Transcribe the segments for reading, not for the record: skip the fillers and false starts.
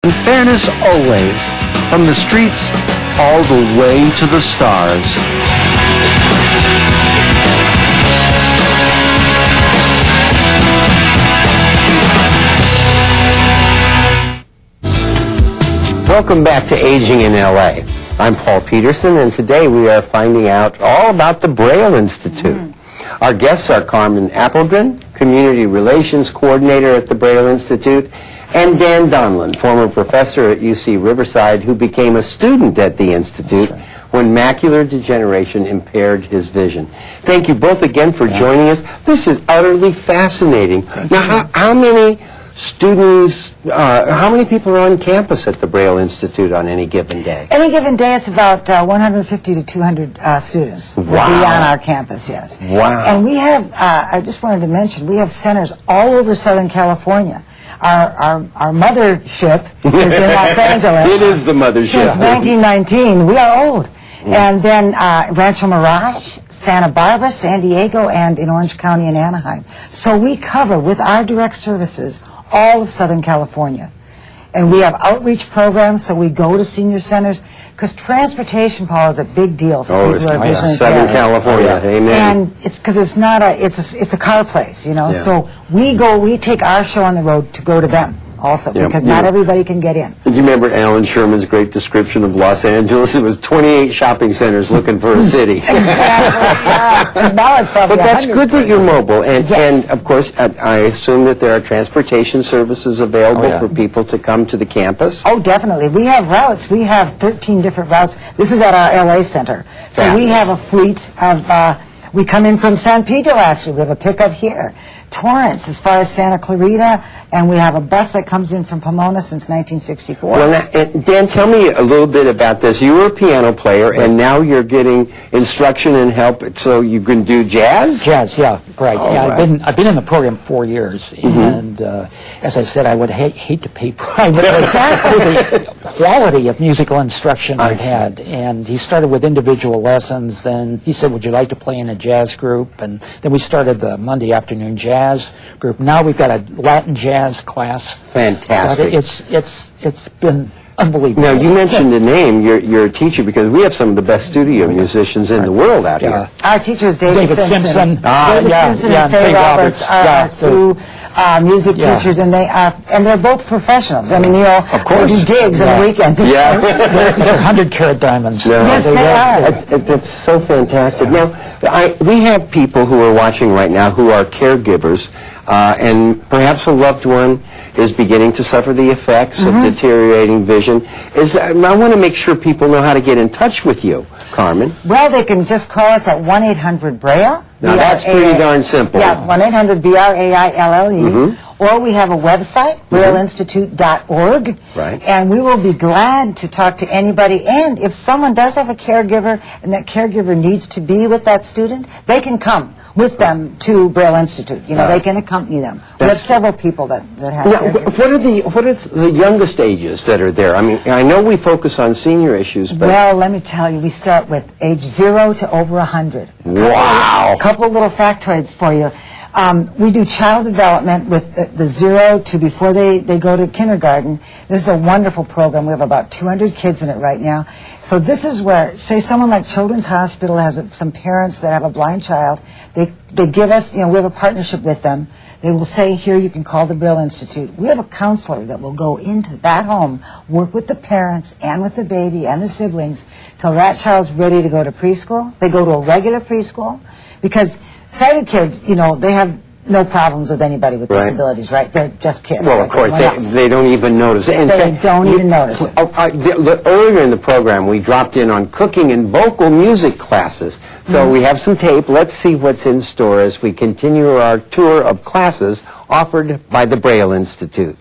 And fairness always, from the streets all the way to the stars. Welcome back to Aging in LA. I'm Paul Peterson, and today we are finding out all about the Braille Institute. Our guests are Carmen Applegren, Community Relations Coordinator at the Braille Institute, and Dan Donlan, former professor at UC Riverside, who became a student at the Institute when macular degeneration impaired his vision. Thank you both again for joining us. This is utterly fascinating. Now, how many students, how many people are on campus at the Braille Institute on any given day? Any given day, it's about 150 to 200 students will be on our campus, yes. Wow. And we have, I just wanted to mention, we have centers all over Southern California. Our mothership is in Los Angeles. It is the mothership. Since 1919. We are old. And then Rancho Mirage, Santa Barbara, San Diego, and in Orange County and Anaheim. So we cover, with our direct services, all of Southern California. And we have outreach programs, so we go to senior centers, because transportation, Paul, is a big deal for people who are visually impaired. Southern California, amen. And it's because it's not it's a car place, you know. Yeah. So we take our show on the road to go to them also, because not everybody can get in. Do you remember Alan Sherman's great description of Los Angeles? It was 28 shopping centers looking for a city. Exactly. Now it's probably But that's good that you're mobile, and yes. and of course I assume that there are transportation services available for people to come to the campus. Oh, definitely. We have routes. We have 13 different routes. This is at our LA center. So we have a fleet of, we come in from San Pedro, actually. We have a pickup here. Torrance, as far as Santa Clarita, and we have a bus that comes in from Pomona since 1964. Well, now, Dan, tell me a little bit about this. You were a piano player, and now you're getting instruction and help, so you can do jazz? Jazz, yeah, right. I've been in the program 4 years, and as I said, I would hate to pay private for the quality of musical instruction I've had. And he started with individual lessons. Then he said, "Would you like to play in a jazz group?" And then we started the Monday afternoon jazz group. Now we've got a Latin jazz class. Fantastic. It's been unbelievable. Now, you mentioned a name. You're a teacher, because we have some of the best studio musicians in the world out here. Our teacher is David Simpson. David Simpson and Faye Roberts are two music teachers, and they're both professionals. I mean, you know, they do gigs on the weekend. Yeah. They're 100-carat diamonds. No. Yes, they are. That's so fantastic. Now, we have people who are watching right now who are caregivers, and perhaps a loved one is beginning to suffer the effects of deteriorating vision. I want to make sure people know how to get in touch with you, Carmen. Well, they can just call us at 1-800-BRAILLE. Now, that's pretty darn simple. Yeah, 1-800-BRAILLE. Or we have a website, brailleinstitute.org. Right. And we will be glad to talk to anybody. And if someone does have a caregiver and that caregiver needs to be with that student, they can come with them to Braille Institute. You know, they can accompany them. We have several people that have caregivers. What are the youngest ages that are there? I mean, I know we focus on senior issues, but... Well, let me tell you, we start with age 0 to over 100. Wow! A couple of little factoids for you. We do child development with the 0 to before they go to kindergarten. This is a wonderful program. We have about 200 kids in it right now. So this is where, say someone like Children's Hospital has some parents that have a blind child. They give us, you know, we have a partnership with them. They will say, here, you can call the Braille Institute. We have a counselor that will go into that home, work with the parents and with the baby and the siblings till that child's ready to go to preschool. They go to a regular preschool, because sighted kids, you know, they have no problems with anybody with disabilities, right? They're just kids. Well, of course, they don't even notice. They don't even notice. Earlier in the program, we dropped in on cooking and vocal music classes. So we have some tape. Let's see what's in store as we continue our tour of classes offered by the Braille Institute.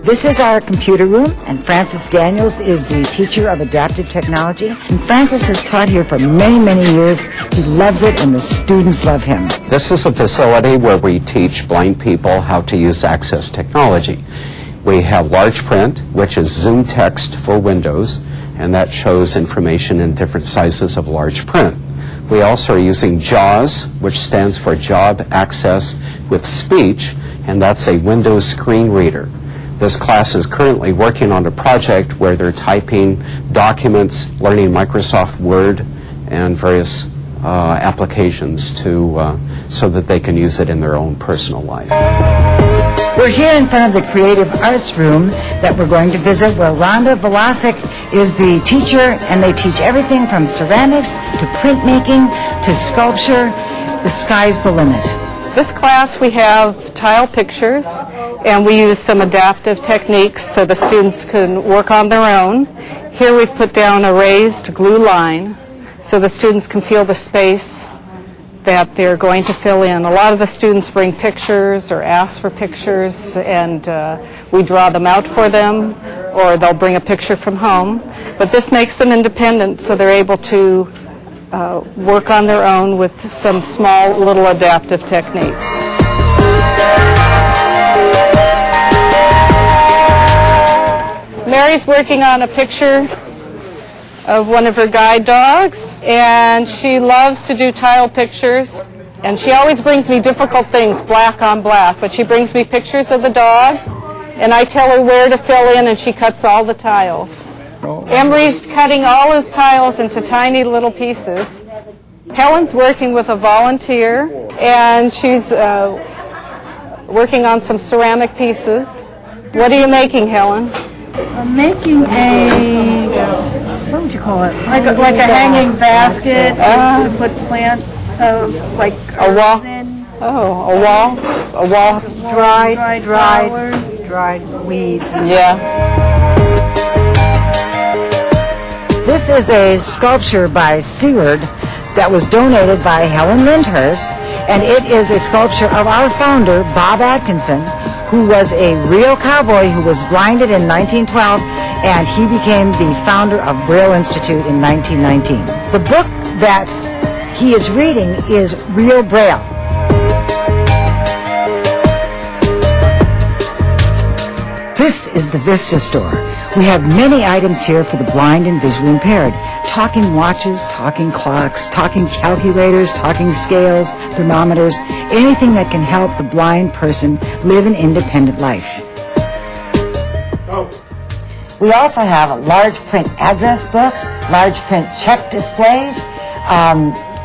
This is our computer room, and Francis Daniels is the teacher of adaptive technology. And Francis has taught here for many, many years. He loves it, and the students love him. This is a facility where we teach blind people how to use Access technology. We have large print, which is zoom text for Windows, and that shows information in different sizes of large print. We also are using JAWS, which stands for Job Access with Speech, and that's a Windows screen reader. This class is currently working on a project where they're typing documents, learning Microsoft Word, and various applications so that they can use it in their own personal life. We're here in front of the Creative Arts Room that we're going to visit, where Rhonda Velasic is the teacher, and they teach everything from ceramics to printmaking to sculpture. The sky's the limit. This class we have tile pictures, and we use some adaptive techniques so the students can work on their own. Here we've put down a raised glue line so the students can feel the space that they're going to fill in. A lot of the students bring pictures or ask for pictures, and we draw them out for them, or they'll bring a picture from home. But this makes them independent, so they're able to work on their own with some small little adaptive techniques. Mary's working on a picture of one of her guide dogs, and she loves to do tile pictures, and she always brings me difficult things, black on black, but she brings me pictures of the dog, and I tell her where to fill in, and she cuts all the tiles. Emery's cutting all his tiles into tiny little pieces. Helen's working with a volunteer, and she's working on some ceramic pieces. What are you making, Helen? I'm making what would you call it? Like a hanging basket to put plant, like A wall? in. Oh, a wall, Dried flowers, dried weeds. yeah. This is a sculpture by Seward that was donated by Helen Lyndhurst, and it is a sculpture of our founder, Bob Atkinson, who was a real cowboy who was blinded in 1912, and he became the founder of Braille Institute in 1919. The book that he is reading is Real Braille. This is the Vista Store. We have many items here for the blind and visually impaired. Talking watches, talking clocks, talking calculators, talking scales, thermometers, anything that can help the blind person live an independent life. We also have large print address books, large print check displays,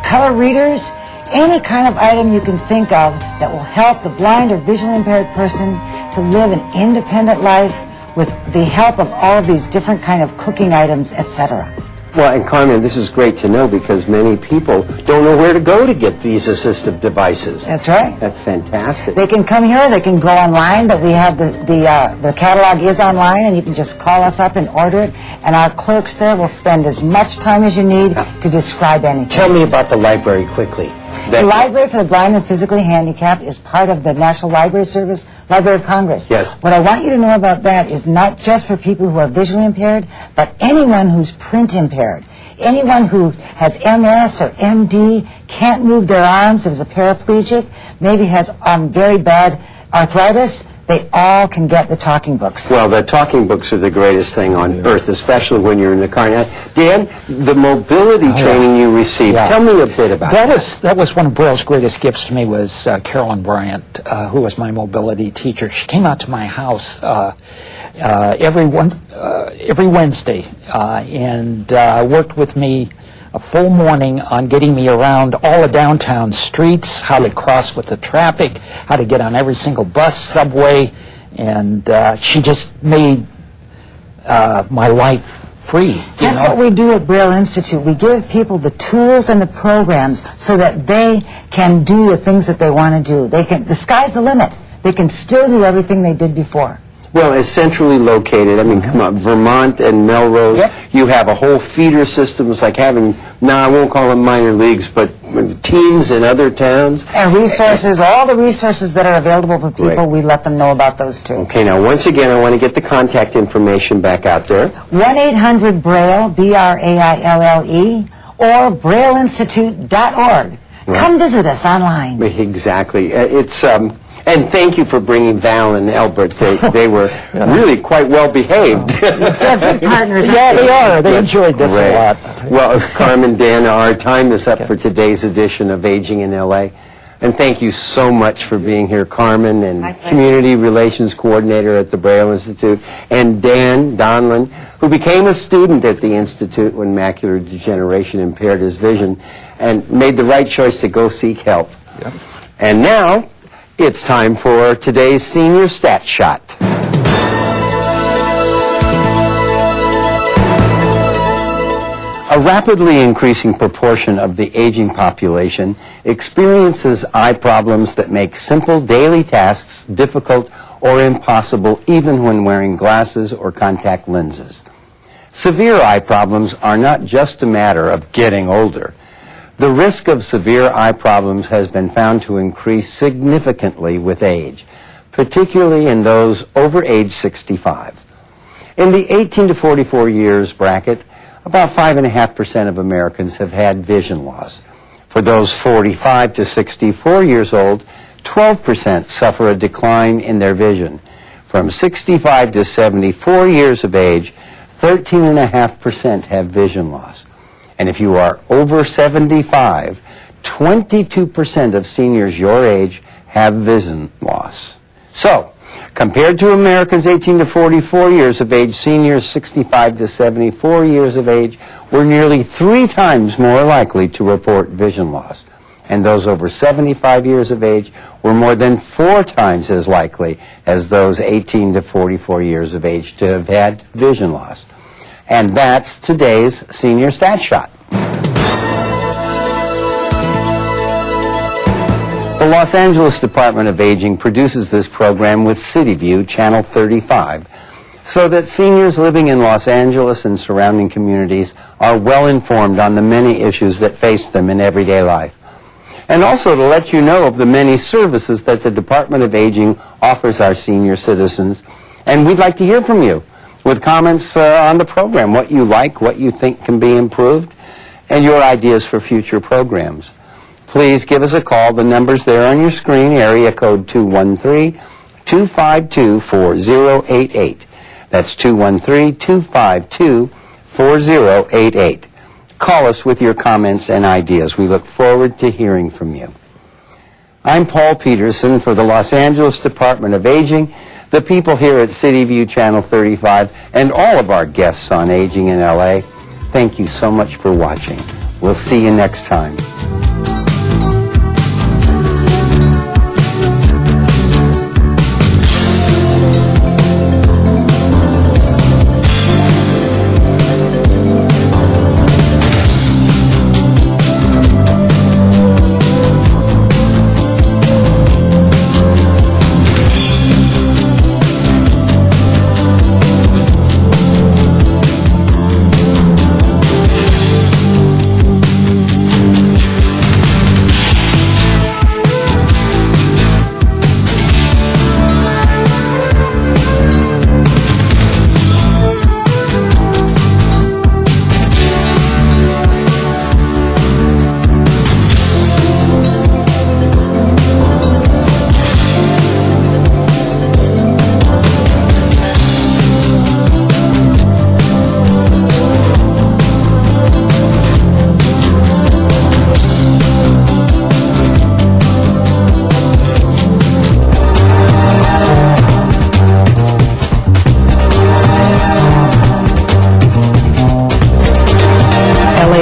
color readers, any kind of item you can think of that will help the blind or visually impaired person to live an independent life with the help of all of these different kind of cooking items, etc. Well, and Carmen, this is great to know because many people don't know where to go to get these assistive devices. That's right. That's fantastic. They can come here, they can go online, that we have the catalog is online, and you can just call us up and order it, and our clerks there will spend as much time as you need to describe anything. Tell me about the library quickly. The Library for the Blind and Physically Handicapped is part of the National Library Service, Library of Congress. Yes. What I want you to know about that is not just for people who are visually impaired, but anyone who's print impaired. Anyone who has MS or MD, can't move their arms, is a paraplegic, maybe has very bad arthritis, they all can get the talking books. Well, the talking books are the greatest thing on earth, especially when you're in the car. Now, Dan, the mobility training you received, tell me a bit about that. That was one of Braille's greatest gifts to me, was Carolyn Bryant, who was my mobility teacher. She came out to my house every Wednesday and worked with me a full morning on getting me around all the downtown streets, how to cross with the traffic, how to get on every single bus, subway, and she just made my life free. That's what we do at Braille Institute. We give people the tools and the programs so that they can do the things that they want to do. The sky's the limit. They can still do everything they did before. Well, it's centrally located. I mean, come on, Vermont and Melrose. Yep. You have a whole feeder system. It's like having, I won't call them minor leagues, but teams in other towns. And resources, all the resources that are available for people, Right. we let them know about those too. Okay, now once again, I want to get the contact information back out there. 1-800-BRAILLE, BRAILLE, or BrailleInstitute.org. Come visit us online. Exactly. And thank you for bringing Val and Albert. They were really quite well behaved. They're good partners. Yeah, they are. They enjoyed this Great. a lot. Well, Carmen, Dana, our time is up for today's edition of Aging in L.A. And thank you so much for being here, Carmen, and My pleasure. Community Relations Coordinator at the Braille Institute, and Dan Donlin, who became a student at the Institute when macular degeneration impaired his vision and made the right choice to go seek help. Yep. And now, it's time for today's Senior Stat Shot. A rapidly increasing proportion of the aging population experiences eye problems that make simple daily tasks difficult or impossible even when wearing glasses or contact lenses. Severe eye problems are not just a matter of getting older. The risk of severe eye problems has been found to increase significantly with age, particularly in those over age 65. In the 18 to 44 years bracket, about 5.5% of Americans have had vision loss. For those 45 to 64 years old, 12% suffer a decline in their vision. From 65 to 74 years of age, 13.5% have vision loss. And if you are over 75, 22% of seniors your age have vision loss. So, compared to Americans 18 to 44 years of age, seniors 65 to 74 years of age were nearly 3 times more likely to report vision loss. And those over 75 years of age were more than 4 times as likely as those 18 to 44 years of age to have had vision loss. And that's today's Senior Stat Shot. The Los Angeles Department of Aging produces this program with CityView, Channel 35, so that seniors living in Los Angeles and surrounding communities are well informed on the many issues that face them in everyday life. And also to let you know of the many services that the Department of Aging offers our senior citizens. And we'd like to hear from you with comments on the program, what you like, what you think can be improved, and your ideas for future programs. Please give us a call. The number's there on your screen, area code 213-252-4088. That's 213-252-4088. Call us with your comments and ideas. We look forward to hearing from you. I'm Paul Peterson for the Los Angeles Department of Aging, the people here at CityView Channel 35, and all of our guests on Aging in LA. Thank you so much for watching. We'll see you next time.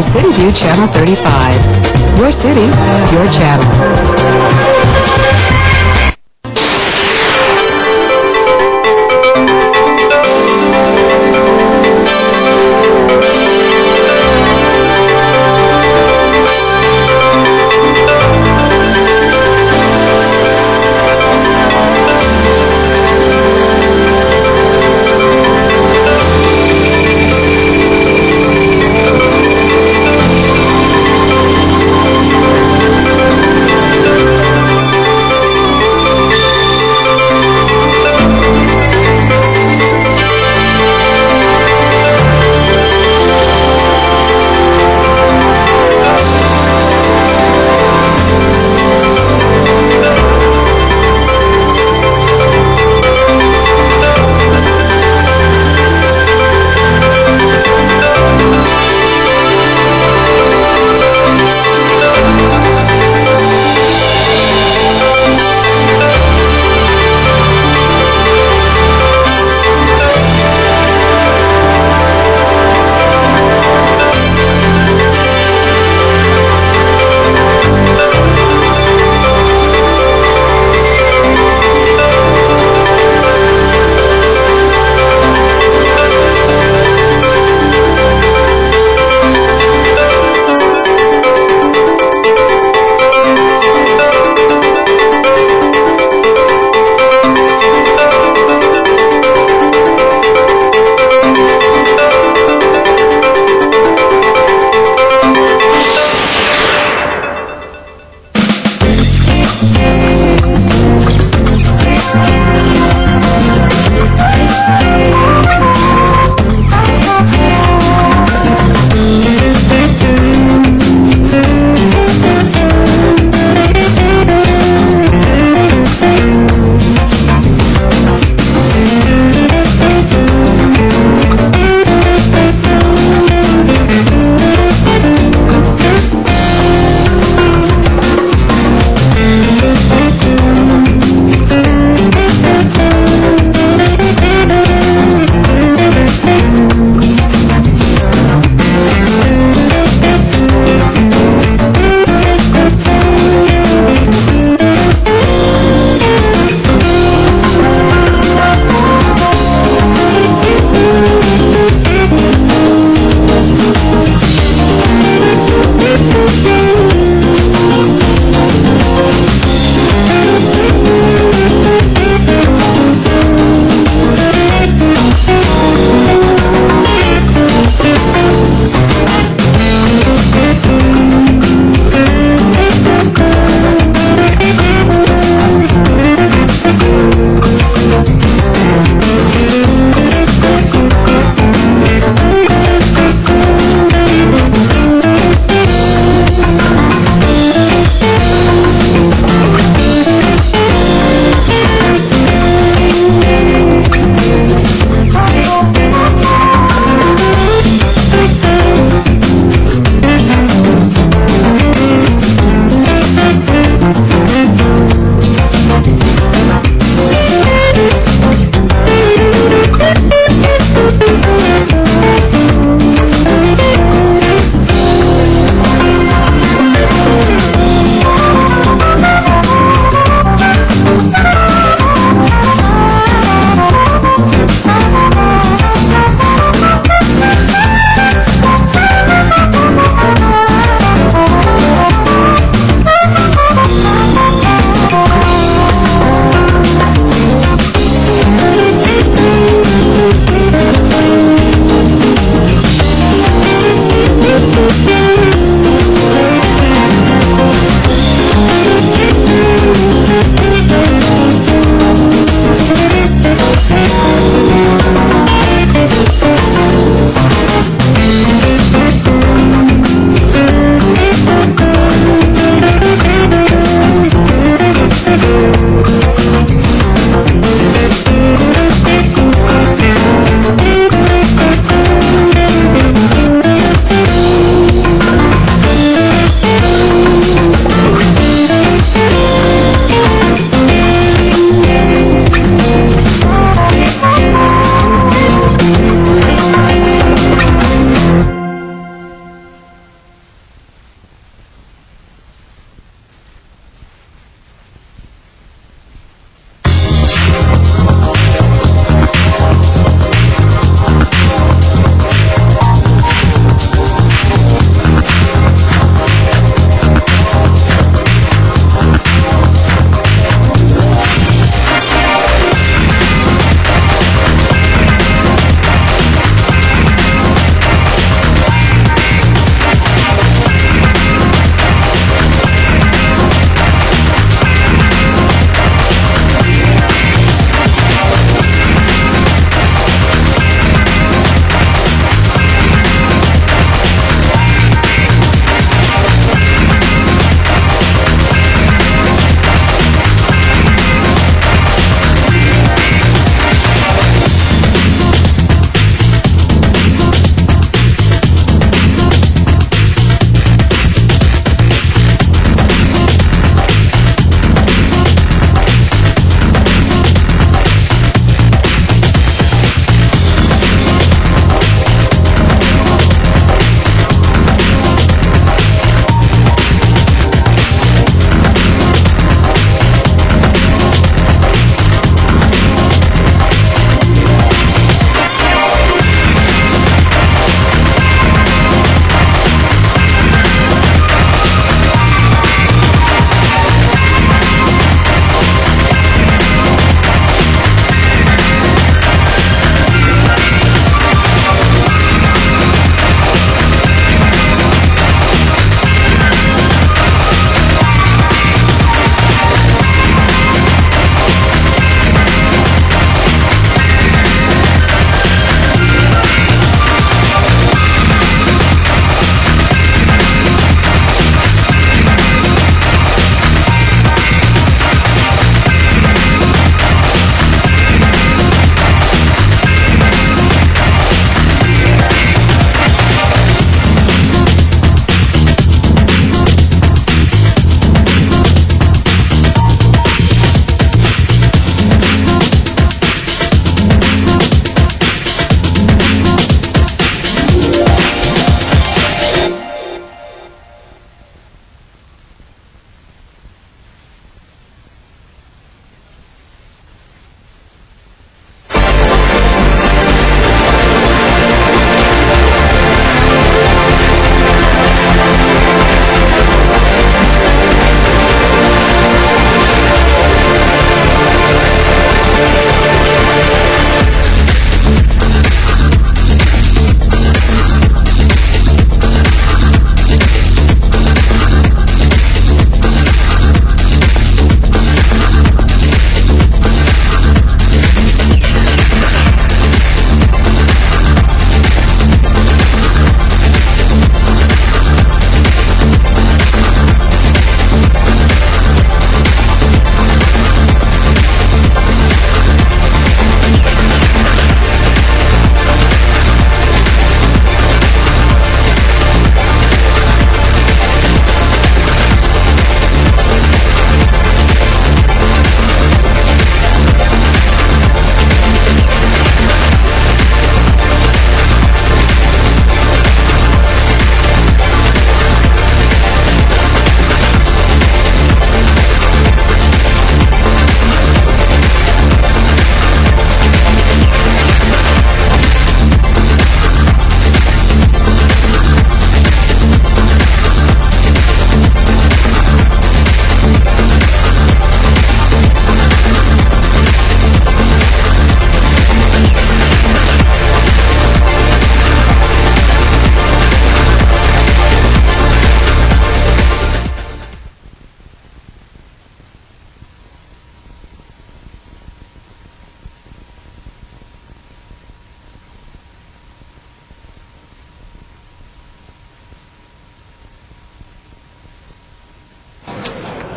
CityView Channel 35. Your city, your channel.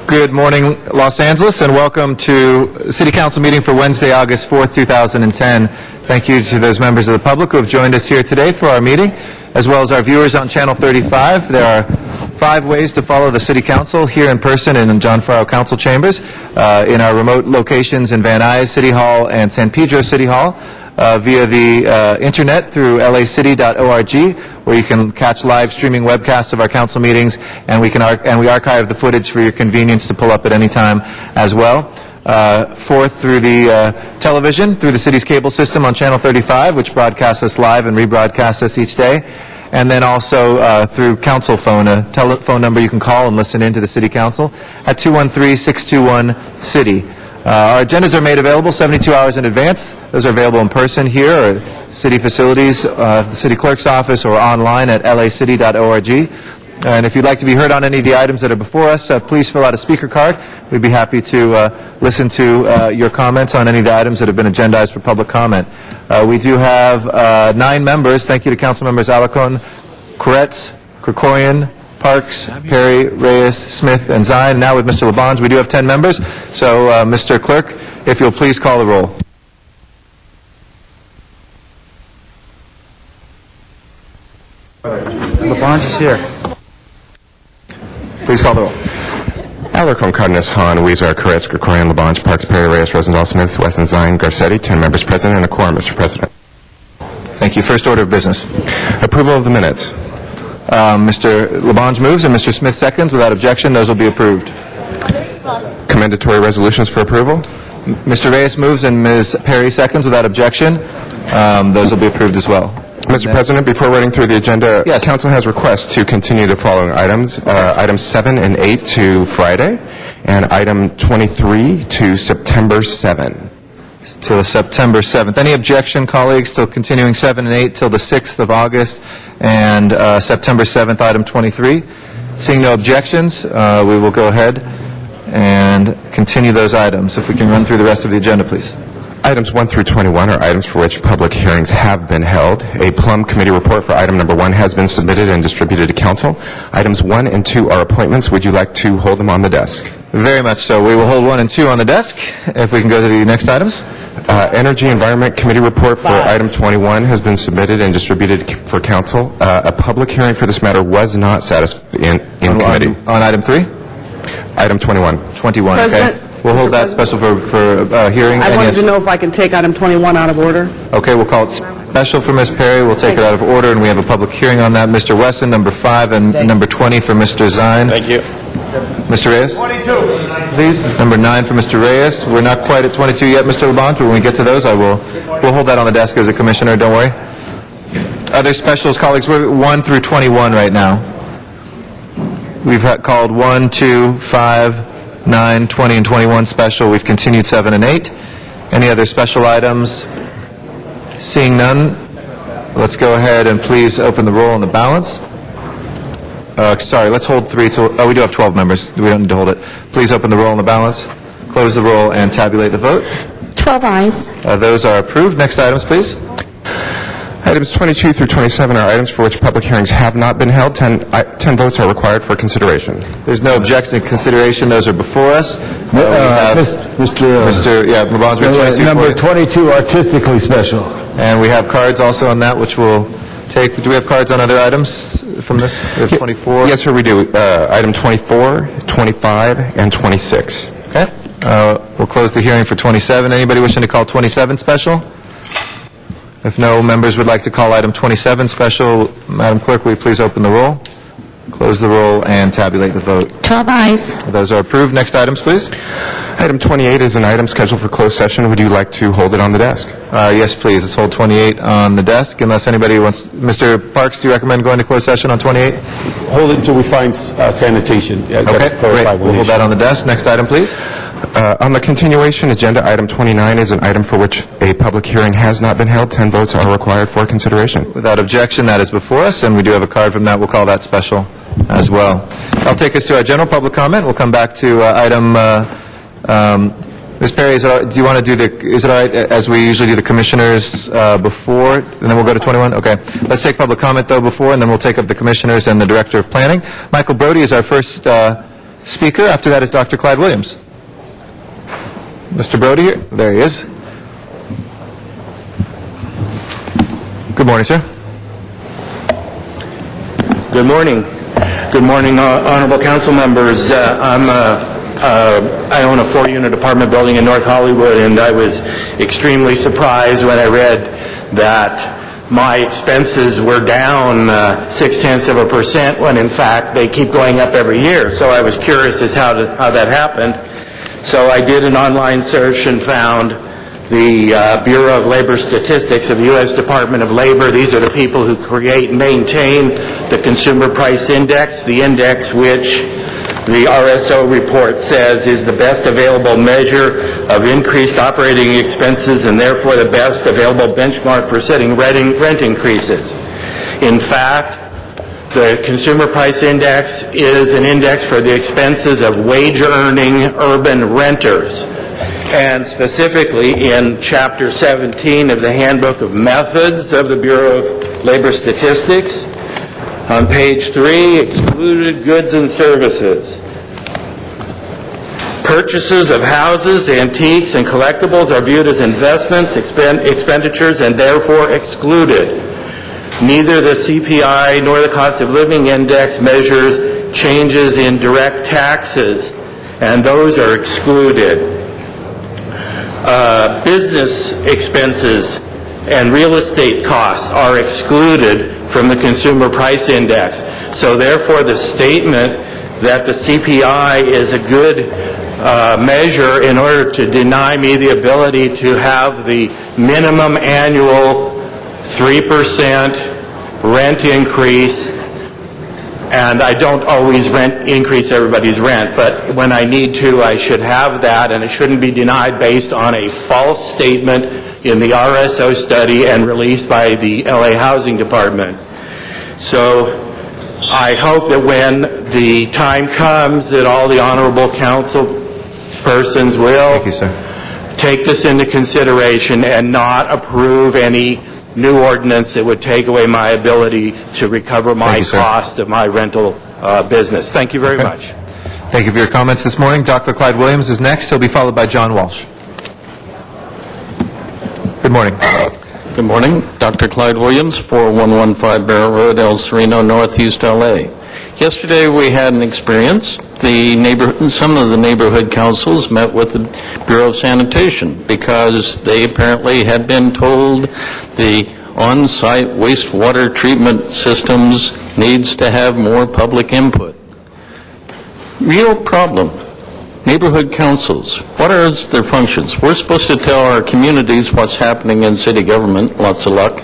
Good morning, Los Angeles, and welcome to City Council meeting for Wednesday, August 4th, 2010. Thank you to those members of the public who have joined us here today for our meeting, as well as our viewers on Channel 35. There are 5 ways to follow the City Council here in person in John Farrow Council Chambers, in our remote locations in Van Nuys City Hall and San Pedro City Hall, via the internet through lacity.org, where you can catch live streaming webcasts of our council meetings, and we archive the footage for your convenience to pull up at any time as well. Fourth, through the television, through the city's cable system on Channel 35, which broadcasts us live and rebroadcasts us each day. And then also through council phone, a telephone number you can call and listen in to the City Council at 213-621-CITY. Our agendas are made available 72 hours in advance. Those are available in person here or city facilities, the city clerk's office, or online at lacity.org. And if you'd like to be heard on any of the items that are before us, please fill out a speaker card. We'd be happy to listen to your comments on any of the items that have been agendized for public comment. We do have 9 members. Thank you to Council Members Alarcon, Koretz, Krikorian, Parks, Perry, Reyes, Smith, and Zine. Now with Mr. Labange, we do have 10 members. So, Mr. Clerk, if you'll please call the roll. Labange is here. Please call the roll. Alarcon, Cardenas, Hahn, Weezer, Koretz, Krikorian, Labange, Parks, Perry, Reyes, Rosendahl, Smith, Wesson, Zine, Garcetti. 10 members present and a quorum, Mr. President. Thank you. First order of business. Approval of the minutes. Mr. Labange moves and Mr. Smith seconds. Without objection, those will be approved. Commendatory resolutions for approval. Mr. Reyes moves and Ms. Perry seconds. Without objection, those will be approved as well. Mr. President, before running through the agenda, yes. Council has requests to continue the following items. Items 7 and 8 to Friday, and item 23 to September 7. To September 7th. Any objection, colleagues, to continuing 7 and 8 till the 6th of August and September 7th, item 23? Seeing no objections, we will go ahead and continue those items. If we can run through the rest of the agenda, please. Items 1 through 21 are items for which public hearings have been held. A Plum Committee report for item number 1 has been submitted and distributed to Council. Items 1 and 2 are appointments. Would you like to hold them on the desk? Very much so. We will hold 1 and 2 on the desk. If we can go to the next items. Energy Environment Committee report for item 21 has been submitted and distributed for Council. A public hearing for this matter was not satisfied in committee. On item 3? Item 21. 21, President, okay. We'll hold that special for hearing. I wanted to know if I can take item 21 out of order. Okay, we'll call it special for Ms. Perry. We'll take it out of order, and we have a public hearing on that. Mr. Wesson, number 5, and number 20 for Mr. Zine. Thank you. Mr. Reyes? 22. Please. Number 9 for Mr. Reyes. We're not quite at 22 yet, Mr. Labange, but when we get to those, we'll hold that on the desk as a commissioner, don't worry. Other specials, colleagues, we're 1 through 21 right now. We've called 1, 2, 5, 9, 20, and 21 special. We've continued 7 and 8. Any other special items? Seeing none, let's go ahead and please open the roll on the balance. Sorry, let's hold 3 till... Oh, we do have 12 members. We don't need to hold it. Please open the roll on the balance, close the roll, and tabulate the vote. 12 ayes. Those are approved. Next items, please. Items 22 through 27 are items for which public hearings have not been held. 10 votes are required for consideration. There's no objection to consideration. Those are before us. Mr. Labange, we have 22 number for you. 22, artistically special. And we have cards also on that, which we'll take. Do we have cards on other items from this? We have 24. Yes, sir, we do. Item 24, 25, and 26. Okay. We'll close the hearing for 27. Anybody wishing to call 27 special? If no members would like to call item 27 special, Madam Clerk, will you please open the roll, close the roll, and tabulate the vote? 12 ayes. Those are approved. Next items, please. Item 28 is an item scheduled for closed session. Would you like to hold it on the desk? Yes, please. Let's hold 28 on the desk, unless anybody wants... Mr. Parks, do you recommend going to closed session on 28? Hold it until we find sanitation. Yeah, okay, great. We'll hold that on the desk. Next item, please. On the continuation, agenda item 29 is an item for which a public hearing has not been held. 10 votes are required for consideration. Without objection, that is before us, and we do have a card from that. We'll call that special as well. I'll take us to our general public comment. We'll come back to item... Ms. Perry, do you want to do is it all right as we usually do the commissioners before, and then we'll go to 21? Okay. Let's take public comment, though, before, and then we'll take up the commissioners and the director of planning. Michael Brody is our first speaker. After that is Dr. Clyde Williams. Mr. Brody here. There he is. Good morning, sir. Good morning. Good morning, honorable council members. I own a 4-unit apartment building in North Hollywood, and I was extremely surprised when I read that my expenses were down 0.6% when in fact they keep going up every year. So I was curious as how that happened. So I did an online search and found the Bureau of Labor Statistics of the U.S. Department of Labor. These are the people who create and maintain the Consumer Price Index, the index which the RSO report says is the best available measure of increased operating expenses and therefore the best available benchmark for setting rent increases. In fact, the Consumer Price Index is an index for the expenses of wage-earning urban renters. And specifically in Chapter 17 of the Handbook of Methods of the Bureau of Labor Statistics, on page 3, excluded goods and services. Purchases of houses, antiques, and collectibles are viewed as investments, expenditures, and therefore excluded. Neither the CPI nor the cost of living index measures changes in direct taxes, and those are excluded. Business expenses and real estate costs are excluded from the Consumer Price Index. So therefore the statement that the CPI is a good measure in order to deny me the ability to have the minimum annual 3% rent increase, and I don't always increase everybody's rent, but when I need to, I should have that, and it shouldn't be denied based on a false statement in the RSO study and released by the LA Housing Department. So I hope that when the time comes that all the honorable council persons will take this into consideration and not approve any new ordinance that would take away my ability to recover my cost of my rental business. Thank you very much. Thank you for your comments this morning. Dr. Clyde Williams is next. He'll be followed by John Walsh. Good morning. Good morning. Dr. Clyde Williams, 4115 Barrel Road, El Sereno, Northeast LA. Yesterday we had an experience. Some of the neighborhood councils met with the Bureau of Sanitation because they apparently had been told the on-site wastewater treatment systems needs to have more public input. Real problem. Neighborhood councils, what are their functions? We're supposed to tell our communities what's happening in city government, lots of luck,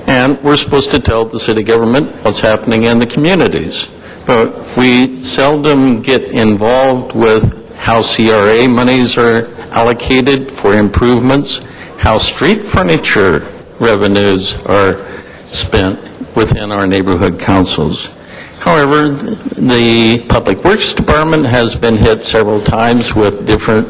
and we're supposed to tell the city government what's happening in the communities. But we seldom get involved with how CRA monies are allocated for improvements, how street furniture revenues are spent within our neighborhood councils. However, the Public Works Department has been hit several times with different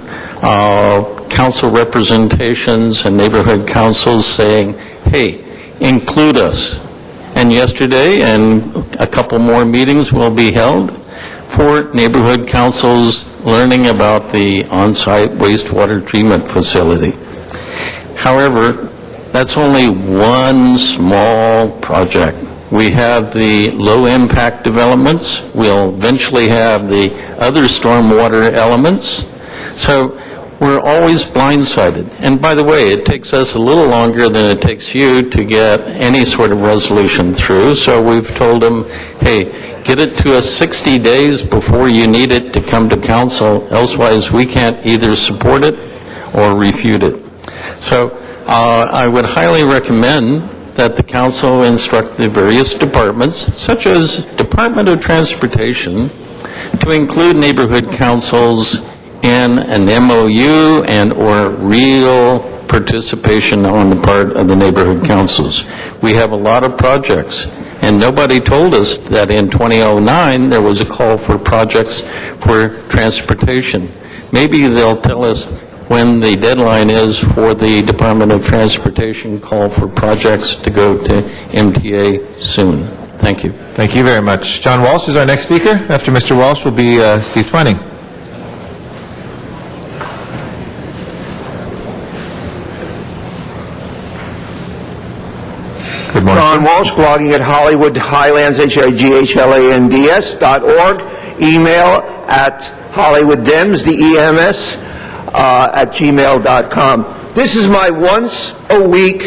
council representations and neighborhood councils saying, hey, include us. And yesterday, and a couple more meetings will be held for neighborhood councils learning about the on-site wastewater treatment facility. However, that's only one small project. We have the low-impact developments. We'll eventually have the other stormwater elements. So we're always blindsided. And by the way, it takes us a little longer than it takes you to get any sort of resolution through. So we've told them, hey, get it to us 60 days before you need it to come to council. Elsewise, we can't either support it or refute it. So I would highly recommend that the council instruct the various departments, such as Department of Transportation, to include neighborhood councils in an MOU and or real participation on the part of the neighborhood councils. We have a lot of projects, and nobody told us that in 2009 there was a call for projects for transportation. Maybe they'll tell us when the deadline is for the Department of Transportation call for projects to go to MTA soon. Thank you. Thank you very much. John Walsh is our next speaker. After Mr. Walsh will be Steve Twining. Good morning. John Walsh, blogging at Hollywood Highlands, HIGHLANDS.org. Email at HollywoodDems, DEMS, at gmail.com. This is my once-a-week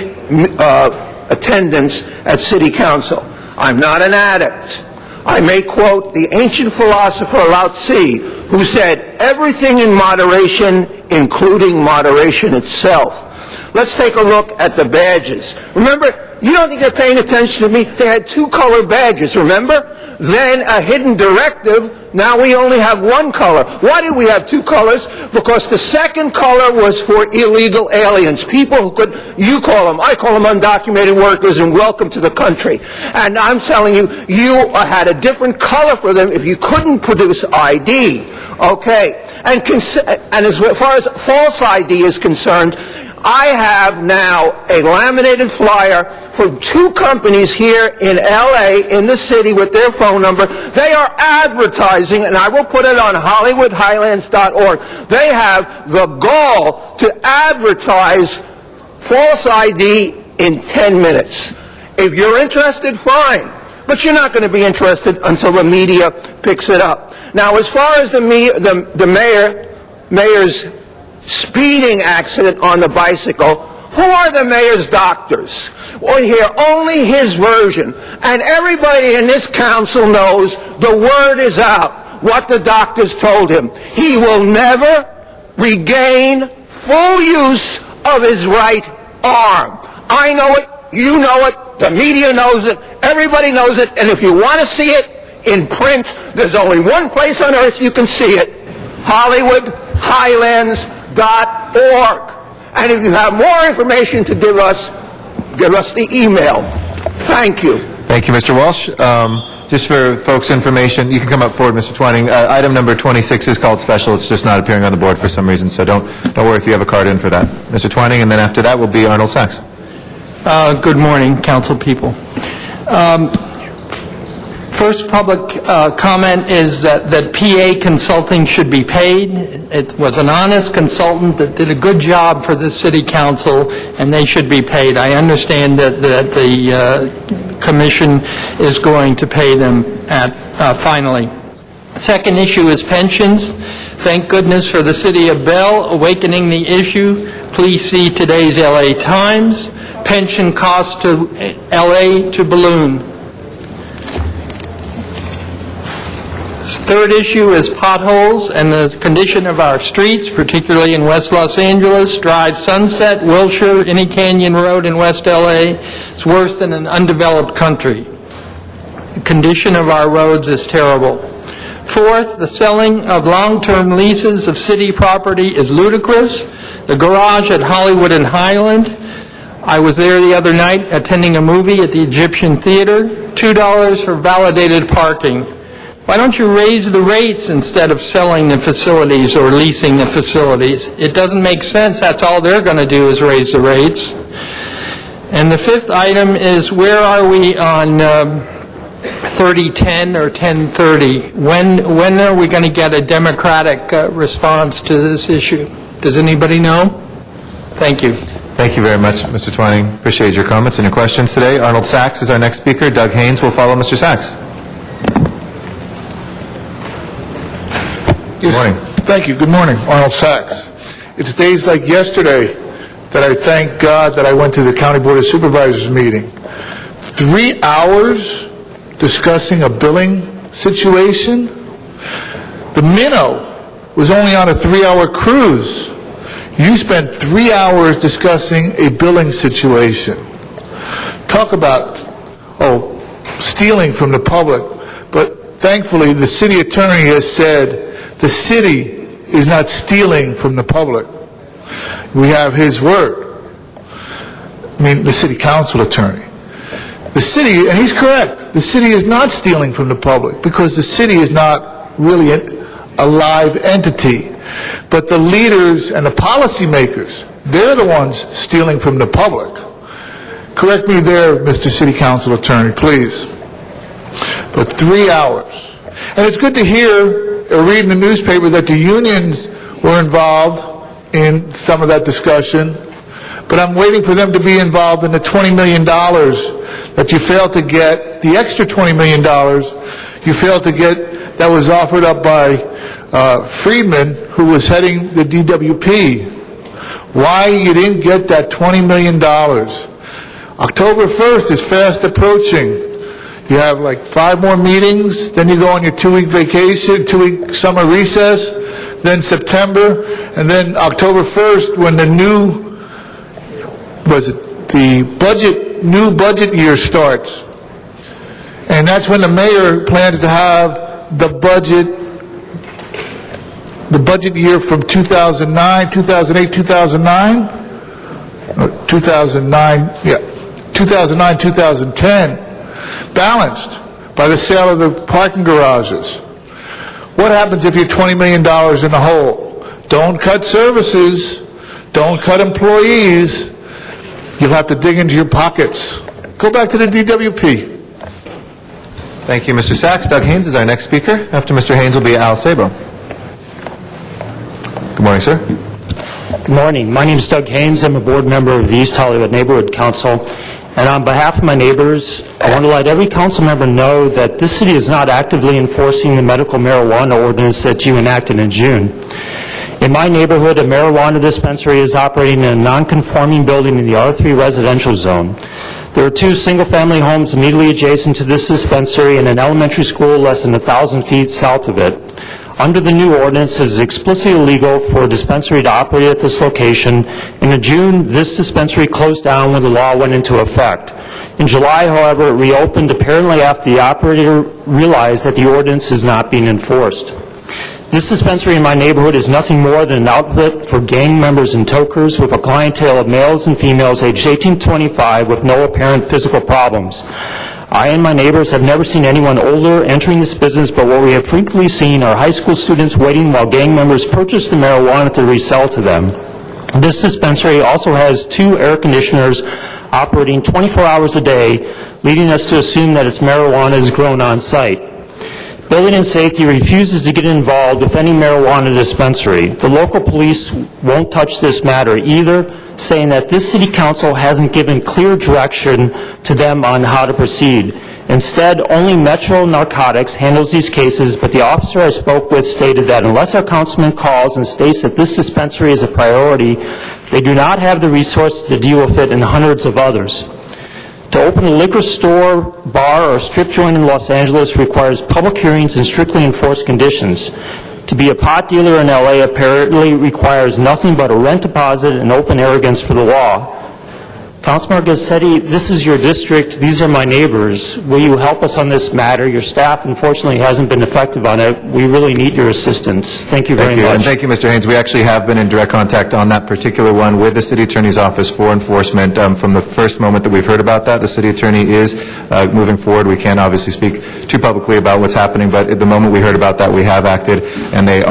attendance at City Council. I'm not an addict. I may quote the ancient philosopher Lao Tzu, who said, everything in moderation, including moderation itself. Let's take a look at the badges. Remember, you don't think they're paying attention to me? They had 2 color badges, remember? Then a hidden directive. Now we only have 1 color. Why did we have 2 colors? Because the second color was for illegal aliens, people who could, you call them, I call them undocumented workers, and welcome to the country. And I'm telling you, you had a different color for them if you couldn't produce ID. Okay. And as far as false ID is concerned, I have now a laminated flyer from 2 companies here in LA, in the city, with their phone number. They are advertising, and I will put it on HollywoodHighlands.org. They have the gall to advertise false ID in 10 minutes. If you're interested, fine. But you're not going to be interested until the media picks it up. Now, as far as the mayor's speeding accident on the bicycle, who are the mayor's doctors? We'll hear only his version. And everybody in this council knows the word is out, what the doctors told him. He will never regain full use of his right arm. I know it, you know it, the media knows it, everybody knows it, and if you want to see it in print, there's only one place on earth you can see it, HollywoodHighlands.org. And if you have more information to give us the email. Thank you. Thank you, Mr. Walsh. Just for folks' information, you can come up forward, Mr. Twining. Item number 26 is called special. It's just not appearing on the board for some reason, so don't worry if you have a card in for that. Mr. Twining, and then after that will be Arnold Sachs. Good morning, council people. First public comment is that PA Consulting should be paid. It was an honest consultant that did a good job for the city council, and they should be paid. I understand that the commission is going to pay them finally. Second issue is pensions. Thank goodness for the city of Bell awakening the issue. Please see today's LA Times. Pension costs to LA to balloon. Third issue is potholes and the condition of our streets, particularly in West Los Angeles, Drive, Sunset, Wilshire, Innie Canyon Road in West LA. It's worse than an undeveloped country. The condition of our roads is terrible. Fourth, the selling of long-term leases of city property is ludicrous. The garage at Hollywood and Highland, I was there the other night attending a movie at the Egyptian Theater, $2 for validated parking. Why don't you raise the rates instead of selling the facilities or leasing the facilities? It doesn't make sense. That's all they're going to do is raise the rates. And the fifth item is, where are we on 3010 or 1030? When are we going to get a democratic response to this issue? Does anybody know? Thank you. Thank you very much, Mr. Twining. Appreciate your comments and your questions today. Arnold Sachs is our next speaker. Doug Haynes will follow Mr. Sachs. Good morning. Thank you. Good morning. Arnold Sachs. It's days like yesterday that I thank God that I went to the County Board of Supervisors meeting. 3 hours discussing a billing situation. The minnow was only on a 3-hour cruise. You spent 3 hours discussing a billing situation. Talk about, stealing from the public. But thankfully, the city attorney has said the city is not stealing from the public. We have his word. The city council attorney. The city, and he's correct, the city is not stealing from the public because the city is not really a live entity. But the leaders and the policymakers, they're the ones stealing from the public. Correct me there, Mr. City Council Attorney, please. but 3 hours. And it's good to hear or read in the newspaper that the unions were involved in some of that discussion, but I'm waiting for them to be involved in the $20 million that you failed to get, the extra $20 million you failed to get that was offered up by Friedman, who was heading the DWP. Why you didn't get that $20 million? October 1st is fast approaching. You have like 5 more meetings, then you go on your 2-week vacation, 2-week summer recess, then September, and then October 1st when the new budget year starts. And that's when the mayor plans to have the budget year from 2009, 2008, 2009, or 2009, 2010, balanced by the sale of the parking garages. What happens if you're $20 million in the hole? Don't cut services, don't cut employees. You'll have to dig into your pockets. Go back to the DWP. Thank you, Mr. Sachs. Doug Haynes is our next speaker. After Mr. Haynes will be Al Sabo. Good morning, sir. Good morning. My name is Doug Haynes. I'm a board member of the East Hollywood Neighborhood Council. And on behalf of my neighbors, I want to let every council member know that this city is not actively enforcing the medical marijuana ordinance that you enacted in June. In my neighborhood, a marijuana dispensary is operating in a non-conforming building in the R3 residential zone. There are 2 single-family homes immediately adjacent to this dispensary and an elementary school less than 1,000 feet south of it. Under the new ordinance, it is explicitly illegal for a dispensary to operate at this location. In June, this dispensary closed down when the law went into effect. In July, however, it reopened apparently after the operator realized that the ordinance is not being enforced. This dispensary in my neighborhood is nothing more than an outlet for gang members and tokers with a clientele of males and females aged 18 to 25 with no apparent physical problems. I and my neighbors have never seen anyone older entering this business, but what we have frequently seen are high school students waiting while gang members purchase the marijuana to resell to them. This dispensary also has 2 air conditioners operating 24 hours a day, leading us to assume that its marijuana is grown on site. Building and Safety refuses to get involved with any marijuana dispensary. The local police won't touch this matter either, saying that this city council hasn't given clear direction to them on how to proceed. Instead, only Metro Narcotics handles these cases, but the officer I spoke with stated that unless our councilman calls and states that this dispensary is a priority, they do not have the resources to deal with it and hundreds of others. To open a liquor store, bar, or strip joint in Los Angeles requires public hearings and strictly enforced conditions. To be a pot dealer in LA apparently requires nothing but a rent deposit and open arrogance for the law. Councilman Garcetti, this is your district. These are my neighbors. Will you help us on this matter? Your staff, unfortunately, hasn't been effective on it. We really need your assistance. Thank you very much. And thank you, Mr. Haynes. We actually have been in direct contact on that particular one with the City Attorney's Office for enforcement. From the first moment that we've heard about that, the City Attorney is moving forward. We can't obviously speak too publicly about what's happening, but at the moment we heard about that, we have acted, and they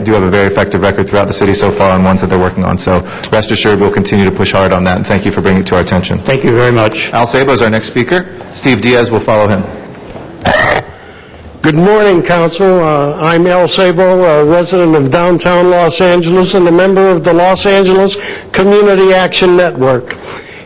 do have a very effective record throughout the city so far on ones that they're working on. So rest assured we'll continue to push hard on that, and thank you for bringing it to our attention. Thank you very much. Al Sabo is our next speaker. Steve Diaz will follow him. Good morning, Council. I'm Al Sabo, a resident of downtown Los Angeles and a member of the Los Angeles Community Action Network.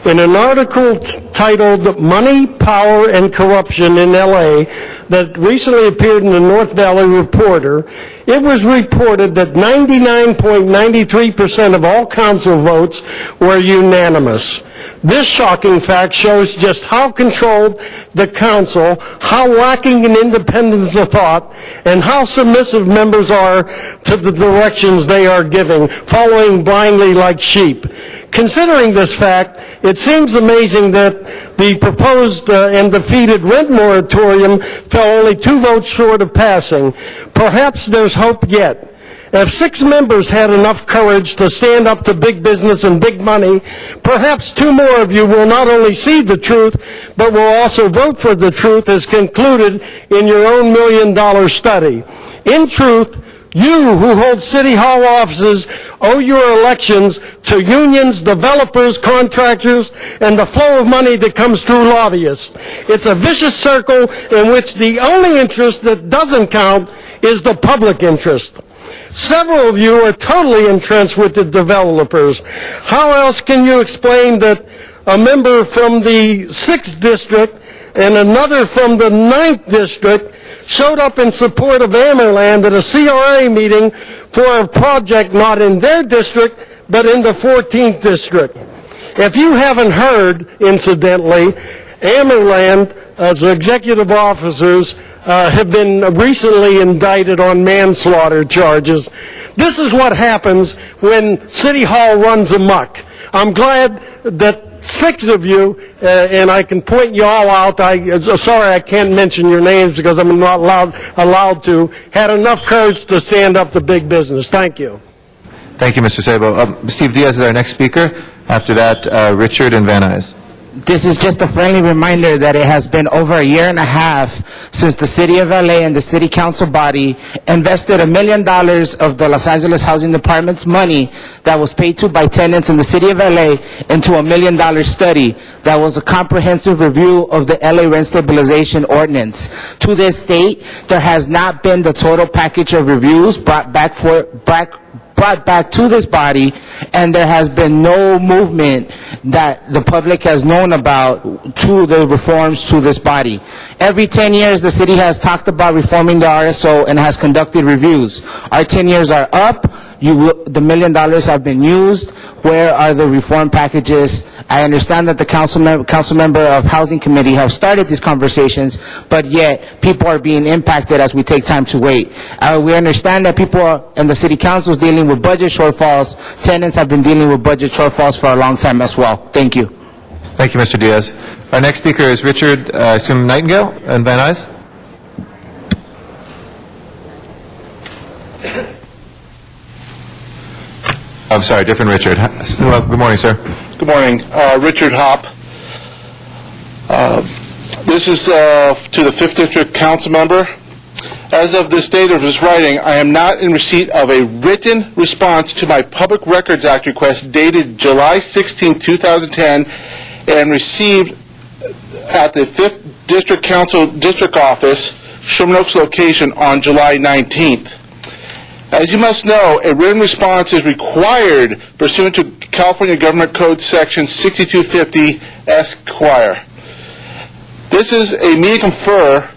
In an article titled Money, Power, and Corruption in L.A. that recently appeared in the North Valley Reporter, it was reported that 99.93% of all council votes were unanimous. This shocking fact shows just how controlled the council, how lacking in independence of thought, and how submissive members are to the directions they are giving, following blindly like sheep. Considering this fact, it seems amazing that the proposed and defeated rent moratorium fell only 2 votes short of passing. Perhaps there's hope yet. If 6 members had enough courage to stand up to big business and big money, perhaps 2 more of you will not only see the truth, but will also vote for the truth as concluded in your own $1 million study. In truth, You who hold City Hall offices owe your elections to unions, developers, contractors, and the flow of money that comes through lobbyists. It's a vicious circle in which the only interest that doesn't count is the public interest. Several of you are totally entrenched with the developers. How else can you explain that a member from the 6th District and another from the 9th District showed up in support of Amerland at a CRA meeting for a project not in their district, but in the 14th District? If you haven't heard, incidentally, Amerland, as executive officers, have been recently indicted on manslaughter charges. This is what happens when City Hall runs amok. I'm glad that 6 of you, and I can point you all out, sorry I can't mention your names because I'm not allowed to, had enough courage to stand up to big business. Thank you. Thank you, Mr. Sabo. Steve Diaz is our next speaker. After that, Richard and Van Nuys. This is just a friendly reminder that it has been over a year and a half since the City of LA and the City Council body invested $1 million of the Los Angeles Housing Department's money that was paid to by tenants in the City of LA into $1 million study that was a comprehensive review of the LA Rent Stabilization Ordinance. To this date, there has not been the total package of reviews brought back to this body, and there has been no movement that the public has known about to the reforms to this body. Every 10 years, the city has talked about reforming the RSO and has conducted reviews. Our 10 years are up. The $1 million have been used. Where are the reform packages? I understand that the council member of Housing Committee have started these conversations, but yet people are being impacted as we take time to wait. We understand that people in the City Council is dealing with budget shortfalls. Tenants have been dealing with budget shortfalls for a long time as well. Thank you. Thank you, Mr. Diaz. Our next speaker is Richard, I assume, Nightingale and Van Nuys. I'm sorry, different Richard. Good morning, sir. Good morning. Richard Hopp. This is to the 5th District Council member. As of this date of this writing, I am not in receipt of a written response to my Public Records Act request dated July 16, 2010, and received at the 5th District Council District Office, Sherman Oaks location, on July 19th. As you must know, a written response is required pursuant to California Government Code Section 6250 Esquire. This is a me confer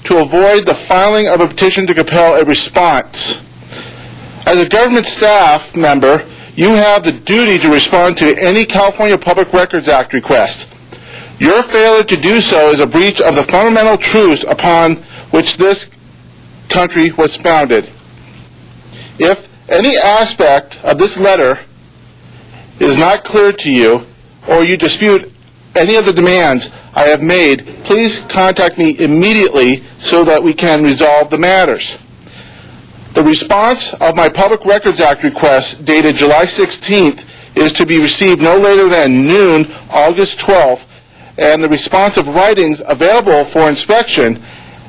to avoid the filing of a petition to compel a response. As a government staff member, you have the duty to respond to any California Public Records Act request. Your failure to do so is a breach of the fundamental truths upon which this country was founded. If any aspect of this letter is not clear to you, or you dispute any of the demands I have made, please contact me immediately so that we can resolve the matters. The response of my Public Records Act request dated July 16th is to be received no later than noon, August 12th, and the responsive writings available for inspection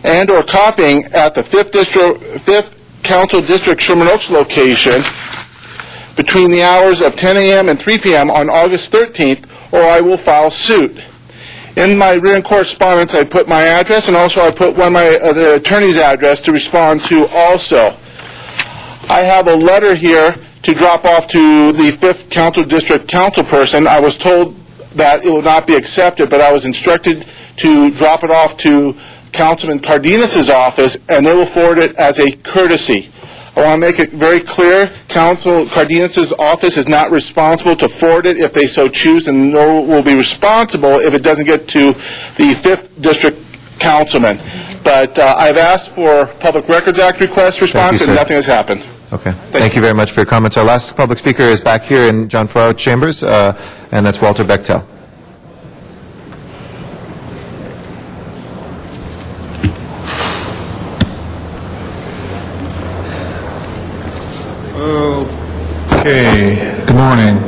and or copying at the 5th Council District Sherman Oaks location between the hours of 10 a.m. and 3 p.m. on August 13th, or I will file suit. In my written correspondence, I put my address, and also I put the attorney's address to respond to also. I have a letter here to drop off to the 5th Council District council person. I was told that it will not be accepted, but I was instructed to drop it off to Councilman Cardenas' office, and they will forward it as a courtesy. I want to make it very clear, Council Cardenas' office is not responsible to forward it if they so choose, and nor will be responsible if it doesn't get to the 5th District Councilman. But I've asked for Public Records Act request response, and nothing has happened. Okay. Thank you very much for your comments. Our last public speaker is back here in John Farrar Chambers, and that's Walter Bechtel. Okay, good morning.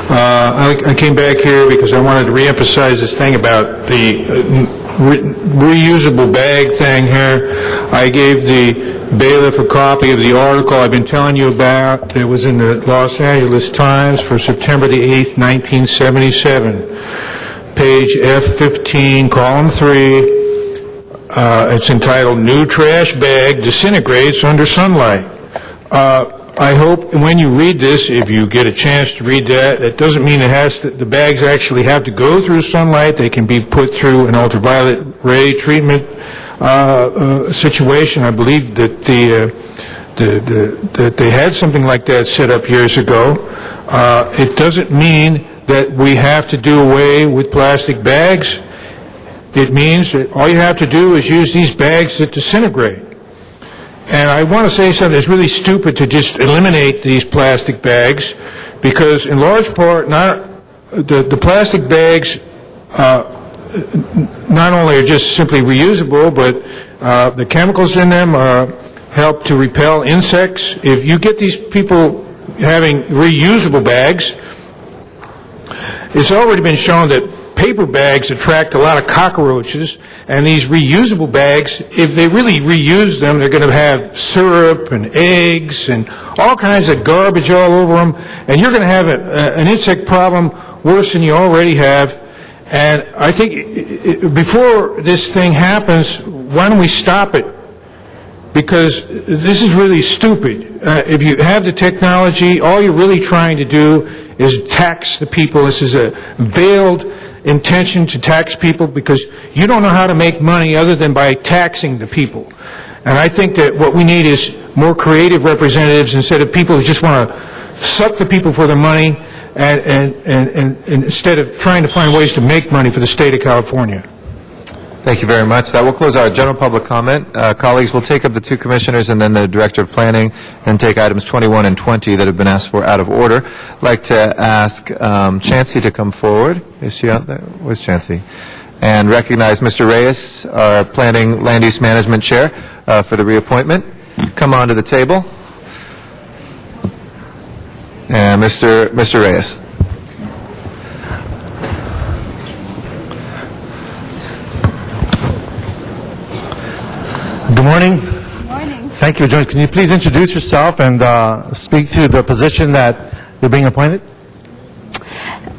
I came back here because I wanted to reemphasize this thing about the reusable bag thing here. I gave the bailiff a copy of the article I've been telling you about that was in the Los Angeles Times for September the 8th, 1977. Page F15, column 3. It's entitled, New Trash Bag Disintegrates Under Sunlight. I hope when you read this, if you get a chance to read that, that doesn't mean it has to, the bags actually have to go through sunlight. They can be put through an ultraviolet ray treatment situation. I believe that that they had something like that set up years ago. It doesn't mean that we have to do away with plastic bags. It means that all you have to do is use these bags that disintegrate. And I want to say something that's really stupid to just eliminate these plastic bags, because in large part, the plastic bags not only are just simply reusable, but the chemicals in them help to repel insects. If you get these people having reusable bags, it's already been shown that paper bags attract a lot of cockroaches, and these reusable bags, if they really reuse them, they're going to have syrup and eggs and all kinds of garbage all over them, and you're going to have an insect problem worse than you already have. And I think before this thing happens, why don't we stop it? Because this is really stupid. If you have the technology, all you're really trying to do is tax the people. This is a veiled intention to tax people, because you don't know how to make money other than by taxing the people. And I think that what we need is more creative representatives instead of people who just want to suck the people for their money, and instead of trying to find ways to make money for the state of California. Thank you very much. That will close our general public comment. Colleagues, we'll take up the two commissioners and then the Director of Planning, and take items 21 and 20 that have been asked for out of order. I'd like to ask Chancey to come forward. Is she out there? Where's Chancey? And recognize Mr. Reyes, our Planning Land Use Management Chair, for the reappointment. Come on to the table. And Mr. Reyes. Good morning. Good morning. Thank you for joining. Can you please introduce yourself and speak to the position that you're being appointed?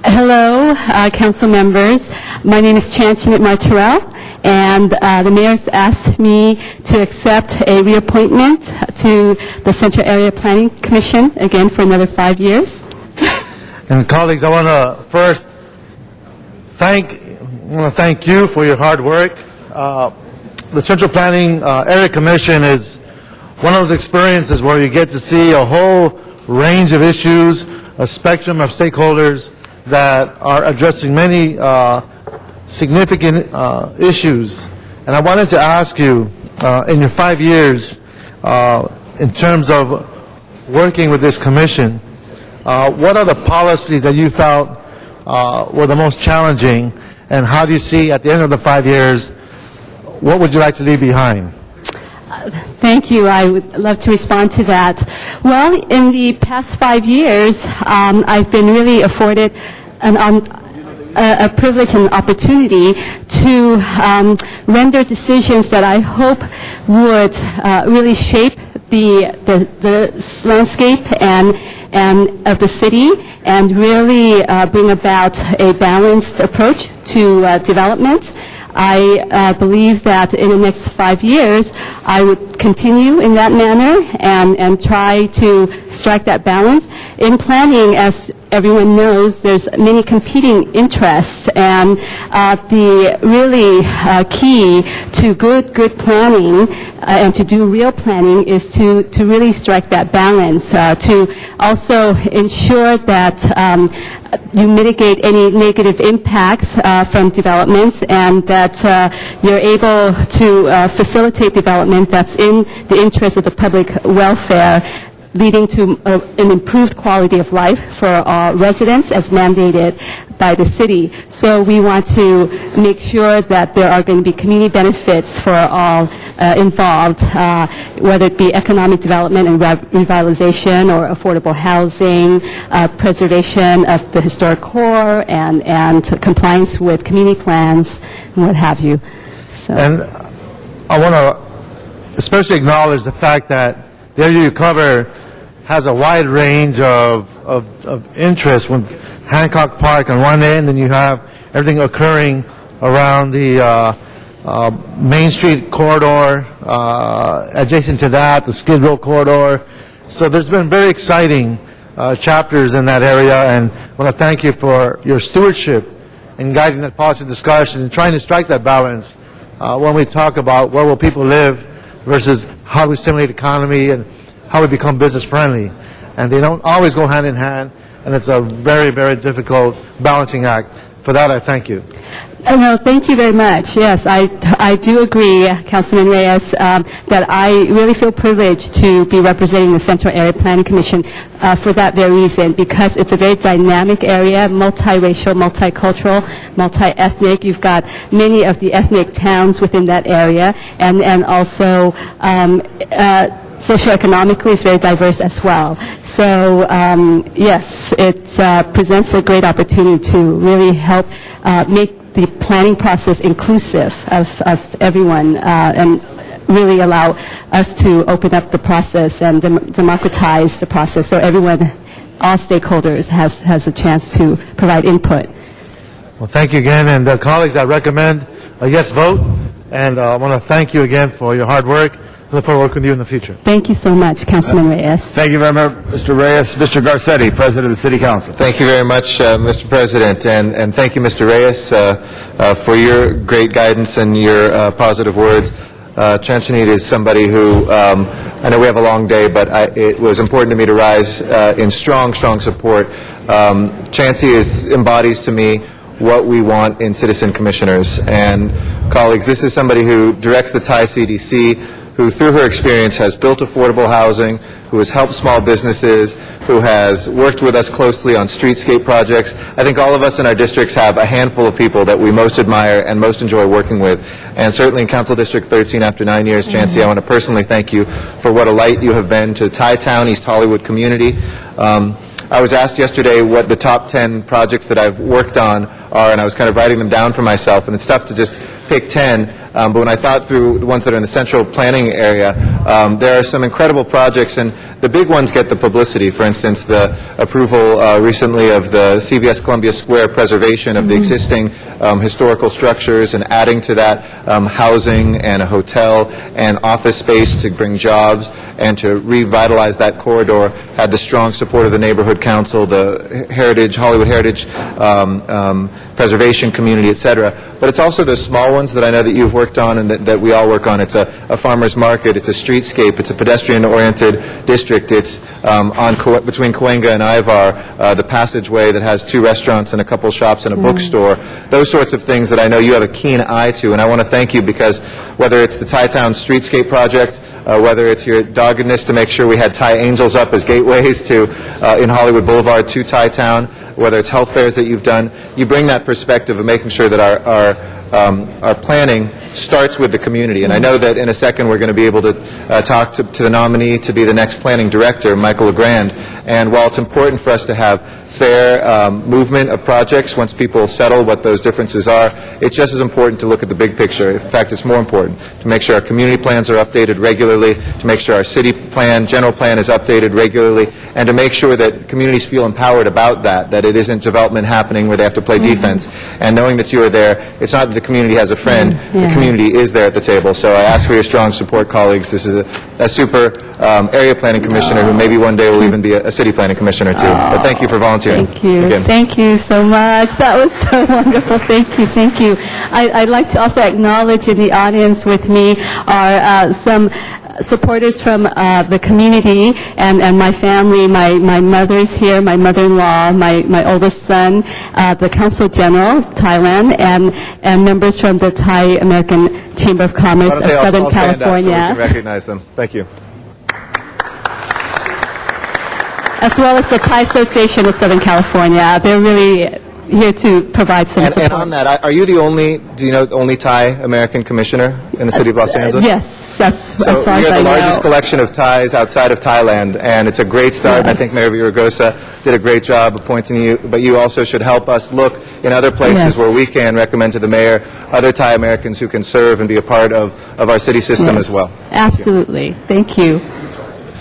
Hello, council members. My name is Chancey Martorell, and the mayor's asked me to accept a reappointment to the Central Area Planning Commission, again for another 5 years. And colleagues, I want to first thank you for your hard work. The Central Planning Area Commission is one of those experiences where you get to see a whole range of issues, a spectrum of stakeholders that are addressing many significant issues. And I wanted to ask you, in your 5 years, in terms of working with this commission, what are the policies that you felt were the most challenging, and how do you see at the end of the 5 years, what would you like to leave behind? Thank you. I would love to respond to that. Well, in the past 5 years, I've been really afforded a privilege and opportunity to render decisions that I hope would really shape the landscape and of the city, and really bring about a balanced approach to development. I believe that in the next 5 years, I would continue in that manner and try to strike that balance. In planning, as everyone knows, there's many competing interests, and the really key to good planning and to do real planning is to really strike that balance, to also ensure that you mitigate any negative impacts from developments, and that you're able to facilitate development that's in the interest of the public welfare, leading to an improved quality of life for our residents as mandated by the city. So we want to make sure that there are going to be community benefits for all involved, whether it be economic development and revitalization or affordable housing, preservation of the historic core, and compliance with community plans, and what have you. So. And I want to especially acknowledge the fact that the area you cover has a wide range of interest, with Hancock Park on one end, and you have everything occurring around the Main Street corridor, adjacent to that, the Skid Row corridor. So there's been very exciting chapters in that area, and I want to thank you for your stewardship in guiding that policy discussion and trying to strike that balance when we talk about where will people live versus how we stimulate the economy and how we become business friendly. And they don't always go hand in hand, and it's a very, very difficult balancing act. For that, I thank you. No, thank you very much. Yes, I do agree, Councilman Reyes, that I really feel privileged to be representing the Central Area Planning Commission for that very reason, because it's a very dynamic area, multiracial, multicultural, multi-ethnic. You've got many of the ethnic towns within that area, and also socioeconomically it's very diverse as well. So yes, it presents a great opportunity to really help make the planning process inclusive of everyone and really allow us to open up the process and democratize the process so everyone, all stakeholders, has a chance to provide input. Well, thank you again, and colleagues, I recommend a yes vote, and I want to thank you again for your hard work. I look forward to working with you in the future. Thank you so much, Councilman Reyes. Thank you very much, Mr. Reyes. Mr. Garcetti, President of the City Council. Thank you very much, Mr. President, and thank you, Mr. Reyes, for your great guidance and your positive words. Chanchanita is somebody who, I know we have a long day, but it was important to me to rise in strong, strong support. Chancey embodies to me what we want in citizen commissioners. And colleagues, this is somebody who directs the Thai CDC, who through her experience has built affordable housing, who has helped small businesses, who has worked with us closely on streetscape projects. I think all of us in our districts have a handful of people that we most admire and most enjoy working with. And certainly in Council District 13, after 9 years, Chancey, I want to personally thank you for what a light you have been to Thai Town, East Hollywood community. I was asked yesterday what the top 10 projects that I've worked on are, and I was kind of writing them down for myself, and it's tough to just pick 10. But when I thought through the ones that are in the central planning area, there are some incredible projects, and the big ones get the publicity. For instance, the approval recently of the CVS Columbia Square preservation of the existing historical structures and adding to that housing and a hotel and office space to bring jobs and to revitalize that corridor had the strong support of the neighborhood council, the Heritage, Hollywood Heritage preservation community, etc. But it's also those small ones that I know that you've worked on and that we all work on. It's a farmer's market, it's a streetscape, it's a pedestrian-oriented district, it's between Cahuenga and Ivar, the passageway that has 2 restaurants and a couple shops and a bookstore. Those sorts of things that I know you have a keen eye to, and I want to thank you because whether it's the Thai Town Streetscape Project, whether it's your doggedness to make sure we had Thai angels up as gateways to in Hollywood Boulevard to Thai Town, whether it's health fairs that you've done, you bring that perspective of making sure that our planning starts with the community. And I know that in a second we're going to be able to talk to the nominee to be the next planning director, Michael LeGrand. And while it's important for us to have fair movement of projects once people settle what those differences are, it's just as important to look at the big picture. In fact, it's more important to make sure our community plans are updated regularly, to make sure our city plan, general plan is updated regularly, and to make sure that communities feel empowered about that it isn't development happening where they have to play defense. And knowing that you are there, it's not that the community has a friend, the community is there at the table. So I ask for your strong support, colleagues. This is a super area planning commissioner who maybe one day will even be a city planning commissioner too. But thank you for volunteering. Thank you. Again. Thank you so much. That was so wonderful. Thank you. Thank you. I'd like to also acknowledge in the audience with me are some supporters from the community and my family. My mother's here, my mother-in-law, my oldest son, the Consul General, Thailand, and members from the Thai American Chamber of Commerce of Southern California. So we can recognize them. Thank you. As well as the Thai Association of Southern California. They're really here to provide some support. And on that, are you the only Thai American commissioner in the city of Los Angeles? Yes, as far as So I know. we have the largest collection of Thais outside of Thailand, and it's a great start. And I think Mayor Villaraigosa did a great job appointing you, but you also should help us look in other places where we can recommend to the mayor other Thai Americans who can serve and be a part of our city system as well. Absolutely. Thank you.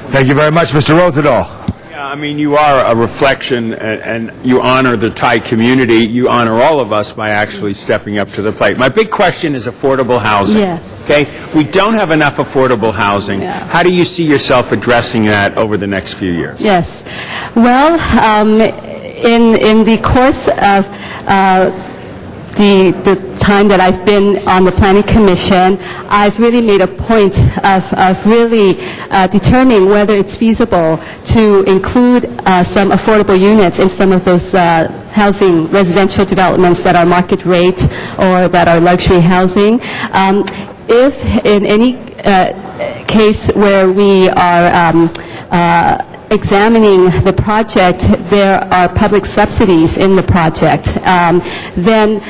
Thank you very much, Mr. Rosendahl. Yeah, I mean, you are a reflection, and you honor the Thai community. You honor all of us by actually stepping up to the plate. My big question is affordable housing. Yes. Okay? We don't have enough affordable housing. Yeah. How do you see yourself addressing that over the next few years? Yes. Well, in the course of the time that I've been on the Planning Commission, I've really made a point of really determining whether it's feasible to include some affordable units in some of those housing residential developments that are market rate or that are luxury housing. If in any case where we are examining the project, there are public subsidies in the project, then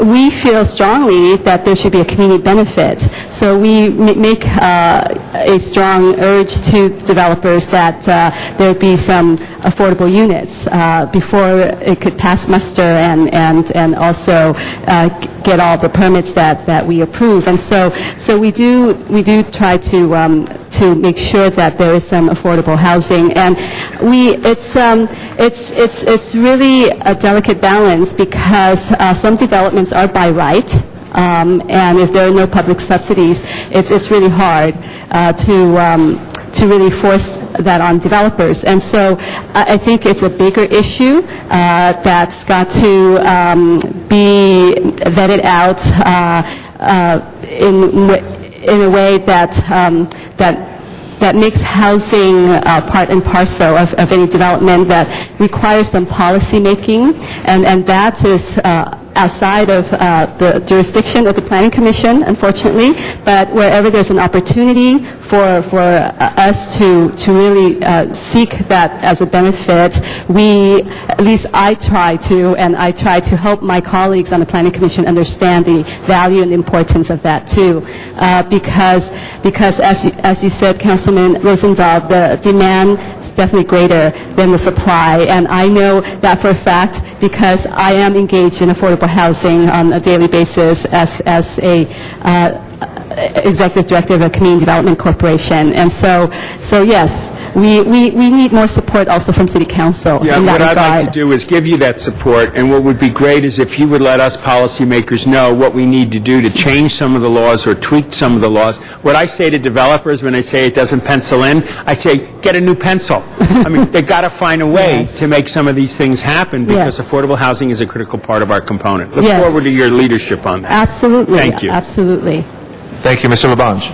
we feel strongly that there should be a community benefit. So we make a strong urge to developers that there be some affordable units before it could pass muster and also get all the permits that we approve. And so we do try to make sure that there is some affordable housing. And it's really a delicate balance because some developments are by right, and if there are no public subsidies, it's really hard to really force that on developers. And so I think it's a bigger issue that's got to be vetted out in a way that makes housing part and parcel of any development, that requires some policy making, and that is outside of the jurisdiction of the Planning Commission, unfortunately. But wherever there's an opportunity for us to really seek that as a benefit, at least I try to help my colleagues on the Planning Commission understand the value and importance of that too, because as you said, Councilman Rosendahl, the demand is definitely greater than the supply, and I know that for a fact because I am engaged in affordable housing on a daily basis as a executive director of a community development corporation. And so yes, we need more support also from City Council in that what regard. I'd like to do is give you that support, and what would be great is if you would let us policymakers know what we need to do to change some of the laws or tweak some of the laws. What I say to developers when they say it doesn't pencil in, I say, get a new pencil. I mean, they've got to find a way to make some of these things happen because affordable housing is a critical part of our component. Look forward to your leadership on that. Absolutely. Thank you. Absolutely. Thank you, Mr. Labange.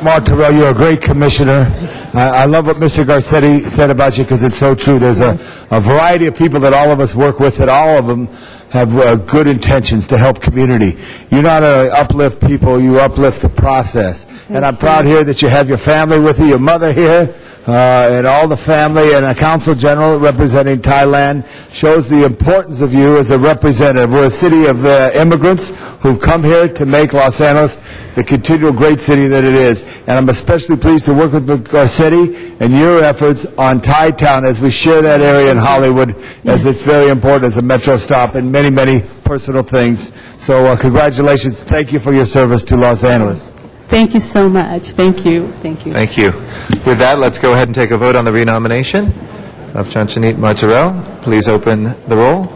Mark Terrell, you're a great commissioner. I love what Mr. Garcetti said about you because it's so true. There's a variety of people that all of us work with, that all of them have good intentions to help community. You not only uplift people, you uplift the process. And I'm proud here that you have your family with you, your mother here, and all the family, and a Council General representing Thailand. Shows the importance of you as a representative. We're a city of immigrants who've come here to make Los Angeles the continual great city that it is. And I'm especially pleased to work with Garcetti and your efforts on Thai Town as we share that area in Hollywood, as it's very important as a metro stop and many, many personal things. So congratulations. Thank you for your service to Los Angeles. Thank you so much. Thank you. Thank you. Thank you. With that, let's go ahead and take a vote on the renomination of Chanchanit Martirel. Please open the roll,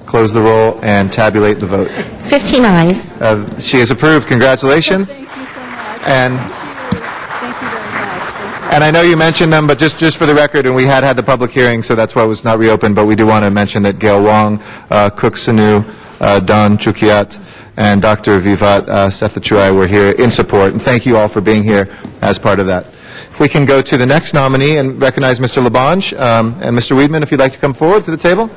close the roll, and tabulate the vote. 15 ayes. She is approved. Congratulations. And I know you mentioned them, but just for the record, and we had the public hearing, so that's why it was not reopened, but we do want to mention that Gail Wong, Cook Sanu, Don Chukiat, and Dr. Vivat Sethachuai were here in support, and thank you all for being here as part of that. If we can go to the next nominee and recognize Mr. Labange, and Mr. Weidman, if you'd like to come forward to the table,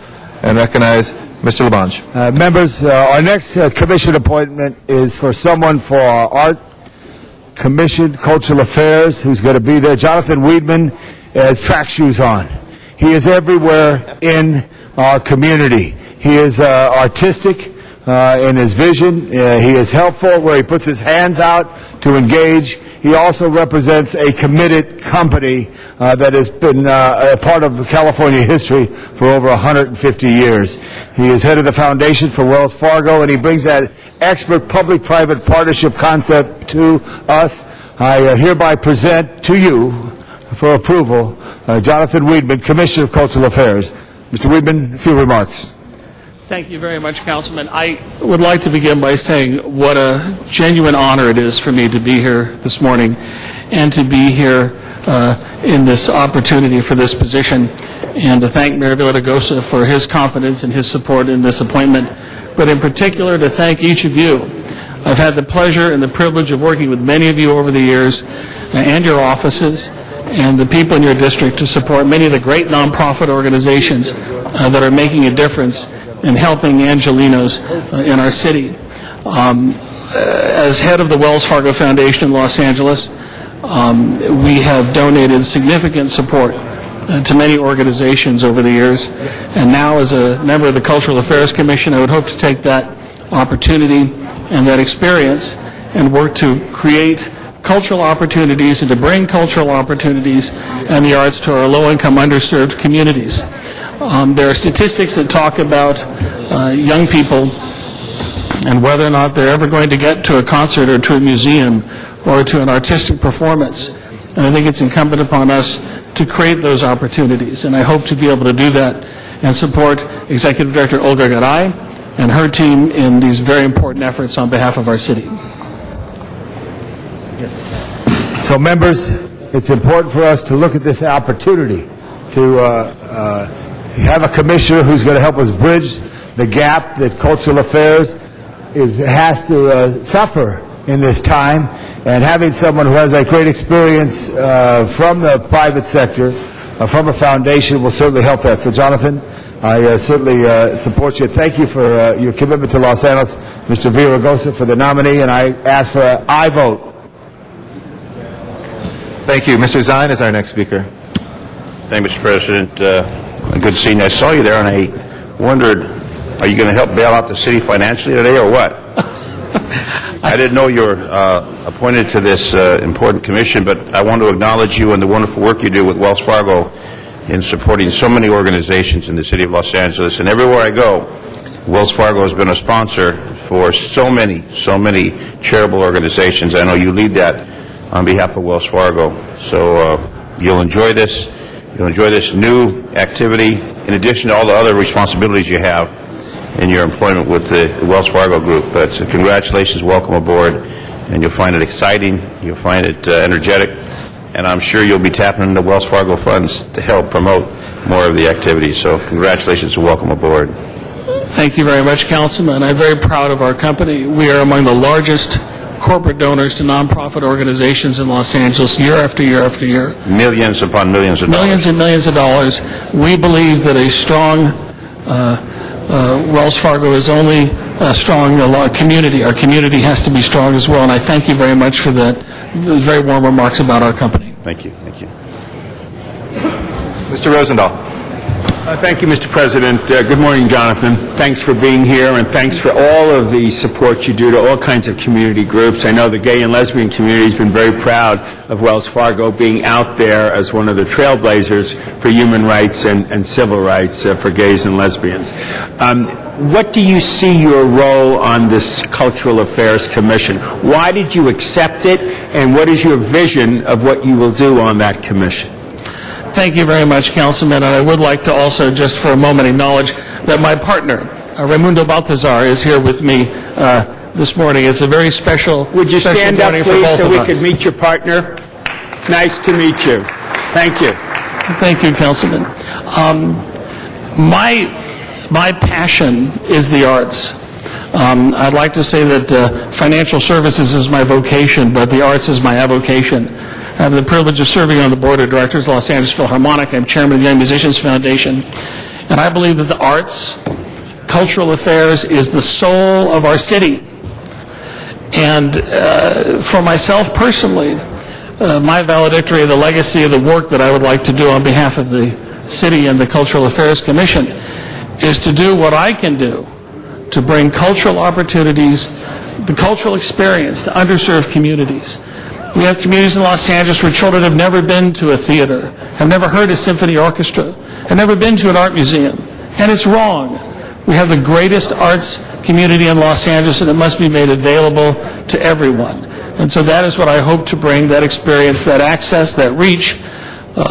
and recognize Mr. Labange. Members, our next commission appointment is for someone for our Art Commission, Cultural Affairs, who's going to be there. Jonathan Weidman has track shoes on. He is everywhere in our community. He is artistic in his vision. He is helpful where he puts his hands out to engage. He also represents a committed company that has been a part of California history for over 150 years. He is head of the foundation for Wells Fargo, and he brings that expert public-private partnership concept to us. I hereby present to you for approval Jonathan Weidman, Commissioner of Cultural Affairs. Mr. Weidman, a few remarks. Thank you very much, Councilman. I would like to begin by saying what a genuine honor it is for me to be here this morning and to be here in this opportunity for this position, and to thank Mayor Villaraigosa for his confidence and his support in this appointment, but in particular to thank each of you. I've had the pleasure and the privilege of working with many of you over the years and your offices and the people in your district to support many of the great nonprofit organizations that are making a difference in helping Angelenos in our city. As head of the Wells Fargo Foundation in Los Angeles, we have donated significant support to many organizations over the years. And now, as a member of the Cultural Affairs Commission, I would hope to take that opportunity and that experience and work to create cultural opportunities and to bring cultural opportunities and the arts to our low-income, underserved communities. There are statistics that talk about young people and whether or not they're ever going to get to a concert or to a museum or to an artistic performance. And I think it's incumbent upon us to create those opportunities. And I hope to be able to do that and support Executive Director Olga Garay and her team in these very important efforts on behalf of our city. So, members, it's important for us to look at this opportunity to have a commissioner who's going to help us bridge the gap that Cultural Affairs has to suffer in this time, and having someone who has that great experience from the private sector, from a foundation, will certainly help that. So, Jonathan, I certainly support you. Thank you for your commitment to Los Angeles, Mr. Villaraigosa, for the nominee, and I ask for an aye vote. Thank you. Mr. Zine is our next speaker. Thank you, Mr. President. Good seeing you. I saw you there, and I wondered, are you going to help bail out the city financially today, or what? I didn't know you were appointed to this important commission, but I want to acknowledge you and the wonderful work you do with Wells Fargo in supporting so many organizations in the city of Los Angeles. And everywhere I go, Wells Fargo has been a sponsor for so many charitable organizations. I know you lead that on behalf of Wells Fargo. So you'll enjoy this. You'll enjoy this new activity, in addition to all the other responsibilities you have in your employment with the Wells Fargo Group. But congratulations, welcome aboard, and you'll find it exciting, you'll find it energetic, and I'm sure you'll be tapping into Wells Fargo funds to help promote more of the activities. So congratulations and welcome aboard. Thank you very much, Councilman. I'm very proud of our company. We are among the largest corporate donors to nonprofit organizations in Los Angeles year after year after year. Millions upon millions of dollars. Millions and millions of dollars. We believe that a strong Wells Fargo is only a strong community. Our community has to be strong as well, and I thank you very much for that very warm remarks about our company. Thank you. Thank you. Mr. Rosendahl. Thank you, Mr. President. Good morning, Jonathan. Thanks for being here, and thanks for all of the support you do to all kinds of community groups. I know the gay and lesbian community has been very proud of Wells Fargo being out there as one of the trailblazers for human rights and civil rights for gays and lesbians. What do you see your role on this Cultural Affairs Commission? Why did you accept it, and what is your vision of what you will do on that commission? Thank you very much, Councilman, and I would like to also, just for a moment, acknowledge that my partner, Raimundo Baltazar, is here with me this morning. It's a very special Would you stand up, please, so we could meet your partner? Nice to meet you. Thank you. Thank you, Councilman. My passion is the arts. I'd like to say that financial services is my vocation, but the arts is my avocation. I have the privilege of serving on the board of directors of Los Angeles Philharmonic. I'm chairman of the Young Musicians Foundation. And I believe that the arts, cultural affairs, is the soul of our city. And for myself personally, my valedictory of the legacy of the work that I would like to do on behalf of the city and the Cultural Affairs Commission is to do what I can do to bring cultural opportunities, the cultural experience to underserved communities. We have communities in Los Angeles where children have never been to a theater, have never heard a symphony orchestra, have never been to an art museum. And it's wrong. We have the greatest arts community in Los Angeles, and it must be made available to everyone. And so that is what I hope to bring, that experience, that access, that reach,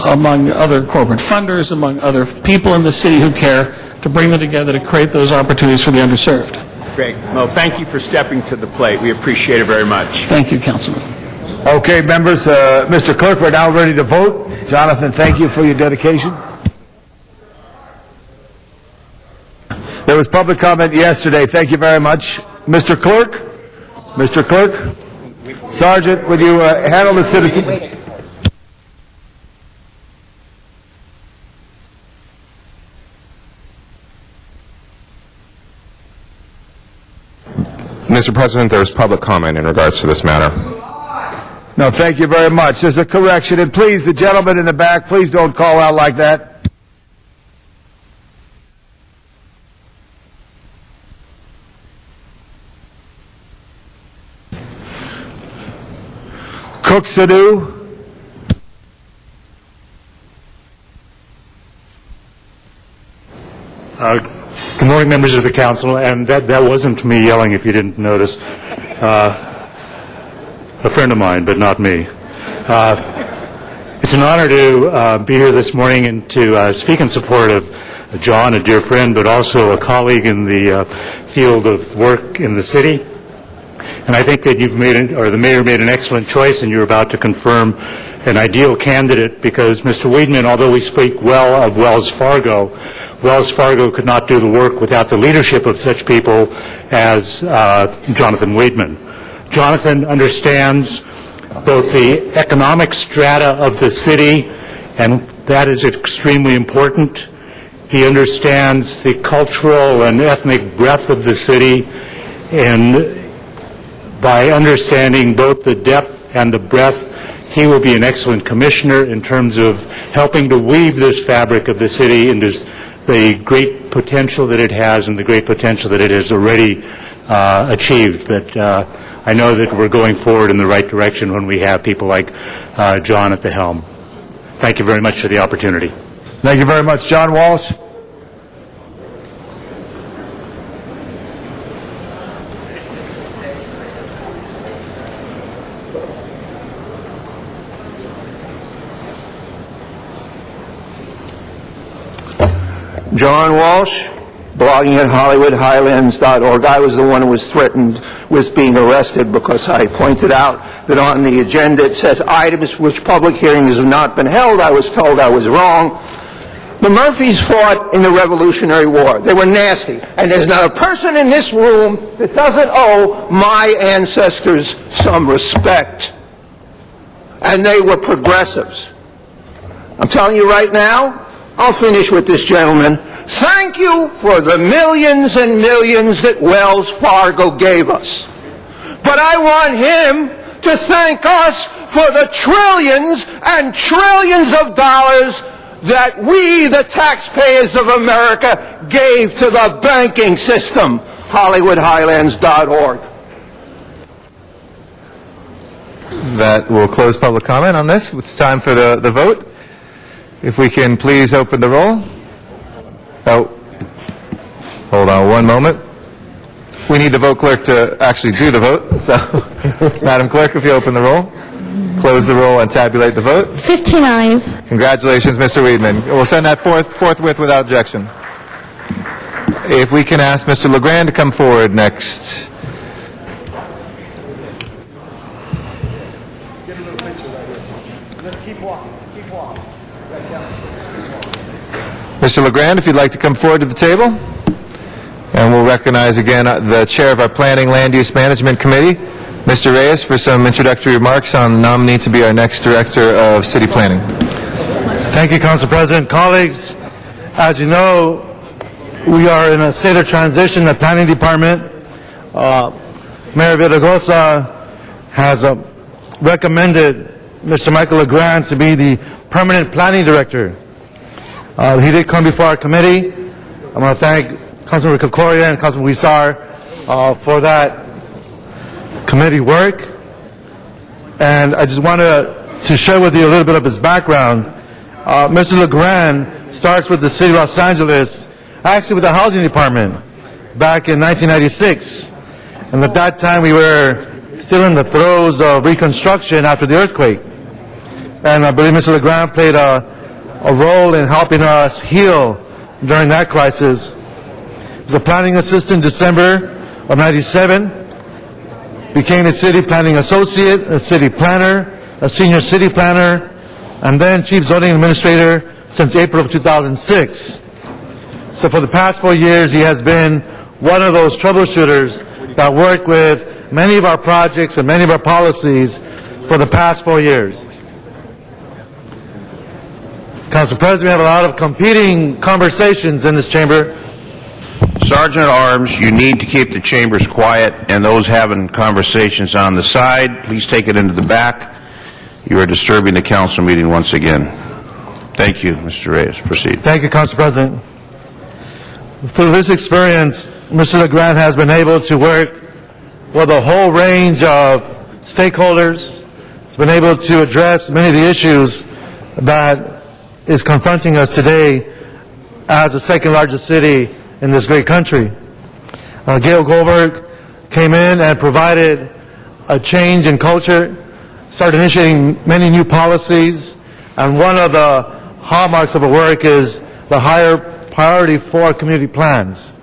among other corporate funders, among other people in the city who care, to bring them together to create those opportunities for the underserved. Great. Well, thank you for stepping to the plate. We appreciate it very much. Thank you, Councilman. Okay, members, Mr. Clerk, we're now ready to vote. Jonathan, thank you for your dedication. There was public comment yesterday. Thank you very much. Mr. Clerk? Mr. Clerk? Sergeant, would you handle the citizen? Mr. President, there is public comment in regards to this matter. No, thank you very much. There's a correction, and please, the gentleman in the back, please don't call out like that. Cook Sadu. Good morning, members of the council, and that wasn't me yelling, if you didn't notice. A friend of mine, but not me. It's an honor to be here this morning and to speak in support of John, a dear friend, but also a colleague in the field of work in the city. And I think that the mayor made an excellent choice, and you're about to confirm an ideal candidate, because Mr. Weidman, although we speak well of Wells Fargo could not do the work without the leadership of such people as Jonathan Weidman. Jonathan understands both the economic strata of the city, and that is extremely important. He understands the cultural and ethnic breadth of the city, and by understanding both the depth and the breadth, he will be an excellent commissioner in terms of helping to weave this fabric of the city into the great potential that it has and the great potential that it has already achieved. But I know that we're going forward in the right direction when we have people like John at the helm. Thank you very much for the opportunity. Thank you very much. John Walsh. John Walsh, blogging at HollywoodHighlands.org. I was the one who was threatened with being arrested because I pointed out that on the agenda it says items which public hearings have not been held. I was told I was wrong. The Murphys fought in the Revolutionary War. They were nasty. And there's not a person in this room that doesn't owe my ancestors some respect. And they were progressives. I'm telling you right now, I'll finish with this gentleman. Thank you for the millions and millions that Wells Fargo gave us. But I want him to thank us for the trillions and trillions of dollars that we, the taxpayers of America, gave to the banking system. HollywoodHighlands.org. That will close public comment on this. It's time for the vote. If we can please open the roll. Oh, hold on one moment. We need the vote clerk to actually do the vote. So, Madam Clerk, if you open the roll, close the roll and tabulate the vote. 15 ayes. Congratulations, Mr. Weidman. We'll send that forthwith without objection. If we can ask Mr. LeGrand to come forward next. Mr. LeGrand, if you'd like to come forward to the table. And we'll recognize again the chair of our Planning Land Use Management Committee, Mr. Reyes, for some introductory remarks on the nominee to be our next Director of City Planning. Thank you, Council President. Colleagues, as you know, we are in a state of transition in the Planning Department. Mayor Villaraigosa has recommended Mr. Michael LeGrand to be the permanent Planning Director. He did come before our committee. I want to thank Councilmember Kokoria and Councilmember Huizar for that committee work. And I just wanted to share with you a little bit of his background. Mr. LeGrand starts with the city of Los Angeles, actually with the housing department, back in 1996. And at that time, we were still in the throes of reconstruction after the earthquake. And I believe Mr. LeGrand played a role in helping us heal during that crisis. He was a planning assistant in December of 97, became a city planning associate, a city planner, a senior city planner, and then chief zoning administrator since April of 2006. So for the past 4 years, he has been one of those troubleshooters that work with many of our projects and many of our policies for the past 4 years. Council President, we have a lot of competing conversations in this chamber. Sergeant at Arms, you need to keep the chambers quiet, and those having conversations on the side, please take it into the back. You are disturbing the council meeting once again. Thank you, Mr. Reyes. Proceed. Thank you, Council President. Through this experience, Mr. LeGrand has been able to work with a whole range of stakeholders. He's been able to address many of the issues that is confronting us today as the second largest city in this great country. Gail Goldberg came in and provided a change in culture, started initiating many new policies, and one of the hallmarks of her work is the higher priority for community plans.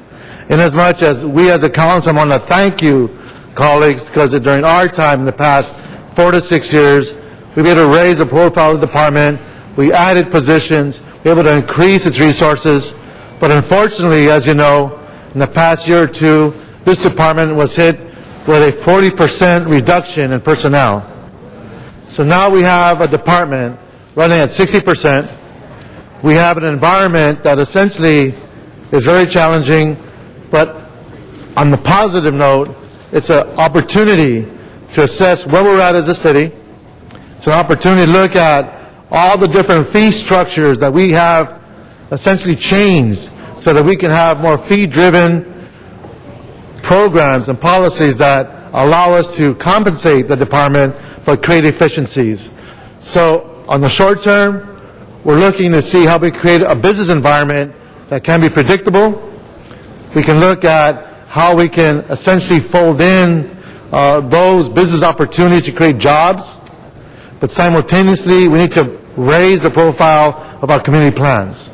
Inasmuch as we as a council, I want to thank you, colleagues, because during our time in the past 4 to 6 years, we've been able to raise the profile of the department, we added positions, we were able to increase its resources, but unfortunately, as you know, in the past year or two, this department was hit with a 40% reduction in personnel. So now we have a department running at 60%. We have an environment that essentially is very challenging, but on the positive note, it's an opportunity to assess where we're at as a city. It's an opportunity to look at all the different fee structures that we have essentially changed so that we can have more fee-driven programs and policies that allow us to compensate the department but create efficiencies. So on the short term, we're looking to see how we create a business environment that can be predictable. We can look at how we can essentially fold in those business opportunities to create jobs, but simultaneously we need to raise the profile of our community plans.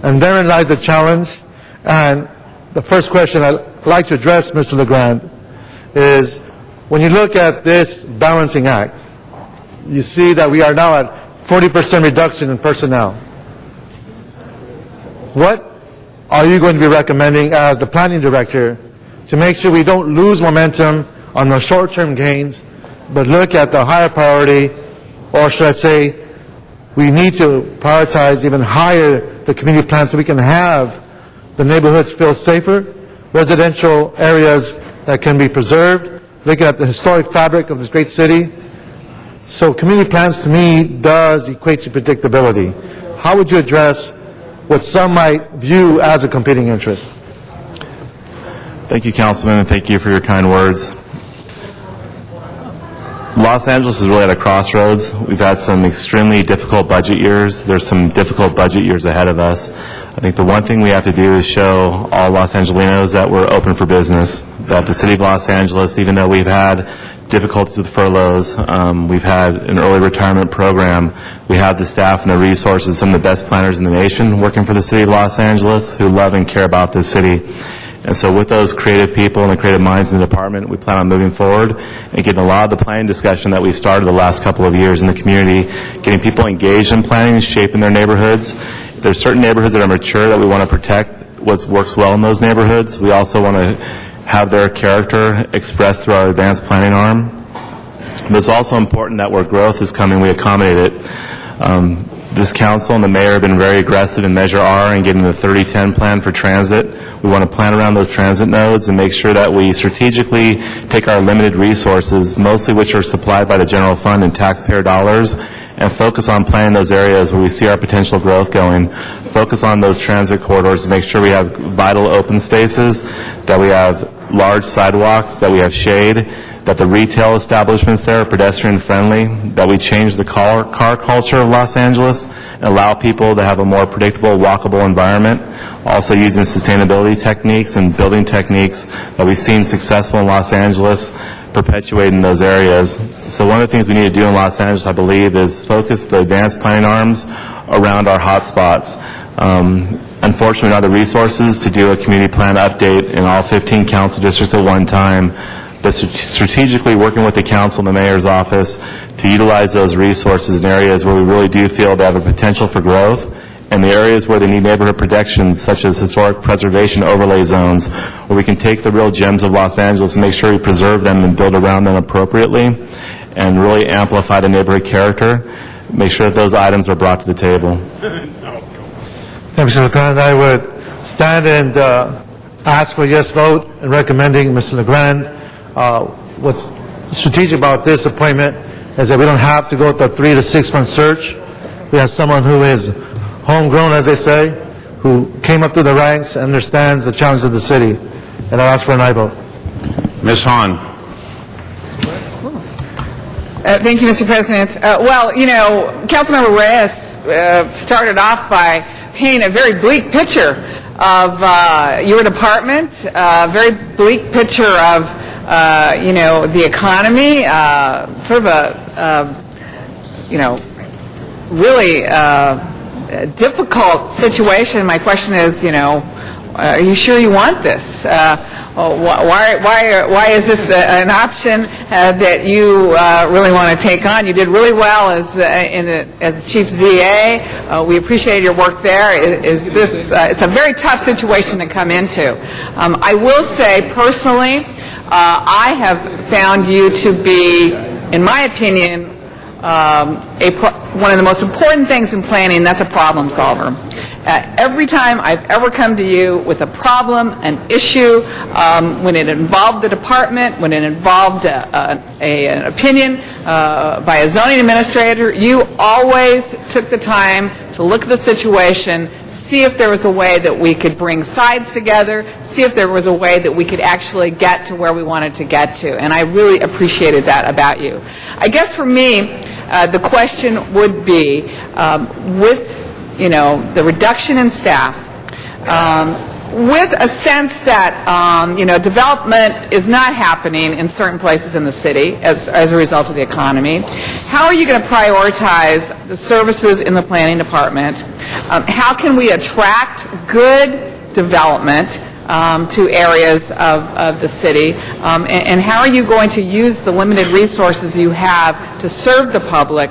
And therein lies the challenge. And the first question I'd like to address, Mr. LeGrand, is when you look at this balancing act, you see that we are now at 40% reduction in personnel. What are you going to be recommending as the planning director to make sure we don't lose momentum on the short-term gains, but look at the higher priority, or should I say, we need to prioritize even higher the community plan so we can have the neighborhoods feel safer, residential areas that can be preserved, looking at the historic fabric of this great city. So community plans to me does equate to predictability. How would you address what some might view as a competing interest? Thank you, Councilman, and thank you for your kind words. Los Angeles is really at a crossroads. We've had some extremely difficult budget years. There's some difficult budget years ahead of us. I think the one thing we have to do is show all Los Angelenos that we're open for business, that the City of Los Angeles, even though we've had difficulties with furloughs, we've had an early retirement program, we have the staff and the resources, some of the best planners in the nation working for the City of Los Angeles who love and care about this city. And so with those creative people and the creative minds in the department, we plan on moving forward and getting a lot of the planning discussion that we started the last couple of years in the community, getting people engaged in planning and shaping their neighborhoods. There's certain neighborhoods that are mature that we want to protect what works well in those neighborhoods. We also want to have their character expressed through our advanced planning arm. But it's also important that where growth is coming, we accommodate it. This council and the mayor have been very aggressive in Measure R and getting the 3010 plan for transit. We want to plan around those transit nodes and make sure that we strategically take our limited resources, mostly which are supplied by the general fund and taxpayer dollars, and focus on planning those areas where we see our potential growth going. Focus on those transit corridors to make sure we have vital open spaces, that we have large sidewalks, that we have shade, that the retail establishments there are pedestrian-friendly, that we change the car culture of Los Angeles and allow people to have a more predictable, walkable environment. Also using sustainability techniques and building techniques that we've seen successful in Los Angeles, perpetuating those areas. So one of the things we need to do in Los Angeles, I believe, is focus the advanced planning arms around our hot spots. Unfortunately, we don't have the resources to do a community plan update in all 15 council districts at one time, but strategically working with the council and the mayor's office to utilize those resources in areas where we really do feel they have a potential for growth, and the areas where they need neighborhood protections, such as historic preservation overlay zones, where we can take the real gems of Los Angeles and make sure we preserve them and build around them appropriately, and really amplify the neighborhood character, make sure that those items are brought to the table. Thank you, Mr. LeGrand. I would stand and ask for a yes vote in recommending Mr. LeGrand. What's strategic about this appointment is that we don't have to go with a 3 to 6 month search. We have someone who is homegrown, as they say, who came up through the ranks and understands the challenges of the city. And I'll ask for an aye vote. Ms. Hahn. Thank you, Mr. President. Well, you know, Councilmember Reyes started off by painting a very bleak picture of your department, a very bleak picture of, you know, the economy, sort of a, you know, really difficult situation. My question is, you know, are you sure you want this? Why is this an option that you really want to take on? You did really well as as Chief ZA. We appreciate your work there. Is this? It's a very tough situation to come into. I will say personally, I have found you to be, in my opinion, one of the most important things in planning. That's a problem solver. Every time I've ever come to you with a problem, an issue, when it involved the department, when it involved an opinion by a zoning administrator, you always took the time to look at the situation, see if there was a way that we could bring sides together, see if there was a way that we could actually get to where we wanted to get to. And I really appreciated that about you. I guess for me, the question would be, with you know, the reduction in staff, with a sense that, you know, development is not happening in certain places in the city as a result of the economy, how are you going to prioritize the services in the planning department? How can we attract good development to areas of the city? And how are you going to use the limited resources you have to serve the public,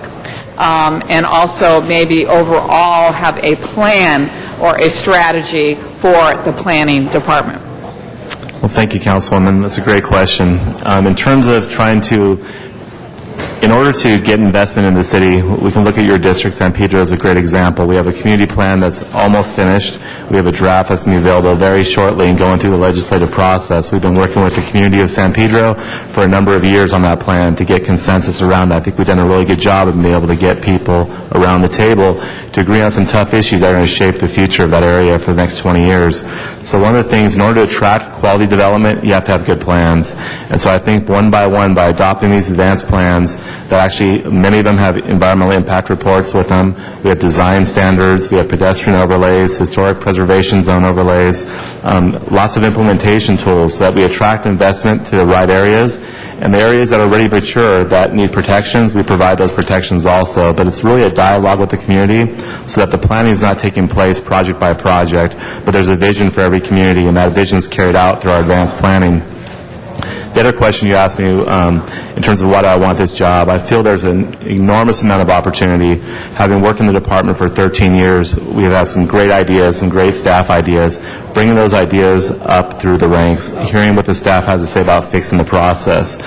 and also maybe overall have a plan or a strategy for the planning department? Well, thank you, Councilwoman. That's a great question. In terms of trying to, in order to get investment in the city, we can look at your district. San Pedro is a great example. We have a community plan that's almost finished. We have a draft that's going to be available very shortly and going through the legislative process. We've been working with the community of San Pedro for a number of years on that plan to get consensus around that. I think we've done a really good job of being able to get people around the table to agree on some tough issues that are going to shape the future of that area for the next 20 years. So one of the things, in order to attract quality development, you have to have good plans. And so I think one by one, by adopting these advanced plans, that actually many of them have environmental impact reports with them. We have design standards, we have pedestrian overlays, historic preservation zone overlays, lots of implementation tools so that we attract investment to the right areas. And the areas that are already mature that need protections, we provide those protections also. But it's really a dialogue with the community so that the planning is not taking place project by project, but there's a vision for every community, and that vision is carried out through our advanced planning. The other question you asked me, in terms of why do I want this job, I feel there's an enormous amount of opportunity. Having worked in the department for 13 years, we have had some great ideas, some great staff ideas, bringing those ideas up through the ranks, hearing what the staff has to say about fixing the process.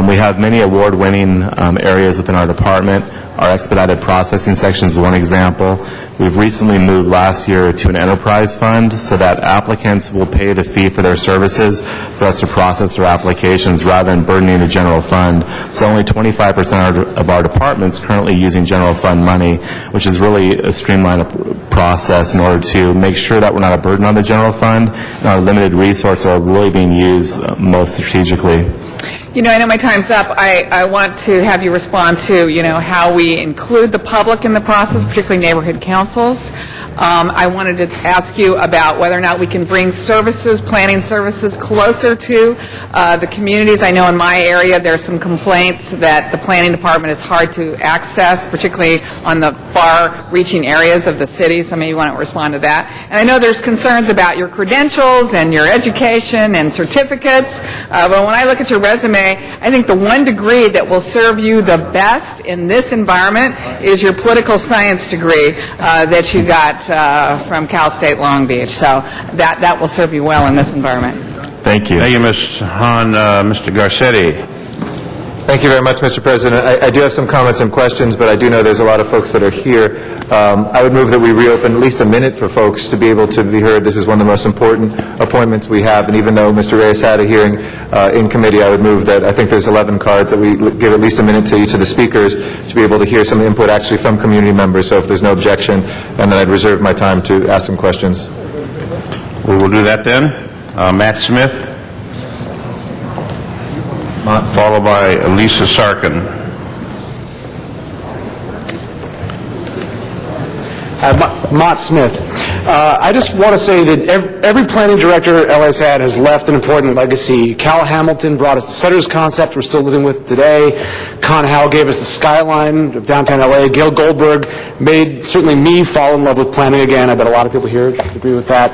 We have many award-winning areas within our department. Our expedited processing section is one example. We've recently moved last year to an enterprise fund so that applicants will pay the fee for their services for us to process their applications rather than burdening the general fund. So only 25% of our departments currently using general fund money, which is really a streamlined process in order to make sure that we're not a burden on the general fund and our limited resources are really being used most strategically. You know, I know my time's up. I want to have you respond to, how we include the public in the process, particularly neighborhood councils. I wanted to ask you about whether or not we can bring services, planning services, closer to the communities. I know in my area there are some complaints that the planning department is hard to access, particularly on the far-reaching areas of the city, so maybe you want to respond to that. And I know there's concerns about your credentials and your education and certificates, but when I look at your resume, I think the one degree that will serve you the best in this environment is your political science degree that you got from Cal State Long Beach. So that will serve you well in this environment. Thank you. Thank you, Ms. Hahn. Mr. Garcetti. Thank you very much, Mr. President. I do have some comments and questions, but I do know there's a lot of folks that are here. I would move that we reopen at least a minute for folks to be able to be heard. This is one of the most important appointments we have, and even though Mr. Reyes had a hearing in committee, I would move that I think there's 11 cards that we give at least a minute to each of the speakers to be able to hear some input actually from community members, so if there's no objection, and then I'd reserve my time to ask some questions. We will do that then. Matt Smith. Followed by Lisa Sarkin. Mott Smith. I just want to say that every planning director LA's had has left an important legacy. Cal Hamilton brought us the Setter's concept we're still living with today. Con Howell gave us the skyline of downtown LA. Gail Goldberg made certainly me fall in love with planning again. I bet a lot of people here agree with that.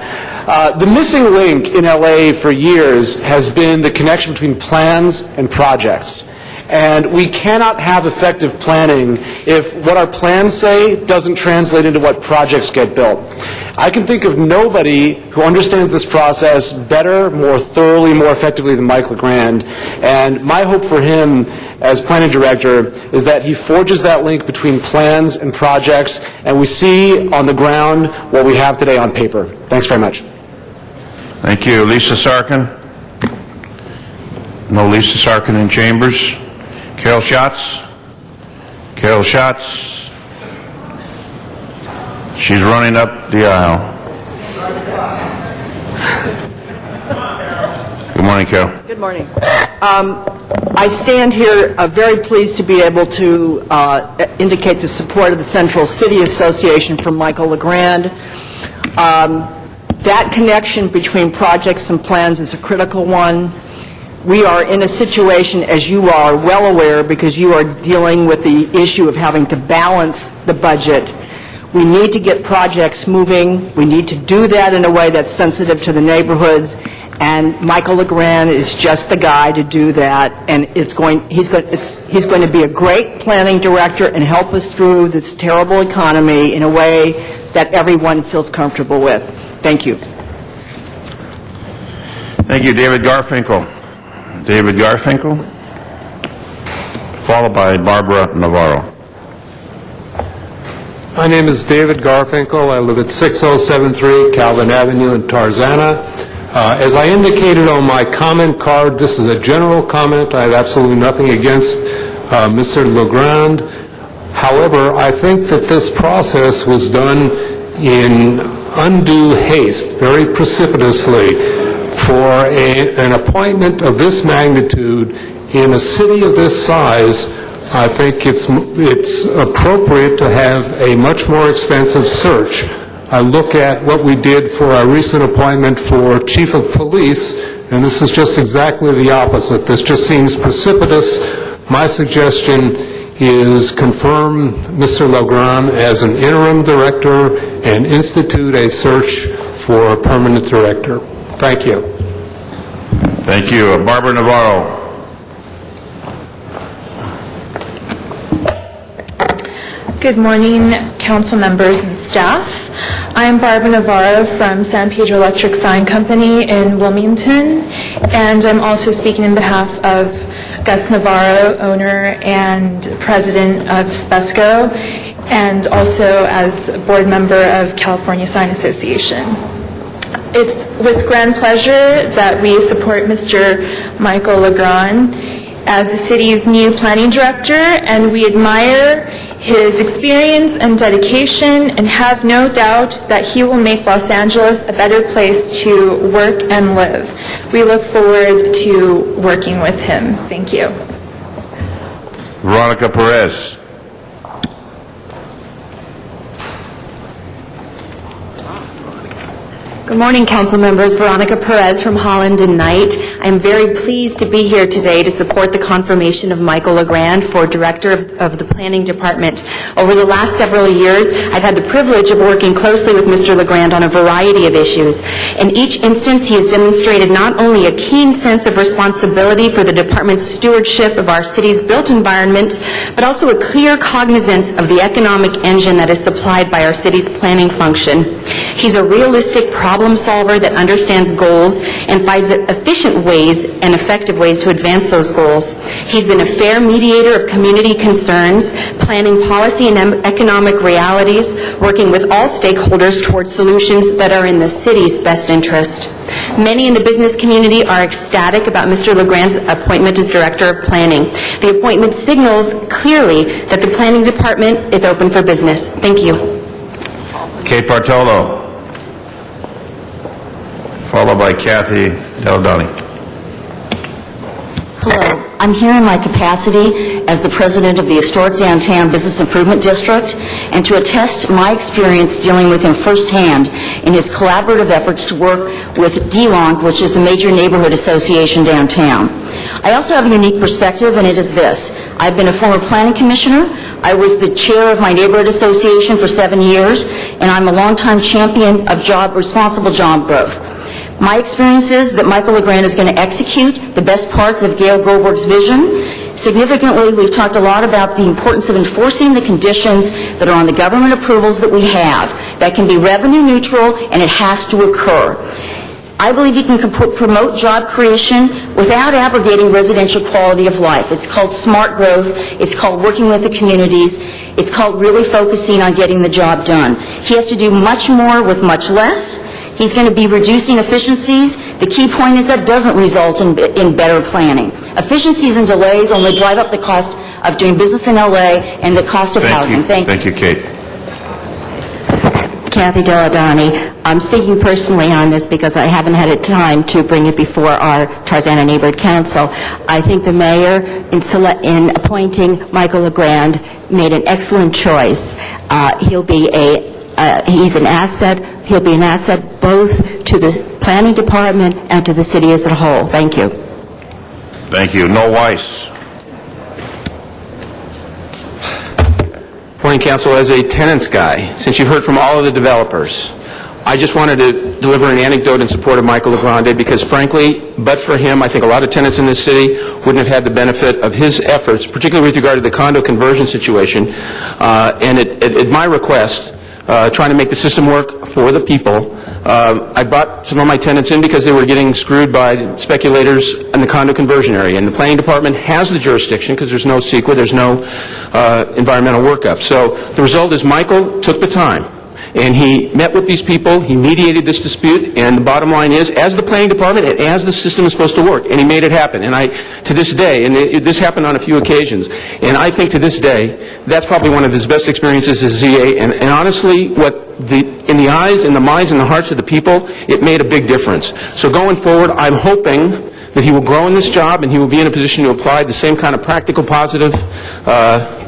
The missing link in LA for years has been the connection between plans and projects. And we cannot have effective planning if what our plans say doesn't translate into what projects get built. I can think of nobody who understands this process better, more thoroughly, more effectively than Mike LeGrand. And my hope for him as planning director is that he forges that link between plans and projects, and we see on the ground what we have today on paper. Thanks very much. Thank you. Lisa Sarkin. No Lisa Sarkin in chambers. Carol Schatz. Carol Schatz. She's running up the aisle. Good morning, Carol. Good morning. I stand here very pleased to be able to indicate the support of the Central City Association from Michael LeGrand. That connection between projects and plans is a critical one. We are in a situation, as you are well aware, because you are dealing with the issue of having to balance the budget. We need to get projects moving. We need to do that in a way that's sensitive to the neighborhoods. And Michael LeGrand is just the guy to do that. And he's going to be a great planning director and help us through this terrible economy in a way that everyone feels comfortable with. Thank you. Thank you, David Garfinkel. David Garfinkel, followed by Barbara Navarro. My name is David Garfinkel. I live at 6073 Calvin Avenue in Tarzana. As I indicated on my comment card, this is a general comment. I have absolutely nothing against Mr. LeGrand. However, I think that this process was done in undue haste, very precipitously. For an appointment of this magnitude in a city of this size, I think it's appropriate to have a much more extensive search. I look at what we did for our recent appointment for Chief of Police, and this is just exactly the opposite. This just seems precipitous. My suggestion is confirm Mr. LeGrand as an interim director and institute a search for a permanent director. Thank you. Thank you. Barbara Navarro. Good morning, council members and staff. I'm Barbara Navarro from San Pedro Electric Sign Company in Wilmington, and I'm also speaking on behalf of Gus Navarro, owner and president of Spesco, and also as a board member of California Sign Association. It's with grand pleasure that we support Mr. Michael Legrand as the city's new planning director, and we admire his experience and dedication and have no doubt that he will make Los Angeles a better place to work and live. We look forward to working with him. Thank you. Veronica Perez. Good morning, council members. Veronica Perez from Holland and Knight. I'm very pleased to be here today to support the confirmation of Michael Legrand for Director of the Planning Department. Over the last several years, I've had the privilege of working closely with Mr. Legrand on a variety of issues. In each instance, he has demonstrated not only a keen sense of responsibility for the department's stewardship of our city's built environment, but also a clear cognizance of the economic engine that is supplied by our city's planning function. He's a realistic problem solver that understands goals and finds efficient ways and effective ways to advance those goals. He's been a fair mediator of community concerns, planning policy and economic realities, working with all stakeholders towards solutions that are in the city's best interest. Many in the business community are ecstatic about Mr. Legrand's appointment as Director of Planning. The appointment signals clearly that the Planning Department is open for business. Thank you. Kate Bartolo, followed by Kathy Deladani. Hello. I'm here in my capacity as the president of the Historic Downtown Business Improvement District and to attest my experience dealing with him firsthand in his collaborative efforts to work with DLONC, which is the major neighborhood association downtown. I also have a unique perspective, and it is this. I've been a former planning commissioner. I was the chair of my neighborhood association for 7 years, and I'm a longtime champion of responsible job growth. My experience is that Michael Legrand is going to execute the best parts of Gail Goldberg's vision. Significantly, we've talked a lot about the importance of enforcing the conditions that are on the government approvals that we have. That can be revenue neutral, and it has to occur. I believe you can promote job creation without abrogating residential quality of life. It's called smart growth. It's called working with the communities. It's called really focusing on getting the job done. He has to do much more with much less. He's going to be reducing efficiencies. The key point is that doesn't result in better planning. Efficiencies and delays only drive up the cost of doing business in LA and the cost of housing. Thank you, Kate. Kathy Deladani. I'm speaking personally on this because I haven't had time to bring it before our Tarzana Neighborhood Council. I think the mayor, in appointing Michael Legrand, made an excellent choice. He's an asset. He'll be an asset both to the planning department and to the city as a whole. Thank you. Thank you. Noel Weiss. Morning, Council. As a tenants guy, since you've heard from all of the developers, I just wanted to deliver an anecdote in support of Michael Legrand because, frankly, but for him, I think a lot of tenants in this city wouldn't have had the benefit of his efforts, particularly with regard to the condo conversion situation. And at my request, trying to make the system work for the people, I brought some of my tenants in because they were getting screwed by speculators in the condo conversion area. And the planning department has the jurisdiction because there's no CEQA, there's no environmental workup. So the result is Michael took the time. And he met with these people, he mediated this dispute, and the bottom line is, as the planning department and as the system is supposed to work, and he made it happen. And to this day, and this happened on a few occasions, and I think to this day, that's probably one of his best experiences as ZA, and honestly, in the eyes, in the minds, and the hearts of the people, it made a big difference. So going forward, I'm hoping that he will grow in this job and he will be in a position to apply the same kind of practical, positive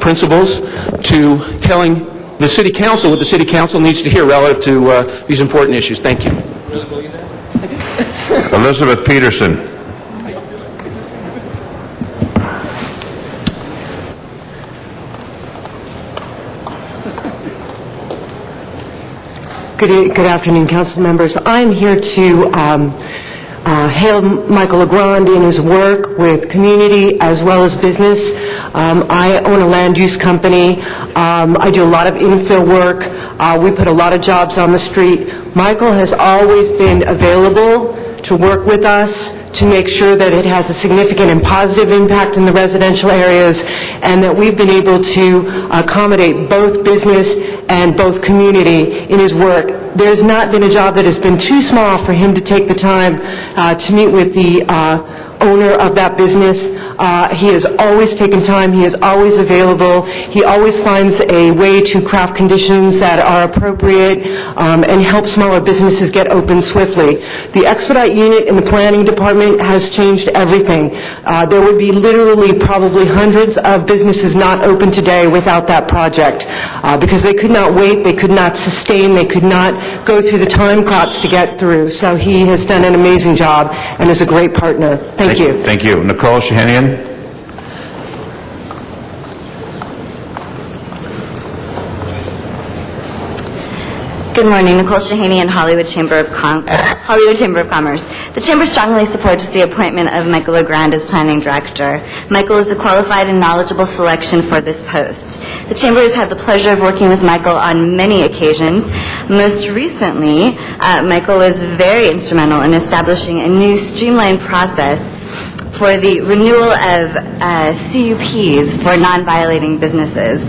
principles to telling the City Council what the City Council needs to hear relative to these important issues. Thank you. Elizabeth Peterson. Good afternoon, council members. I'm here to hail Michael Legrand in his work with community as well as business. I own a land use company. I do a lot of infill work. We put a lot of jobs on the street. Michael has always been available to work with us, to make sure that it has a significant and positive impact in the residential areas, and that we've been able to accommodate both business and both community in his work. There's not been a job that has been too small for him to take the time to meet with the owner of that business. He has always taken time. He is always available. He always finds a way to craft conditions that are appropriate and help smaller businesses get open swiftly. The expedite unit in the planning department has changed everything. There would be literally probably hundreds of businesses not open today without that project because they could not wait, they could not sustain, they could not go through the time clocks to get through. So he has done an amazing job and is a great partner. Thank you. Thank you. Nicole Shahanian. Good morning, Nicole Shahanian, Hollywood Chamber of Commerce. The Chamber strongly supports the appointment of Michael LeGrand as Planning Director. Michael is a qualified and knowledgeable selection for this post. The Chamber has had the pleasure of working with Michael on many occasions. Most recently, Michael was very instrumental in establishing a new streamlined process for the renewal of CUPs for non-violating businesses.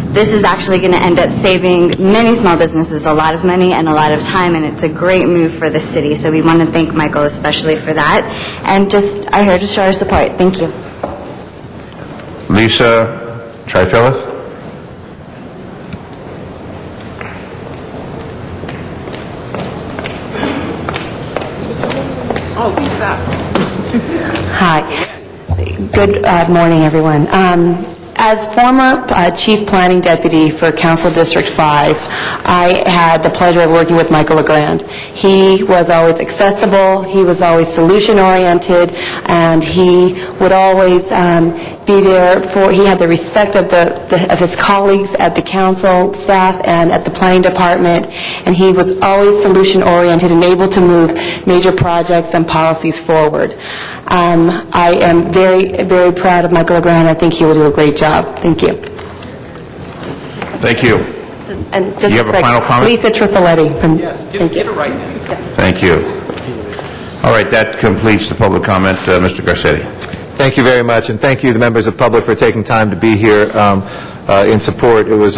This is actually going to end up saving many small businesses a lot of money and a lot of time, and it's a great move for the city. So we want to thank Michael especially for that, and just are here to show our support. Thank you. Lisa Trifilith. Oh, Lisa. Hi. Good morning, everyone. As former Chief Planning Deputy for Council District 5, I had the pleasure of working with Michael LeGrand. He was always accessible, he was always solution-oriented, and he would always be there for, he had the respect of his colleagues at the council staff and at the planning department, and he was always solution-oriented and able to move major projects and policies forward. I am very, very proud of Michael LeGrand. I think he will do a great job. Thank you. Thank you. And just Do you have a quick, final comment? Lisa Trifaletti. Get it right now. Thank you. All right, that completes the public comment. Mr. Garcetti. Thank you very much, and thank you, the members of the public, for taking time to be here in support. It was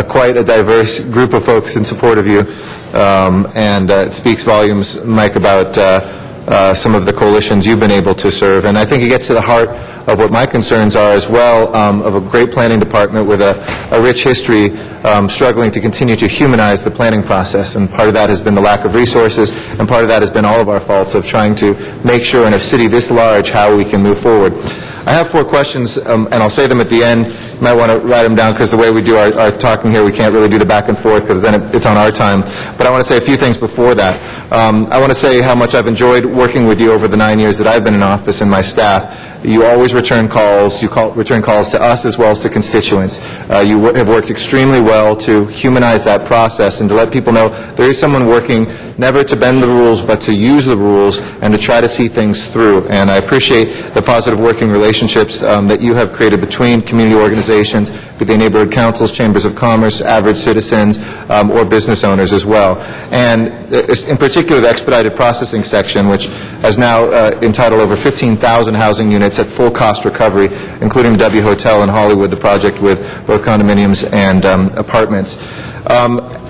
quite a diverse group of folks in support of you, and it speaks volumes, Mike, about some of the coalitions you've been able to serve. And I think it gets to the heart of what my concerns are as well, of a great planning department with a rich history struggling to continue to humanize the planning process. And part of that has been the lack of resources, and part of that has been all of our faults of trying to make sure in a city this large how we can move forward. I have 4 questions, and I'll say them at the end. You might want to write them down because the way we do our talking here, we can't really do the back and forth because then it's on our time. But I want to say a few things before that. I want to say how much I've enjoyed working with you over the 9 years that I've been in office and my staff. You always return calls. You return calls to us as well as to constituents. You have worked extremely well to humanize that process and to let people know there is someone working never to bend the rules but to use the rules and to try to see things through. And I appreciate the positive working relationships that you have created between community organizations, be they neighborhood councils, chambers of commerce, average citizens, or business owners as well. And in particular, the expedited processing section, which has now entitled over 15,000 housing units at full cost recovery, including the W Hotel in Hollywood, the project with both condominiums and apartments.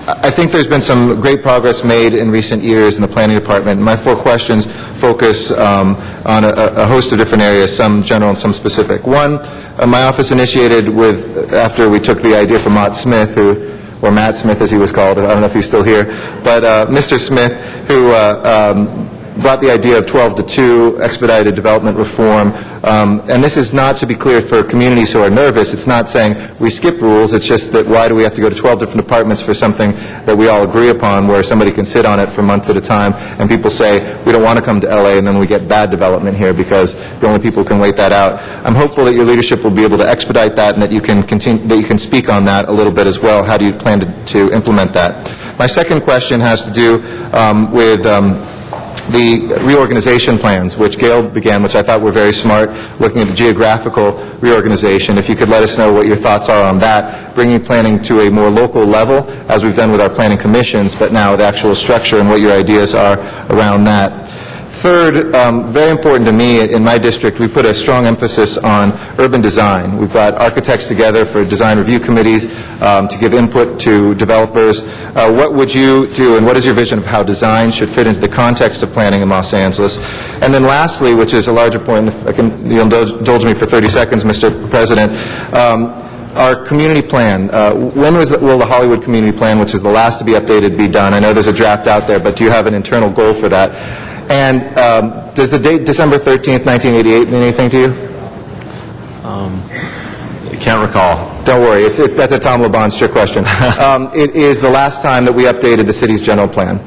I think there's been some great progress made in recent years in the planning department. My 4 questions focus on a host of different areas, some general and some specific. One, my office initiated after we took the idea from Matt Smith, or Matt Smith as he was called, I don't know if he's still here, but Mr. Smith, who brought the idea of 12-2 expedited development reform. And this is not, to be clear, for communities who are nervous. It's not saying we skip rules. It's just that why do we have to go to 12 different departments for something that we all agree upon where somebody can sit on it for months at a time and people say we don't want to come to L.A. and then we get bad development here because the only people who can wait that out. I'm hopeful that your leadership will be able to expedite that and that you can speak on that a little bit as well. How do you plan to implement that? My second question has to do with the reorganization plans, which Gail began, which I thought were very smart, looking at the geographical reorganization. If you could let us know what your thoughts are on that, bringing planning to a more local level, as we've done with our planning commissions, but now the actual structure and what your ideas are around that. Third, very important to me in my district, we put a strong emphasis on urban design. We brought architects together for design review committees to give input to developers. What would you do, and what is your vision of how design should fit into the context of planning in Los Angeles? And then lastly, which is a larger point, if I can, you'll indulge me for 30 seconds, Mr. President, our community plan. When will the Hollywood Community Plan, which is the last to be updated, be done? I know there's a draft out there, but do you have an internal goal for that? And does the date December 13th, 1988 mean anything to you? I can't recall. Don't worry, that's a Tom LeBon's trick question. It is the last time that we updated the city's general plan.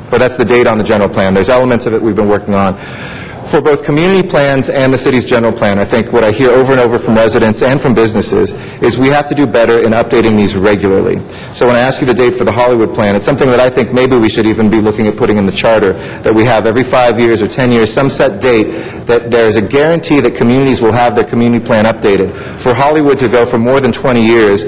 But that's the date on the general plan. There's elements of it we've been working on. For both community plans and the city's general plan, I think what I hear over and over from residents and from businesses is we have to do better in updating these regularly. So when I ask you the date for the Hollywood plan, it's something that I think maybe we should even be looking at putting in the charter, that we have every 5 years or 10 years some set date that there's a guarantee that communities will have their community plan updated. For Hollywood to go for more than 20 years,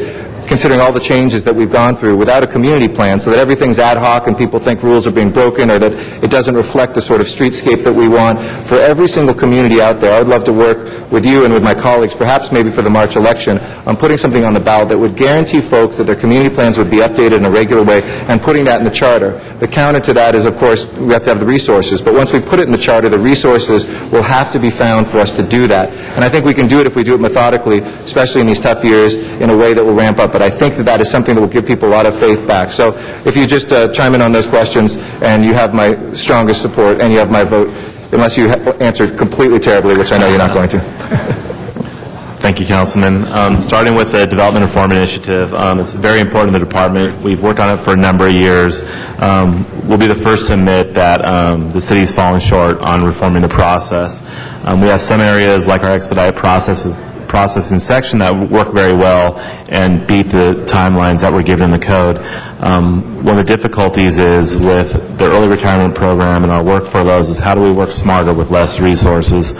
considering all the changes that we've gone through without a community plan, so that everything's ad hoc and people think rules are being broken or that it doesn't reflect the sort of streetscape that we want. For every single community out there, I would love to work with you and with my colleagues, perhaps maybe for the March election, on putting something on the ballot that would guarantee folks that their community plans would be updated in a regular way and putting that in the charter. The counter to that is, of course, we have to have the resources, but once we put it in the charter, the resources will have to be found for us to do that. And I think we can do it if we do it methodically, especially in these tough years, in a way that will ramp up. But I think that is something that will give people a lot of faith back. So if you just chime in on those questions, and you have my strongest support, and you have my vote, unless you answered completely terribly, which I know you're not going to. Thank you, Councilman. Starting with the Development Reform Initiative, it's very important to the department. We've worked on it for a number of years. We'll be the first to admit that the city's fallen short on reforming the process. We have some areas like our expedited processing section that work very well and beat the timelines that were given in the code. One of the difficulties is with the early retirement program and our work furloughs is how do we work smarter with less resources.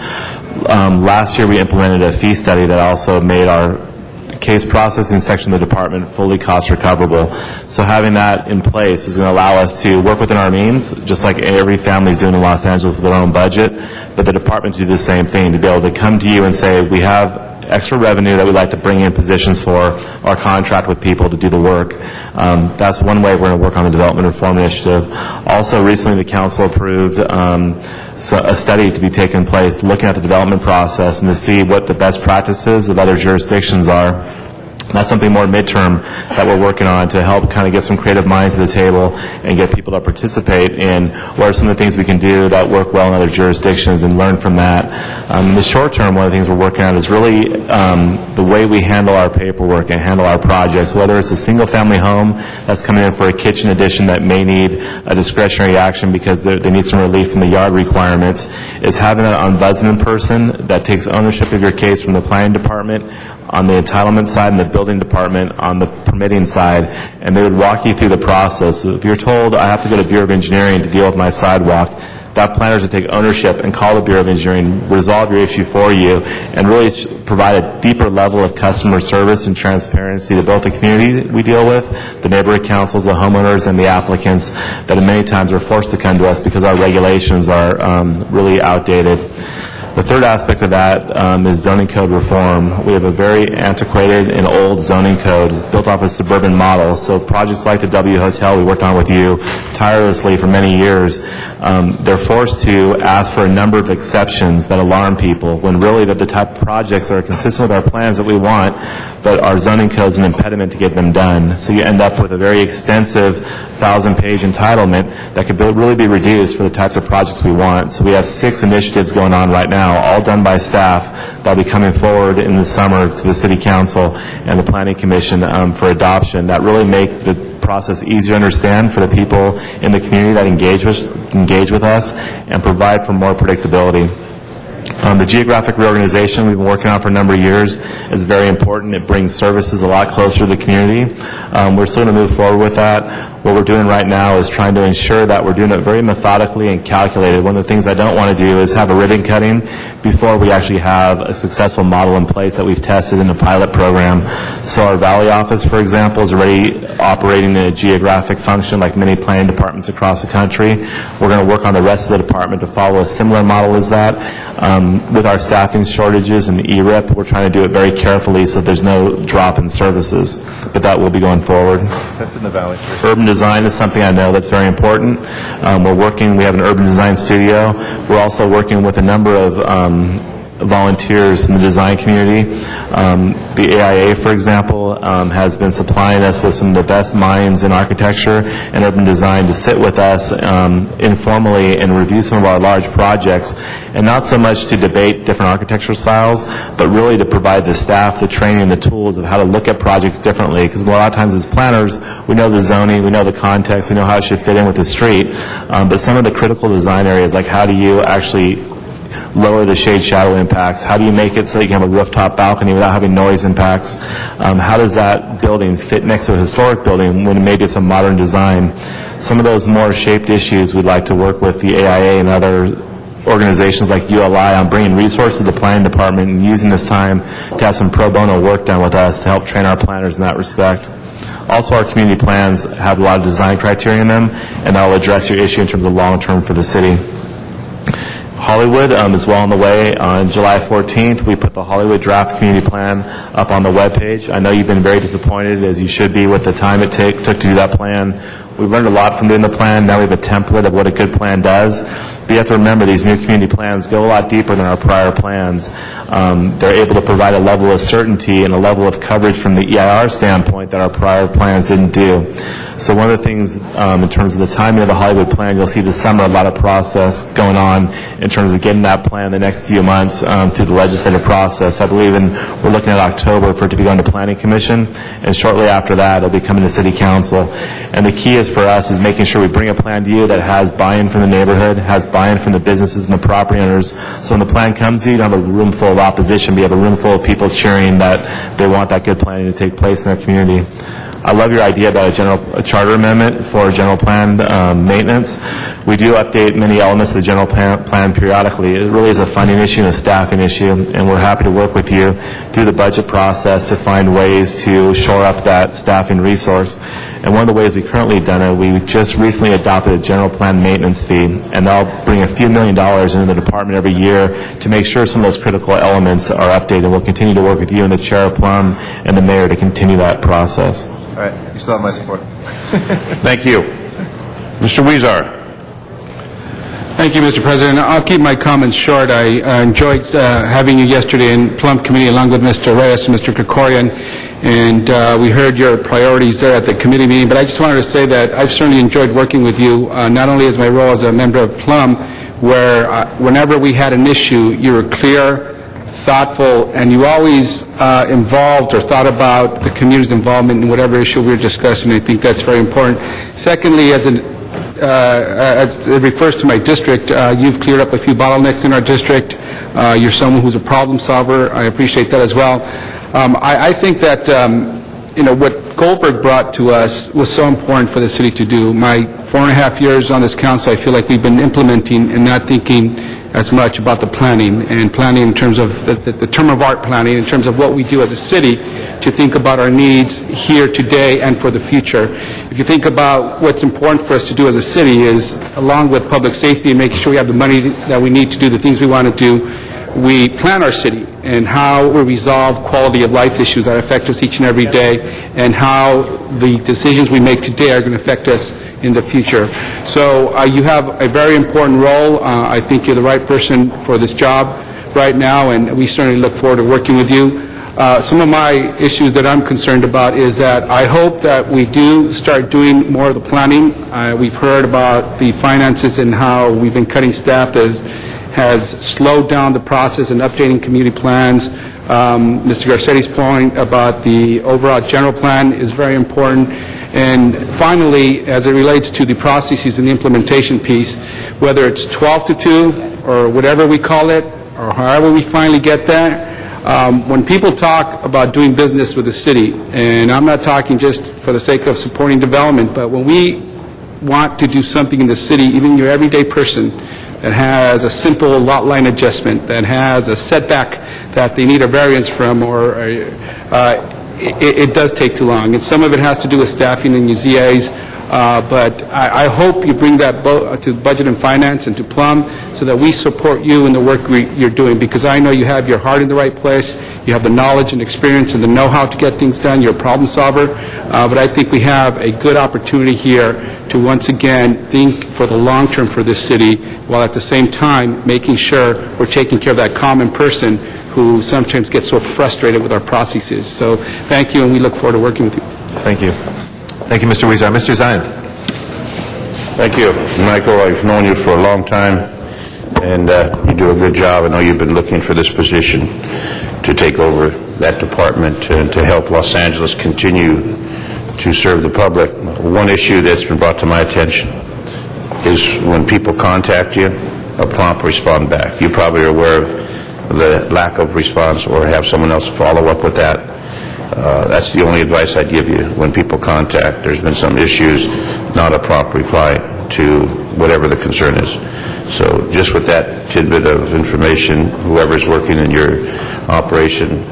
Last year we implemented a fee study that also made our case processing section of the department fully cost recoverable. So having that in place is going to allow us to work within our means, just like every family is doing in Los Angeles with their own budget, but the department to do the same thing, to be able to come to you and say, we have extra revenue that we'd like to bring in positions for our contract with people to do the work. That's one way we're going to work on the Development Reform Initiative. Also, recently the council approved a study to be taken place looking at the development process and to see what the best practices of other jurisdictions are. That's something more midterm that we're working on to help kind of get some creative minds to the table and get people to participate in what are some of the things we can do that work well in other jurisdictions and learn from that. In the short term, one of the things we're working on is really the way we handle our paperwork and handle our projects, whether it's a single-family home that's coming in for a kitchen addition that may need a discretionary action because they need some relief from the yard requirements, is having an ombudsman person that takes ownership of your case from the planning department on the entitlement side and the building department on the permitting side, and they would walk you through the process. So if you're told, I have to go to Bureau of Engineering to deal with my sidewalk, that planner is to take ownership and call the Bureau of Engineering, resolve your issue for you, and really provide a deeper level of customer service and transparency to both the community we deal with, the neighborhood councils, the homeowners, and the applicants that many times are forced to come to us because our regulations are really outdated. The third aspect of that is zoning code reform. We have a very antiquated and old zoning code. It's built off a suburban model. So projects like the W Hotel we worked on with you tirelessly for many years, they're forced to ask for a number of exceptions that alarm people when really that the type of projects that are consistent with our plans that we want, but our zoning code is an impediment to get them done. So you end up with a very extensive 1,000-page entitlement that could really be reduced for the types of projects we want. So we have 6 initiatives going on right now, all done by staff, that will be coming forward in the summer to the City Council and the Planning Commission for adoption that really make the process easier to understand for the people in the community that engage with us and provide for more predictability. The geographic reorganization we've been working on for a number of years is very important. It brings services a lot closer to the community. We're still going to move forward with that. What we're doing right now is trying to ensure that we're doing it very methodically and calculated. One of the things I don't want to do is have a ribbon cutting before we actually have a successful model in place that we've tested in a pilot program. So our Valley office, for example, is already operating in a geographic function like many planning departments across the country. We're going to work on the rest of the department to follow a similar model as that. With our staffing shortages and the ERIP, we're trying to do it very carefully so there's no drop in services, but that will be going forward. Just in the Valley. Urban design is something I know that's very important. We have an urban design studio. We're also working with a number of volunteers in the design community. The AIA, for example, has been supplying us with some of the best minds in architecture and urban design to sit with us informally and review some of our large projects, and not so much to debate different architectural styles, but really to provide the staff the training and the tools of how to look at projects differently, because a lot of times as planners, we know the zoning, we know the context, we know how it should fit in with the street, but some of the critical design areas, like how do you actually lower the shade shadow impacts? How do you make it so that you can have a rooftop balcony without having noise impacts? How does that building fit next to a historic building when maybe it's a modern design? Some of those more shaped issues we'd like to work with the AIA and other organizations like ULI on bringing resources to the planning department and using this time to have some pro bono work done with us to help train our planners in that respect. Also, our community plans have a lot of design criteria in them, and that will address your issue in terms of long-term for the city. Hollywood is well on the way. On July 14th, we put the Hollywood Draft Community Plan up on the webpage. I know you've been very disappointed, as you should be, with the time it took to do that plan. We've learned a lot from doing the plan. Now we have a template of what a good plan does. But you have to remember, these new community plans go a lot deeper than our prior plans. They're able to provide a level of certainty and a level of coverage from the EIR standpoint that our prior plans didn't do. So one of the things in terms of the timing of the Hollywood plan, you'll see this summer a lot of process going on in terms of getting that plan the next few months through the legislative process. I believe we're looking at October for it to be going to Planning Commission, and shortly after that it'll be coming to City Council. And the key is for us is making sure we bring a plan to you that has buy-in from the neighborhood, has buy-in from the businesses and the property owners. So when the plan comes to you, you don't have a room full of opposition, but you have a room full of people cheering that they want that good planning to take place in their community. I love your idea about a charter amendment for general plan maintenance. We do update many elements of the general plan periodically. It really is a funding issue and a staffing issue, and we're happy to work with you through the budget process to find ways to shore up that staffing resource. And one of the ways we currently have done it, we just recently adopted a general plan maintenance fee, and that'll bring a few $1 million into the department every year to make sure some of those critical elements are updated. We'll continue to work with you and the Chair of Plum and the Mayor to continue that process. All right, you still have my support. Thank you. Mr. Weezar. Thank you, Mr. President. I'll keep my comments short. I enjoyed having you yesterday in Plum Committee along with Mr. Reyes and Mr. Krikorian, and we heard your priorities there at the committee meeting, but I just wanted to say that I've certainly enjoyed working with you, not only as my role as a member of Plum, where whenever we had an issue, you were clear, thoughtful, and you always involved or thought about the community's involvement in whatever issue we were discussing. I think that's very important. Secondly, as it refers to my district, you've cleared up a few bottlenecks in our district. You're someone who's a problem solver. I appreciate that as well. I think that what Goldberg brought to us was so important for the city to do. My 4.5 years on this council, I feel like we've been implementing and not thinking as much about the planning in terms of the term of art planning, in terms of what we do as a city to think about our needs here today and for the future. If you think about what's important for us to do as a city is, along with public safety and making sure we have the money that we need to do the things we want to do, we plan our city and how we resolve quality of life issues that affect us each and every day, and how the decisions we make today are going to affect us in the future. So you have a very important role. I think you're the right person for this job right now, and we certainly look forward to working with you. Some of my issues that I'm concerned about is that I hope that we do start doing more of the planning. We've heard about the finances and how we've been cutting staff that has slowed down the process in updating community plans. Mr. Garcetti's point about the overall general plan is very important. And finally, as it relates to the processes and the implementation piece, whether it's 12 to 2 or whatever we call it, or however we finally get there, when people talk about doing business with the city, and I'm not talking just for the sake of supporting development, but when we want to do something in the city, even your everyday person, that has a simple lot line adjustment, that has a setback that they need a variance from, or it does take too long. And some of it has to do with staffing and UZAs, but I hope you bring that to Budget and Finance and to Plum so that we support you in the work you're doing, because I know you have your heart in the right place, you have the knowledge and experience and the know-how to get things done, you're a problem solver, but I think we have a good opportunity here to once again think for the long term for this city, while at the same time making sure we're taking care of that common person who sometimes gets so frustrated with our processes. So thank you, and we look forward to working with you. Thank you. Thank you, Mr. Weezer. Mr. Zion. Thank you, Michael. I've known you for a long time, and you do a good job. I know you've been looking for this position to take over that department and to help Los Angeles continue to serve the public. One issue that's been brought to my attention is when people contact you, a prompt response back. You probably are aware of the lack of response, or have someone else follow up with that. That's the only advice I'd give you. When people contact, there's been some issues, not a prompt reply to whatever the concern is. So just with that tidbit of information, whoever's working in your operation,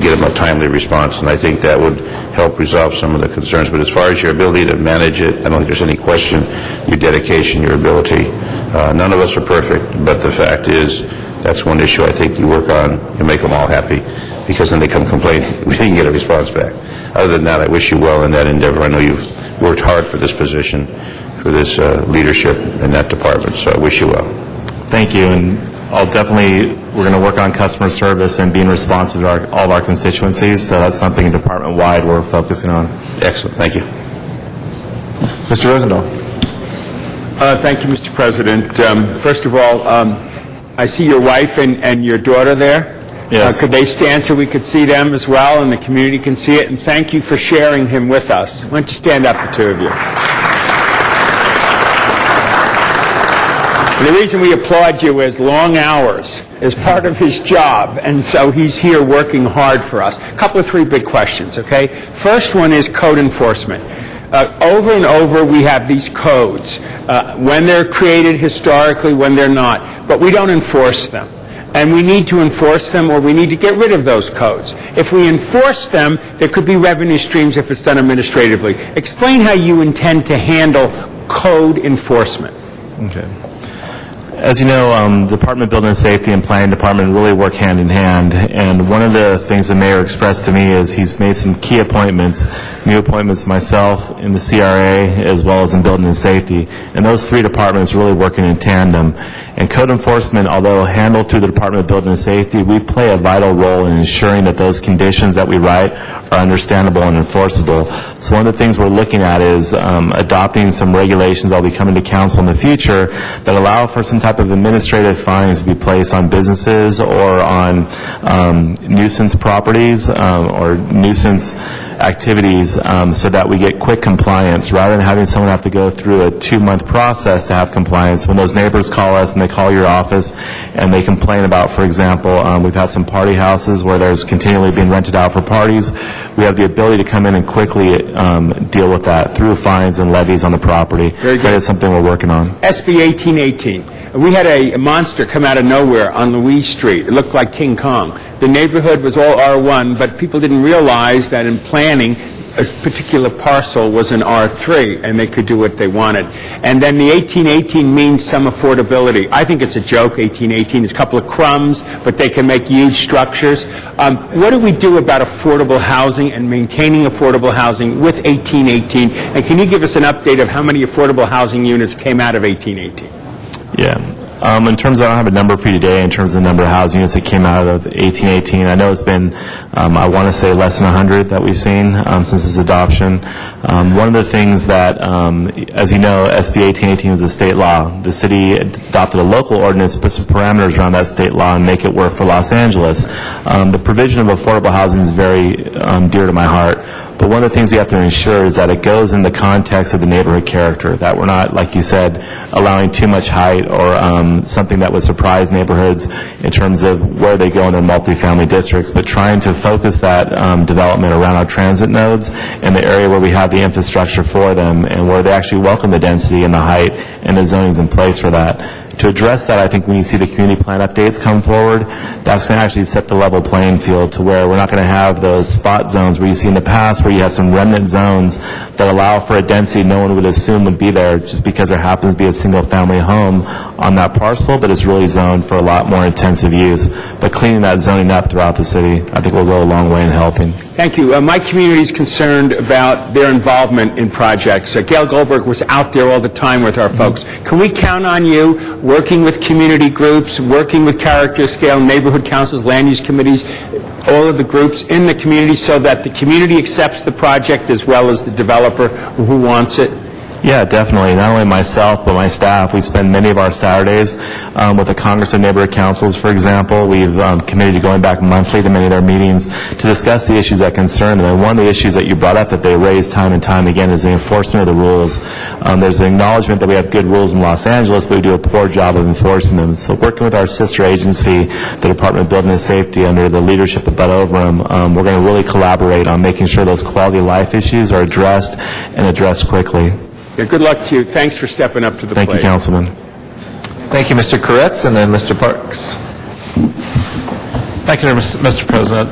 get them a timely response, and I think that would help resolve some of the concerns. But as far as your ability to manage it, I don't think there's any question, your dedication, your ability. None of us are perfect, but the fact is, that's one issue I think you work on. You make them all happy, because then they come complain, we didn't get a response back. Other than that, I wish you well in that endeavor. I know you've worked hard for this position, for this leadership in that department, so I wish you well. Thank you, and we're going to work on customer service and being responsive to all of our constituencies, so that's something department-wide we're focusing on. Excellent, thank you. Mr. Rosendahl. Thank you, Mr. President. First of all, I see your wife and your daughter there. Yes. Could they stand so we could see them as well and the community can see it? And thank you for sharing him with us. Why don't you stand up, the two of you? And the reason we applaud you is long hours is part of his job, and so he's here working hard for us. A couple of three big questions, okay? First one is code enforcement. Over and over we have these codes, when they're created historically, when they're not, but we don't enforce them. And we need to enforce them, or we need to get rid of those codes. If we enforce them, there could be revenue streams if it's done administratively. Explain how you intend to handle code enforcement. Okay. As you know, the Department of Building and Safety and Planning Department really work hand in hand, and one of the things the mayor expressed to me is he's made some key appointments, new appointments myself in the CRA as well as in Building and Safety, and those three departments really working in tandem. And code enforcement, although handled through the Department of Building and Safety, we play a vital role in ensuring that those conditions that we write are understandable and enforceable. So one of the things we're looking at is adopting some regulations that will be coming to council in the future that allow for some type of administrative fines to be placed on businesses or on nuisance properties or nuisance activities so that we get quick compliance rather than having someone have to go through a 2-month process to have compliance. When those neighbors call us and they call your office and they complain about, for example, we've had some party houses where there's continually being rented out for parties, we have the ability to come in and quickly deal with that through fines and levies on the property. That is something we're working on. SB 1818. We had a monster come out of nowhere on Louise Street. It looked like King Kong. The neighborhood was all R1, but people didn't realize that in planning, a particular parcel was an R3, and they could do what they wanted. And then the 1818 means some affordability. I think it's a joke, 1818. It's a couple of crumbs, but they can make huge structures. What do we do about affordable housing and maintaining affordable housing with 1818? And can you give us an update of how many affordable housing units came out of 1818? Yeah. In terms of, I don't have a number for you today in terms of the number of housing units that came out of 1818. I know it's been, I want to say less than 100 that we've seen since its adoption. One of the things that, as you know, SB 1818 is a state law. The city adopted a local ordinance, put some parameters around that state law and make it work for Los Angeles. The provision of affordable housing is very dear to my heart. But one of the things we have to ensure is that it goes in the context of the neighborhood character, that we're not, like you said, allowing too much height or something that would surprise neighborhoods in terms of where they go in their multifamily districts, but trying to focus that development around our transit nodes and the area where we have the infrastructure for them and where they actually welcome the density and the height and the zoning's in place for that. To address that, I think when you see the community plan updates come forward, that's going to actually set the level playing field to where we're not going to have those spot zones where you see in the past where you have some remnant zones that allow for a density no one would assume would be there just because there happens to be a single-family home on that parcel, but it's really zoned for a lot more intensive use. But cleaning that zoning up throughout the city, I think will go a long way in helping. Thank you. My community is concerned about their involvement in projects. Gail Goldberg was out there all the time with our folks. Can we count on you working with community groups, working with character scale, neighborhood councils, land use committees, all of the groups in the community so that the community accepts the project as well as the developer who wants it? Yeah, definitely. Not only myself, but my staff. We spend many of our Saturdays with the Congress of Neighborhood Councils, for example. We've committed to going back monthly to many of their meetings to discuss the issues that concern them. And one of the issues that you brought up that they raise time and time again is the enforcement of the rules. There's an acknowledgement that we have good rules in Los Angeles, but we do a poor job of enforcing them. So working with our sister agency, the Department of Building and Safety, under the leadership of Bud Overham, we're going to really collaborate on making sure those quality of life issues are addressed and addressed quickly. Yeah, good luck to you. Thanks for stepping up to the plate. Thank you, Councilman. Thank you, Mr. Koretz, and then Mr. Parks. Thank you, Mr. President.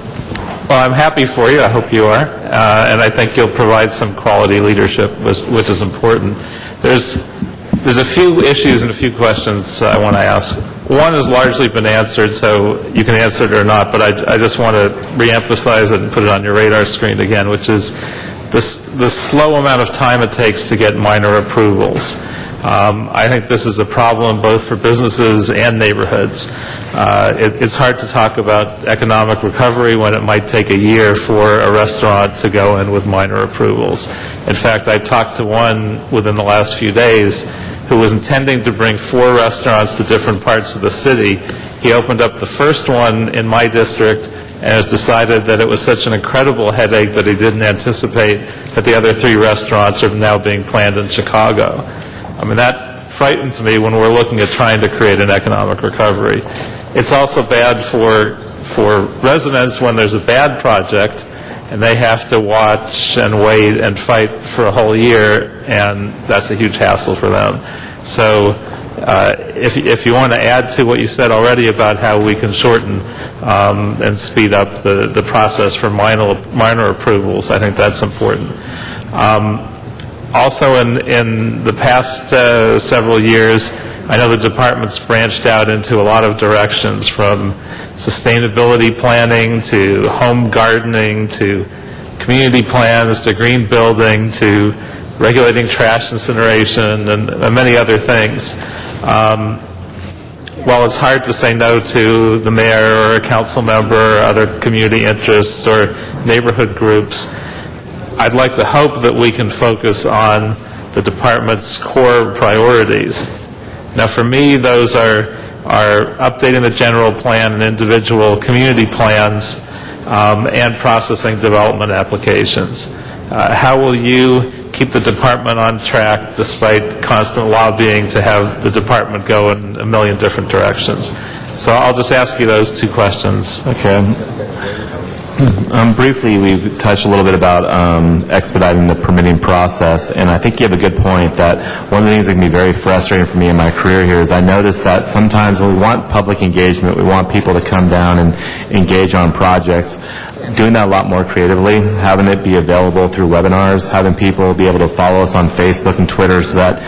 Well, I'm happy for you. I hope you are. And I think you'll provide some quality leadership, which is important. There's a few issues and a few questions I want to ask. One has largely been answered, so you can answer it or not, but I just want to reemphasize it and put it on your radar screen again, which is the slow amount of time it takes to get minor approvals. I think this is a problem both for businesses and neighborhoods. It's hard to talk about economic recovery when it might take a year for a restaurant to go in with minor approvals. In fact, I talked to one within the last few days who was intending to bring 4 restaurants to different parts of the city. He opened up the first one in my district and has decided that it was such an incredible headache that he didn't anticipate that the other 3 restaurants are now being planned in Chicago. I mean, that frightens me when we're looking at trying to create an economic recovery. It's also bad for residents when there's a bad project and they have to watch and wait and fight for a whole year, and that's a huge hassle for them. So if you want to add to what you said already about how we can shorten and speed up the process for minor approvals, I think that's important. Also, in the past several years, I know the department's branched out into a lot of directions, from sustainability planning to home gardening to community plans to green building to regulating trash incineration and many other things. While it's hard to say no to the mayor or a council member or other community interests or neighborhood groups, I'd like to hope that we can focus on the department's core priorities. Now, for me, those are updating the general plan and individual community plans and processing development applications. How will you keep the department on track despite constant lobbying to have the department go in a million different directions? So I'll just ask you those 2 questions. Okay. Briefly, we've touched a little bit about expediting the permitting process, and I think you have a good point that one of the things that can be very frustrating for me in my career here is I notice that sometimes when we want public engagement, we want people to come down and engage on projects, doing that a lot more creatively, having it be available through webinars, having people be able to follow us on Facebook and Twitter so that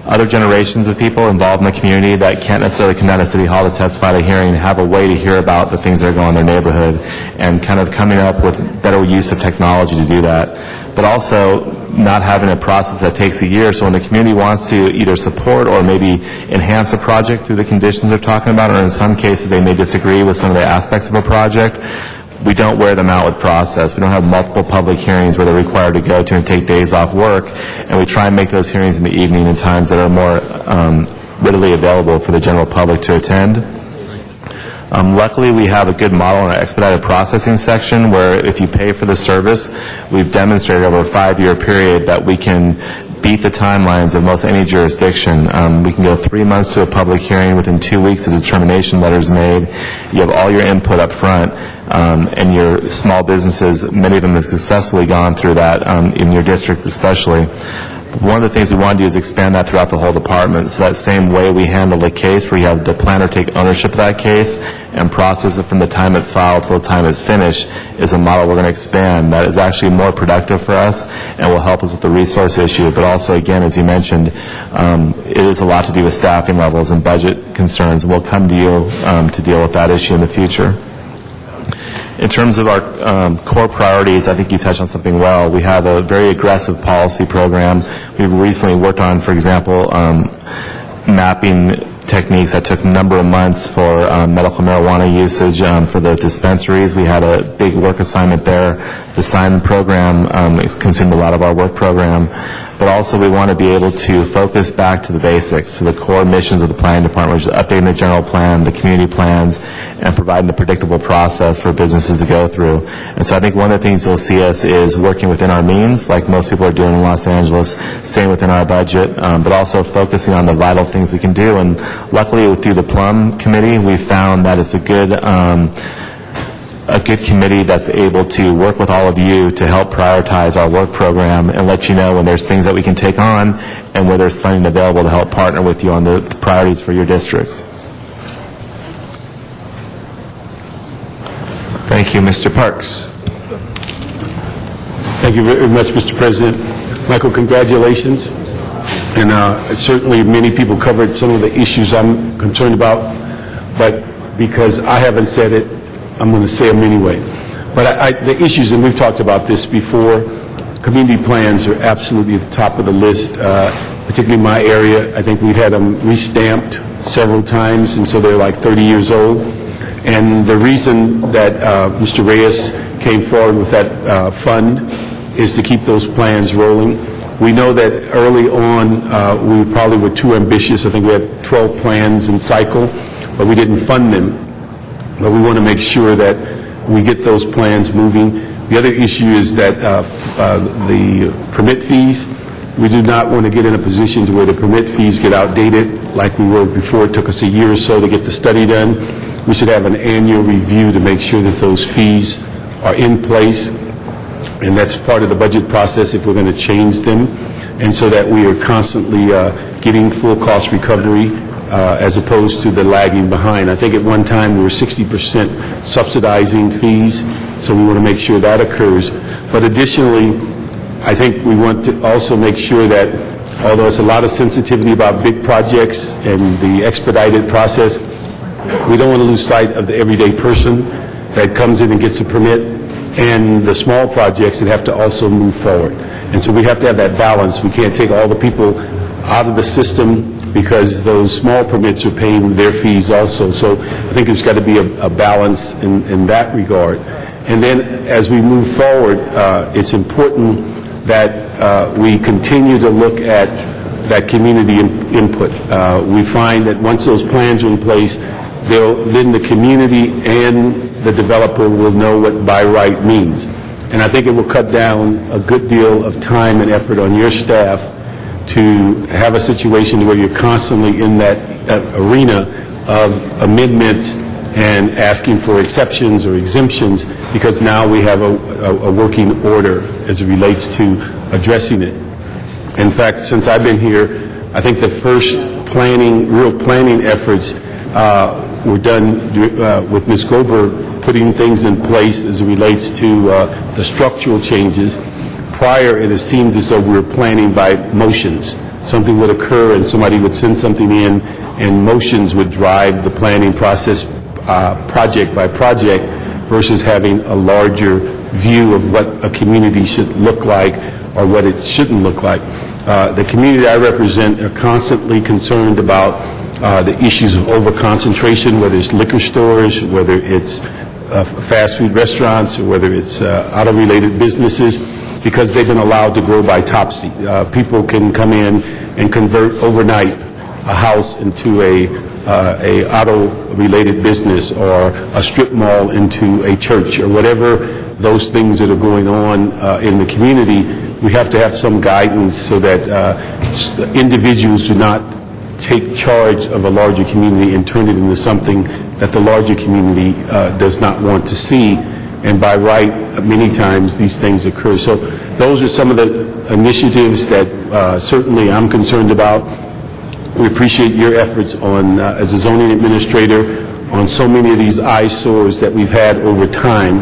other generations of people involved in the community that can't necessarily come down to City Hall to testify at a hearing have a way to hear about the things that are going on in their neighborhood and kind of coming up with better use of technology to do that. But also not having a process that takes a year, so when the community wants to either support or maybe enhance a project through the conditions they're talking about, or in some cases they may disagree with some of the aspects of a project, we don't wear them out with process. We don't have multiple public hearings where they're required to go to and take days off work, and we try and make those hearings in the evening in times that are more readily available for the general public to attend. Luckily, we have a good model in our expedited processing section where if you pay for the service, we've demonstrated over a 5-year period that we can beat the timelines of most any jurisdiction. We can go 3 months to a public hearing. Within 2 weeks, a determination letter is made. You have all your input up front, and your small businesses, many of them have successfully gone through that in your district especially. One of the things we want to do is expand that throughout the whole department. So that same way we handle a case where you have the planner take ownership of that case and process it from the time it's filed till the time it's finished is a model we're going to expand. That is actually more productive for us and will help us with the resource issue. But also, again, as you mentioned, it is a lot to do with staffing levels and budget concerns. We'll come to you to deal with that issue in the future. In terms of our core priorities, I think you touched on something well. We have a very aggressive policy program. We've recently worked on, for example, mapping techniques that took a number of months for medical marijuana usage for the dispensaries. We had a big work assignment there. The SIGN program consumed a lot of our work program. But also we want to be able to focus back to the basics, to the core missions of the planning department, which is updating the general plan, the community plans, and providing a predictable process for businesses to go through. And so I think one of the things you'll see us is working within our means, like most people are doing in Los Angeles, staying within our budget, but also focusing on the vital things we can do. And luckily, through the Plum Committee, we found that it's a good committee that's able to work with all of you to help prioritize our work program and let you know when there's things that we can take on and where there's funding available to help partner with you on the priorities for your districts. Thank you, Mr. Parks. Thank you very much, Mr. President. Michael, congratulations. And certainly many people covered some of the issues I'm concerned about, but because I haven't said it, I'm going to say them anyway. But the issues, and we've talked about this before, community plans are absolutely at the top of the list, particularly in my area. I think we've had them restamped several times, and so they're like 30 years old. And the reason that Mr. Reyes came forward with that fund is to keep those plans rolling. We know that early on we probably were too ambitious. I think we had 12 plans in cycle, but we didn't fund them. But we want to make sure that we get those plans moving. The other issue is that the permit fees, we do not want to get in a position to where the permit fees get outdated like we were before. It took us a year or so to get the study done. We should have an annual review to make sure that those fees are in place, and that's part of the budget process if we're going to change them, and so that we are constantly getting full cost recovery as opposed to the lagging behind. I think at one time we were 60% subsidizing fees, so we want to make sure that occurs. But additionally, I think we want to also make sure that, although there's a lot of sensitivity about big projects and the expedited process, we don't want to lose sight of the everyday person that comes in and gets a permit, and the small projects that have to also move forward. And so we have to have that balance. We can't take all the people out of the system because those small permits are paying their fees also. So I think it's got to be a balance in that regard. And then as we move forward, it's important that we continue to look at that community input. We find that once those plans are in place, then the community and the developer will know what by right means. And I think it will cut down a good deal of time and effort on your staff to have a situation where you're constantly in that arena of amendments and asking for exceptions or exemptions, because now we have a working order as it relates to addressing it. In fact, since I've been here, I think the first real planning efforts were done with Ms. Goldberg putting things in place as it relates to the structural changes. Prior, it has seemed as though we were planning by motions. Something would occur and somebody would send something in, and motions would drive the planning process project by project versus having a larger view of what a community should look like or what it shouldn't look like. The community I represent are constantly concerned about the issues of overconcentration, whether it's liquor stores, whether it's fast food restaurants, or whether it's auto-related businesses, because they've been allowed to grow by topsy. People can come in and convert overnight a house into a auto-related business, or a strip mall into a church, or whatever those things that are going on in the community. We have to have some guidance so that individuals do not take charge of a larger community and turn it into something that the larger community does not want to see. and by right, many times these things occur. So those are some of the initiatives that certainly I'm concerned about. We appreciate your efforts on, as a zoning administrator, on so many of these eyesores that we've had over time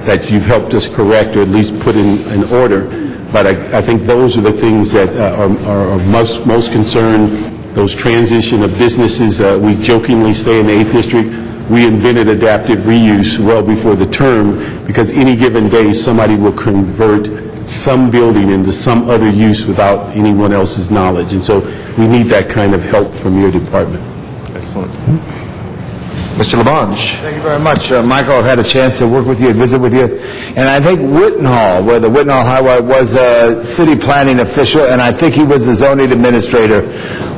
that you've helped us correct or at least put in order. But I think those are the things that are most concerned, those transition of businesses. We jokingly say in the 8th District, we invented adaptive reuse well before the term, because any given day somebody will convert some building into some other use without anyone else's knowledge. And so we need that kind of help from your department. Excellent. Mr. Labange. Thank you very much. Michael, I've had a chance to work with you and visit with you. And I think Whittenhall, where the Whittenhall Highway was a city planning official, and I think he was the zoning administrator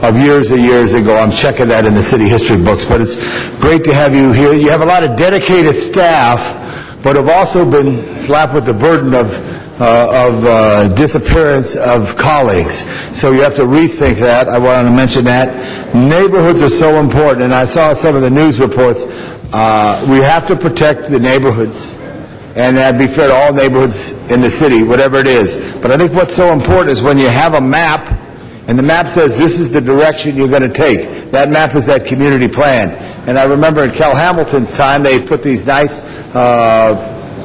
of years and years ago. I'm checking that in the city history books. But it's great to have you here. You have a lot of dedicated staff, but have also been slapped with the burden of disappearance of colleagues. So you have to rethink that. I want to mention that. Neighborhoods are so important, and I saw some of the news reports. We have to protect the neighborhoods, and that'd be fair to all neighborhoods in the city, whatever it is. But I think what's so important is when you have a map, and the map says this is the direction you're going to take. That map is that community plan. And I remember in Cal Hamilton's time, they put these nice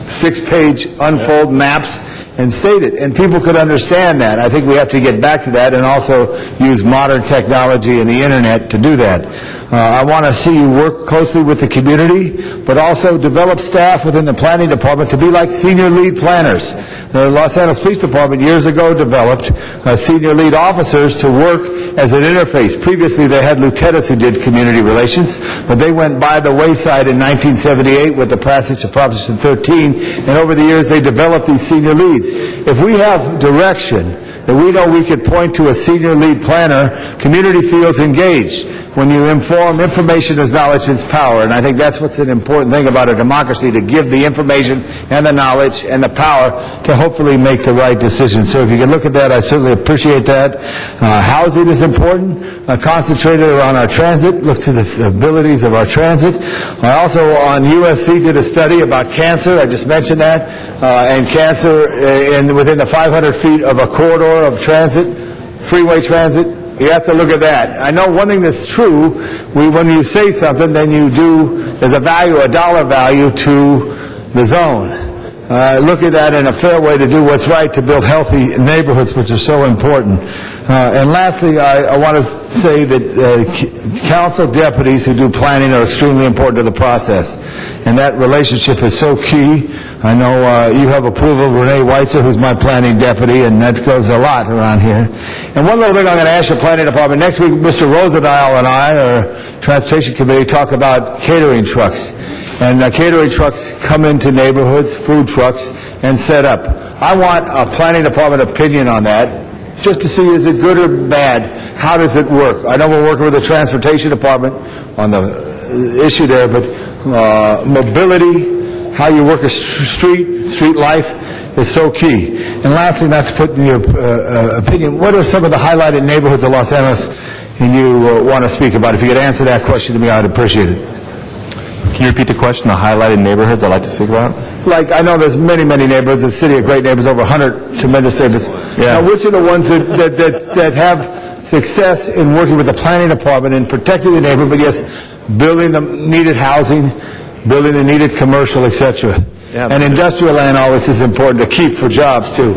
6-page unfold maps and state it, and people could understand that. I think we have to get back to that and also use modern technology and the internet to do that. I want to see you work closely with the community, but also develop staff within the planning department to be like senior lead planners. The Los Angeles Police Department years ago developed senior lead officers to work as an interface. Previously they had lieutenants who did community relations, but they went by the wayside in 1978 with the passage of Proposition 13, and over the years they developed these senior leads. If we have direction that we know we could point to a senior lead planner, community feels engaged. When you inform, information is knowledge is power, and I think that's what's an important thing about a democracy, to give the information and the knowledge and the power to hopefully make the right decision. So if you can look at that, I certainly appreciate that. Housing is important, concentrated around our transit, look to the abilities of our transit. I also on USC did a study about cancer, I just mentioned that, and cancer within the 500 feet of a corridor of transit, freeway transit. You have to look at that. I know one thing that's true, when you say something, then there's a value, a dollar value to the zone. Look at that in a fair way to do what's right to build healthy neighborhoods, which are so important. And lastly, I want to say that council deputies who do planning are extremely important to the process. And that relationship is so key. I know you have approval of Renee Weitzer, who's my planning deputy, and that goes a lot around here. And one little thing I'm going to ask the planning department. Next week, Mr. Rosendahl and I, our transportation committee, talk about catering trucks. And catering trucks come into neighborhoods, food trucks, and set up. I want a planning department opinion on that, just to see is it good or bad, how does it work. I know we're working with the transportation department on the issue there, but mobility, how you work a street life is so key. And lastly, not to put in your opinion, what are some of the highlighted neighborhoods of Los Angeles and you want to speak about? If you could answer that question to me, I'd appreciate it. Can you repeat the question, the highlighted neighborhoods I'd like to speak about? Like, I know there's many, many neighborhoods. The city of great neighborhoods, over 100 tremendous neighborhoods. Yeah. Now, which are the ones that have success in working with the planning department and protecting the neighborhood, but yes, building the needed housing, building the needed commercial, etc.? Yeah, and industrial land always is important to keep for jobs, too.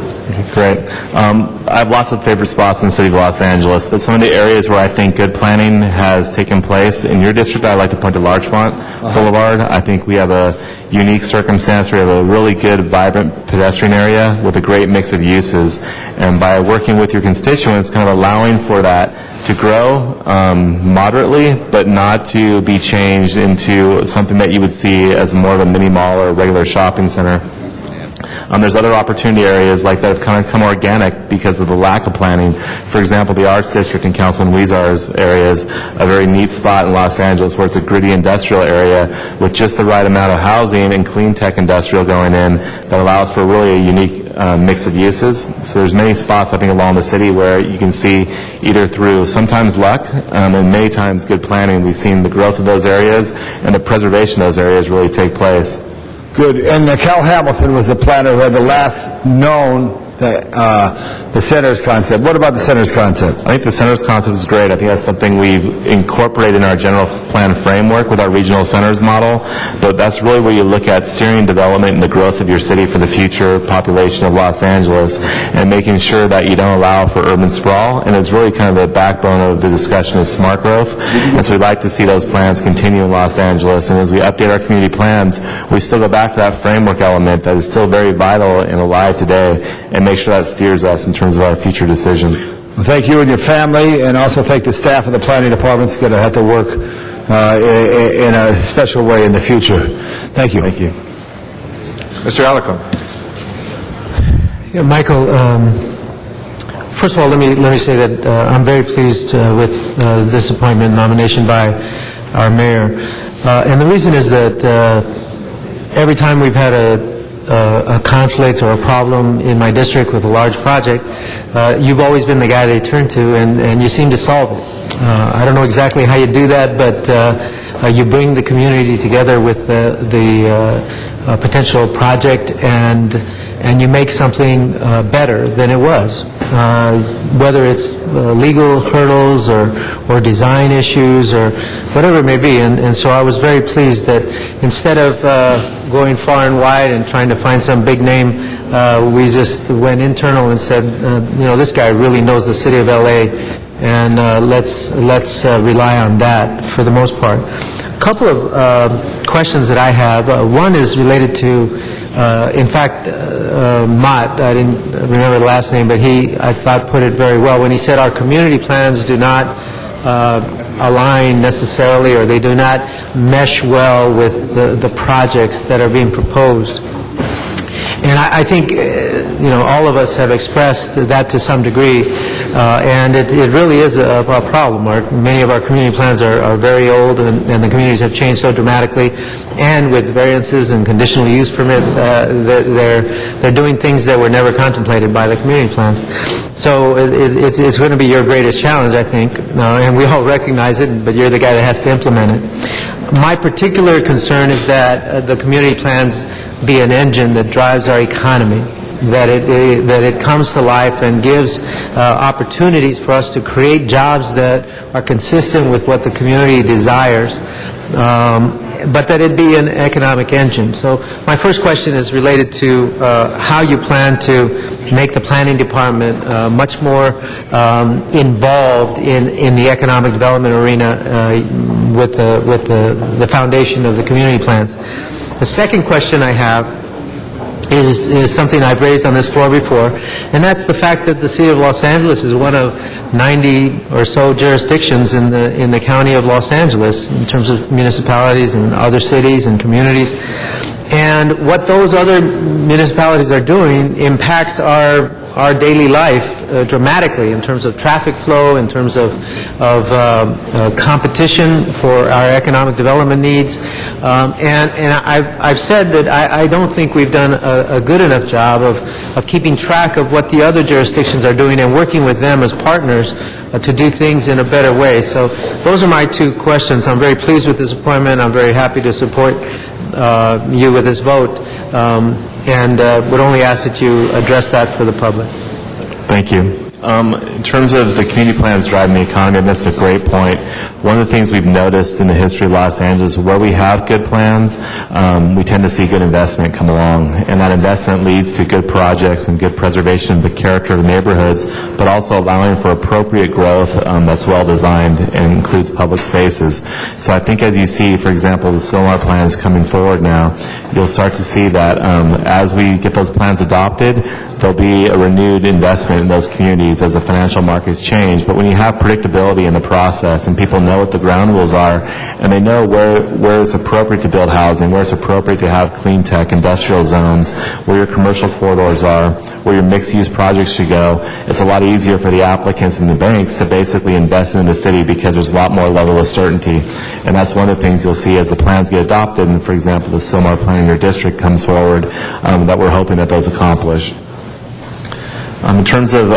Great. I have lots of favorite spots in the city of Los Angeles, but some of the areas where I think good planning has taken place in your district, I'd like to point to Larchmont Boulevard. I think we have a unique circumstance. We have a really good, vibrant pedestrian area with a great mix of uses. And by working with your constituents, kind of allowing for that to grow moderately, but not to be changed into something that you would see as more of a mini mall or a regular shopping center. There's other opportunity areas like that have kind of come organic because of the lack of planning. For example, the Arts District in Councilman Huizar's area is a very neat spot in Los Angeles where it's a gritty industrial area with just the right amount of housing and clean tech industrial going in that allows for really a unique mix of uses. So there's many spots, I think, along the city where you can see either through sometimes luck and many times good planning, we've seen the growth of those areas and the preservation of those areas really take place. Good. And Cal Hamilton was the planner who had the last known the centers concept. What about the centers concept? I think the centers concept is great. I think that's something we've incorporated in our general plan framework with our regional centers model. But that's really where you look at steering development and the growth of your city for the future population of Los Angeles and making sure that you don't allow for urban sprawl. And it's really kind of the backbone of the discussion of smart growth. And so we'd like to see those plans continue in Los Angeles. And as we update our community plans, we still go back to that framework element that is still very vital and alive today, and make sure that steers us in terms of our future decisions. Well, thank you and your family, and also thank the staff of the planning department. It's going to have to work in a special way in the future. Thank you. Thank you. Mr. Alico. Yeah, Michael, first of all, let me say that I'm very pleased with this appointment nomination by our mayor. And the reason is that every time we've had a conflict or a problem in my district with a large project, you've always been the guy they turn to, and you seem to solve it. I don't know exactly how you do that, but you bring the community together with the potential project, and you make something better than it was. Whether it's legal hurdles or design issues or whatever it may be. And so I was very pleased that instead of going far and wide and trying to find some big name, we just went internal and said, this guy really knows the city of L.A., and let's rely on that for the most part. A couple of questions that I have. One is related to, in fact, Mott, I didn't remember the last name, but he, I thought, put it very well when he said our community plans do not align necessarily, or they do not mesh well with the projects that are being proposed. And I think, all of us have expressed that to some degree, and it really is a problem. Many of our community plans are very old, and the communities have changed so dramatically, and with variances and conditional use permits, they're doing things that were never contemplated by the community plans. So it's going to be your greatest challenge, I think, and we all recognize it, but you're the guy that has to implement it. My particular concern is that the community plans be an engine that drives our economy, that it comes to life and gives opportunities for us to create jobs that are consistent with what the community desires, but that it be an economic engine. So my first question is related to how you plan to make the planning department much more involved in the economic development arena with the foundation of the community plans. The second question I have is something I've raised on this floor before, and that's the fact that the city of Los Angeles is one of 90 or so jurisdictions in the county of Los Angeles in terms of municipalities and other cities and communities. And what those other municipalities are doing impacts our daily life dramatically in terms of traffic flow, in terms of competition for our economic development needs. And I've said that I don't think we've done a good enough job of keeping track of what the other jurisdictions are doing and working with them as partners to do things in a better way. So those are my two questions. I'm very pleased with this appointment. I'm very happy to support you with this vote, and would only ask that you address that for the public. Thank you. In terms of the community plans driving the economy, that's a great point. One of the things we've noticed in the history of Los Angeles, where we have good plans, we tend to see good investment come along, and that investment leads to good projects and good preservation of the character of the neighborhoods, but also allowing for appropriate growth that's well designed and includes public spaces. So I think as you see, for example, the Silmar plans coming forward now, you'll start to see that as we get those plans adopted, there'll be a renewed investment in those communities as the financial markets change. But when you have predictability in the process and people know what the ground rules are and they know where it's appropriate to build housing, where it's appropriate to have clean tech industrial zones, where your commercial corridors are, where your mixed-use projects should go, it's a lot easier for the applicants and the banks to basically invest in the city because there's a lot more level of certainty. And that's one of the things you'll see as the plans get adopted, and for example the Silmar plan in your district comes forward, that we're hoping that those accomplish. In terms of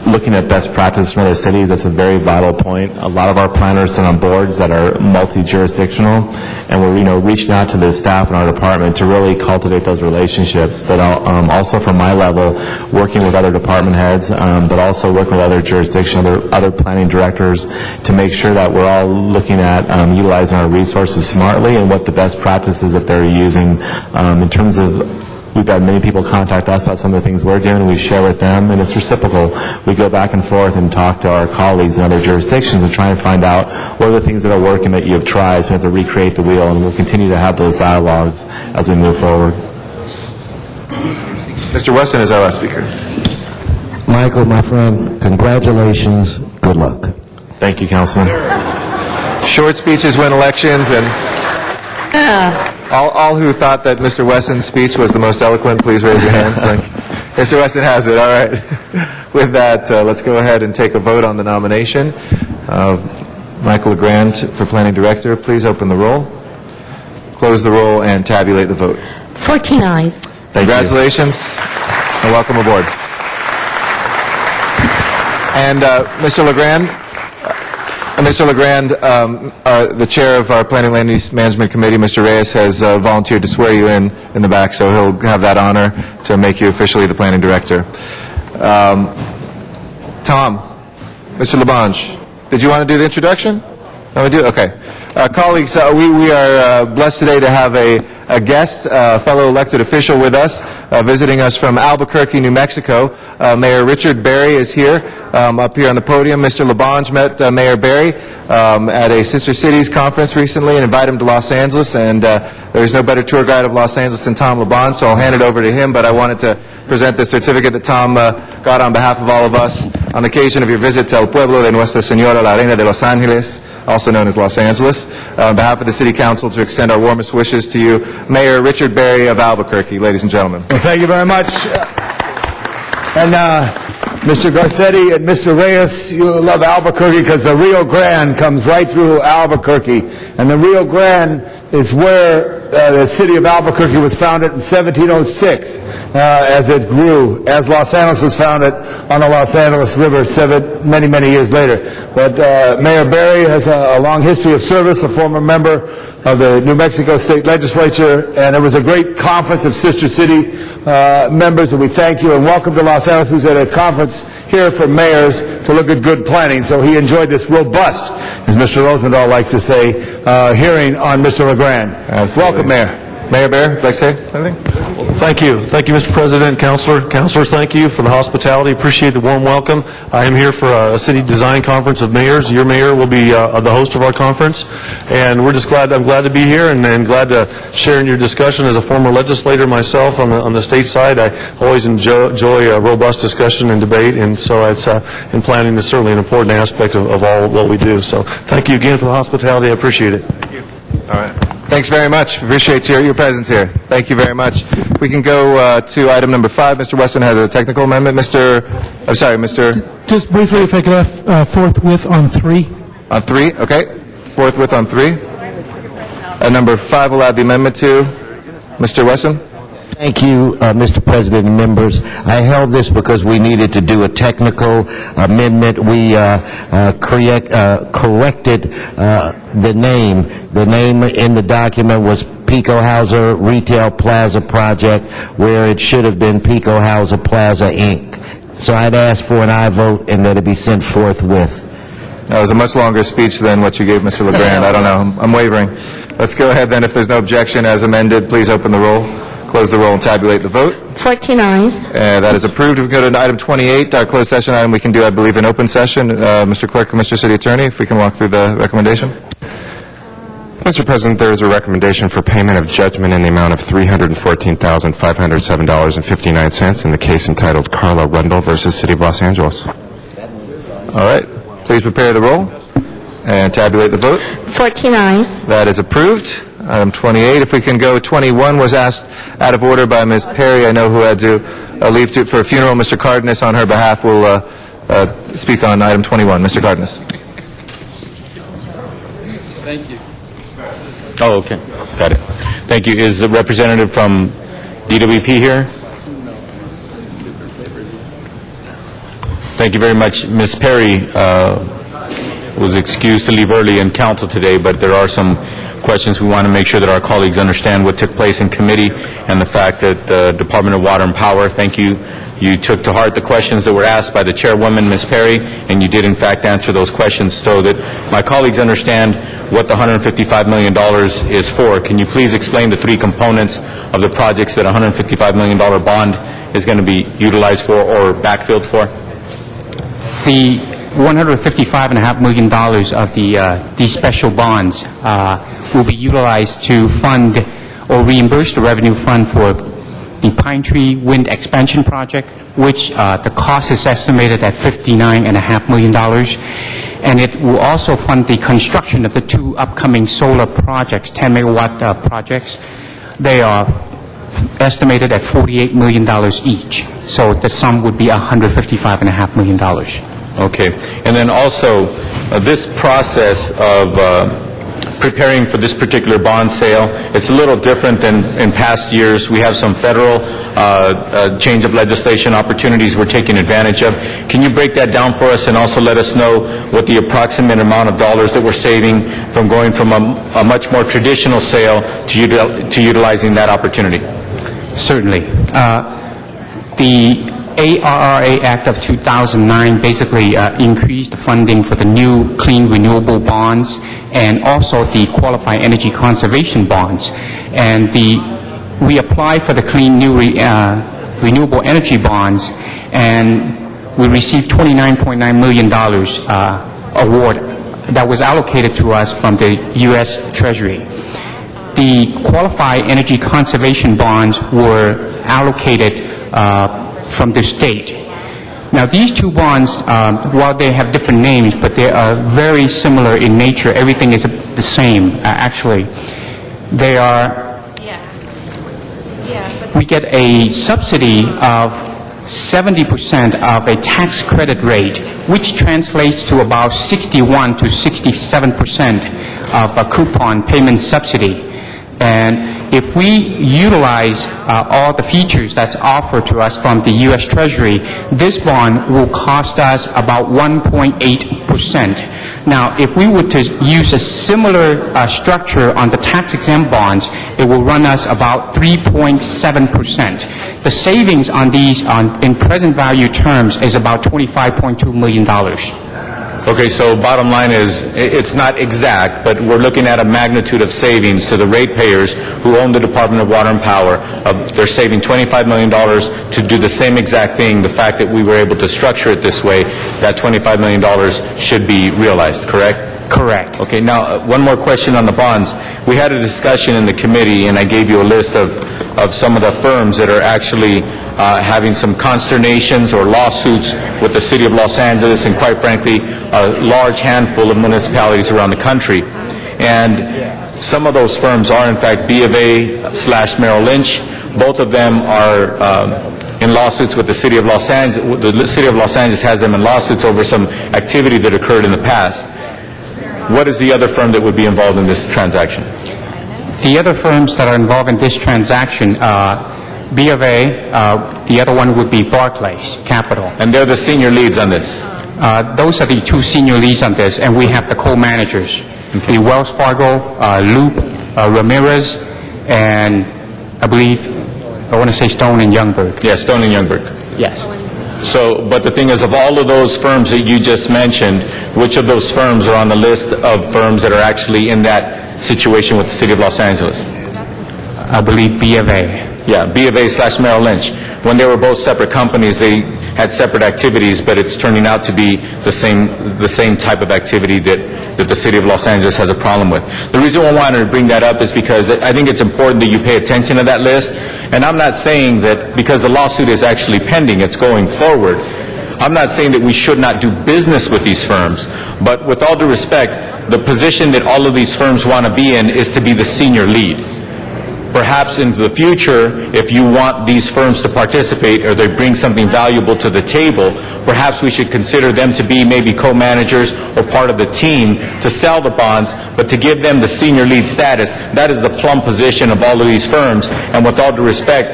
looking at best practice from other cities, that's a very vital point. A lot of our planners sit on boards that are multi-jurisdictional, and we're reaching out to the staff in our department to really cultivate those relationships. But also from my level, working with other department heads, but also working with other jurisdictions, other planning directors, to make sure that we're all looking at utilizing our resources smartly and what the best practices that they're using in terms of. We've had many people contact us about some of the things we're doing, and we share with them, and it's reciprocal. We go back and forth and talk to our colleagues in other jurisdictions and try and find out what are the things that are working that you have tried, so we have to recreate the wheel, and we'll continue to have those dialogues as we move forward. Mr. Wesson is our last speaker. Michael, my friend, congratulations. Good luck. Thank you, Councilman. Short speeches win elections, and all who thought that Mr. Wesson's speech was the most eloquent, please raise your hands. Mr. Wesson has it. All right. With that, let's go ahead and take a vote on the nomination of Michael LeGrand for Planning Director. Please open the roll, close the roll, and tabulate the vote. 14 ayes. Congratulations, and welcome aboard. And Mr. LeGrand, the chair of our Planning Land Use Management Committee, Mr. Reyes, has volunteered to swear you in the back, so he'll have that honor to make you officially the planning director. Tom, Mr. Labange, did you want to do the introduction? No, we do? Okay. Colleagues, we are blessed today to have a guest, fellow elected official with us, visiting us from Albuquerque, New Mexico. Mayor Richard Berry is here, up here on the podium. Mr. Labange met Mayor Berry at a Sister Cities conference recently and invited him to Los Angeles, and there's no better tour guide of Los Angeles than Tom Labange, so I'll hand it over to him, but I wanted to present the certificate that Tom got on behalf of all of us on the occasion of your visit to El Pueblo de Nuestra Señora la Reina de Los Ángeles, also known as Los Angeles, on behalf of the City Council to extend our warmest wishes to you, Mayor Richard Berry of Albuquerque, ladies and gentlemen. Well, thank you very much. And Mr. Garcetti and Mr. Reyes, you love Albuquerque because the Rio Grande comes right through Albuquerque. And the Rio Grande is where the city of Albuquerque was founded in 1706 as it grew, as Los Angeles was founded on the Los Angeles River many, many years later. But Mayor Berry has a long history of service, a former member of the New Mexico State Legislature, and there was a great conference of Sister City members, and we thank you and welcome to Los Angeles, who's at a conference here for mayors to look at good planning. So he enjoyed this robust, as Mr. Rosendahl likes to say, hearing on Mr. LeGrand. Welcome, Mayor. Mayor Berry, would you like to say anything? Thank you. Thank you, Mr. President, Councilors, thank you for the hospitality. Appreciate the warm welcome. I am here for a city design conference of mayors. Your mayor will be the host of our conference, and I'm glad to be here and glad to share in your discussion. As a former legislator myself on the state side, I always enjoy a robust discussion and debate, and so in planning is certainly an important aspect of all what we do. So thank you again for the hospitality. I appreciate it. Thank you. All right. Thanks very much. Appreciate your presence here. Thank you very much. We can go to item number 5. Mr. Weston has a technical amendment. Mr. Just briefly, if I could have forthwith on 3. On 3, okay. Forthwith on 3. Number 5 will add the amendment to. Mr. Weston? Thank you, Mr. President and members. I held this because we needed to do a technical amendment. We corrected the name. The name in the document was Pico Hauser Retail Plaza Project, where it should have been Pico Hauser Plaza, Inc. So I'd ask for an aye vote and that it be sent forthwith. That was a much longer speech than what you gave Mr. LeGrand. I don't know. I'm wavering. Let's go ahead then. If there's no objection as amended, please open the roll. Close the roll and tabulate the vote. 14 ayes. That is approved. We go to item 28, our closed session item. We can do, I believe, an open session. Mr. Clerk and Mr. City Attorney, if we can walk through the recommendation. Mr. President, there is a recommendation for payment of judgment in the amount of $314,507.59 in the case entitled Carla Rundle versus City of Los Angeles. All right. Please prepare the roll and tabulate the vote. 14 ayes. That is approved. Item 28. If we can go, 21 was asked out of order by Ms. Perry. I know who had to leave for a funeral. Mr. Cardenas, on her behalf, will speak on item 21. Mr. Cardenas. Thank you. Oh, okay. Got it. Thank you. Is the representative from DWP here? Thank you very much. Ms. Perry was excused to leave early in council today, but there are some questions. We want to make sure that our colleagues understand what took place in committee and the fact that the Department of Water and Power, thank you, you took to heart the questions that were asked by the chairwoman, Ms. Perry, and you did in fact answer those questions so that my colleagues understand what the $155 million is for. Can you please explain the three components of the projects that a $155 million bond is going to be utilized for or backfilled for? The $155.5 million of these special bonds will be utilized to fund or reimburse the revenue fund for the Pine Tree Wind Expansion Project, which the cost is estimated at $59.5 million. And it will also fund the construction of the two upcoming solar projects, 10-megawatt projects. They are estimated at $48 million each. So the sum would be $155.5 million. Okay. And then also, this process of preparing for this particular bond sale, it's a little different than in past years. We have some federal change of legislation opportunities we're taking advantage of. Can you break that down for us and also let us know what the approximate amount of dollars that we're saving from going from a much more traditional sale to utilizing that opportunity? Certainly. The ARRA Act of 2009 basically increased funding for the new clean renewable bonds and also the qualified energy conservation bonds. And we applied for the clean new renewable energy bonds, and we received $29.9 million award that was allocated to us from the U.S. Treasury. The qualified energy conservation bonds were allocated from the state. Now, these two bonds, while they have different names, but they are very similar in nature. Everything is the same, actually. They are... We get a subsidy of 70% of a tax credit rate, which translates to about 61 to 67% of a coupon payment subsidy. And if we utilize all the features that's offered to us from the U.S. Treasury, this bond will cost us about 1.8%. Now, if we were to use a similar structure on the tax-exempt bonds, it will run us about 3.7%. The savings on these in present value terms is about $25.2 million. Okay, so bottom line is, it's not exact, but we're looking at a magnitude of savings to the ratepayers who own the Department of Water and Power. They're saving $25 million to do the same exact thing. The fact that we were able to structure it this way, that $25 million should be realized, correct? Correct. Okay, now, one more question on the bonds. We had a discussion in the committee, and I gave you a list of some of the firms that are actually having some consternations or lawsuits with the City of Los Angeles and, quite frankly, a large handful of municipalities around the country. And some of those firms are, in fact, B of A/Merrill Lynch. Both of them are in lawsuits with the City of Los Angeles. The City of Los Angeles has them in lawsuits over some activity that occurred in the past. What is the other firm that would be involved in this transaction? The other firms that are involved in this transaction, B of A, the other one would be Barclays Capital. And they're the senior leads on this? Those are the two senior leads on this, and we have the co-managers. Okay. The Wells Fargo, Loop, Ramirez, and I believe, I want to say Stone and Youngberg. Yeah, Stone and Youngberg. Yes. So, but the thing is, of all of those firms that you just mentioned, which of those firms are on the list of firms that are actually in that situation with the City of Los Angeles? I believe B of A. Yeah, B of A/Merrill Lynch. When they were both separate companies, they had separate activities, but it's turning out to be the same type of activity that the City of Los Angeles has a problem with. The reason I wanted to bring that up is because I think it's important that you pay attention to that list. And I'm not saying that because the lawsuit is actually pending, it's going forward. I'm not saying that we should not do business with these firms, but with all due respect, the position that all of these firms want to be in is to be the senior lead. Perhaps in the future, if you want these firms to participate or they bring something valuable to the table, perhaps we should consider them to be maybe co-managers or part of the team to sell the bonds, but to give them the senior lead status. That is the plum position of all of these firms. And with all due respect,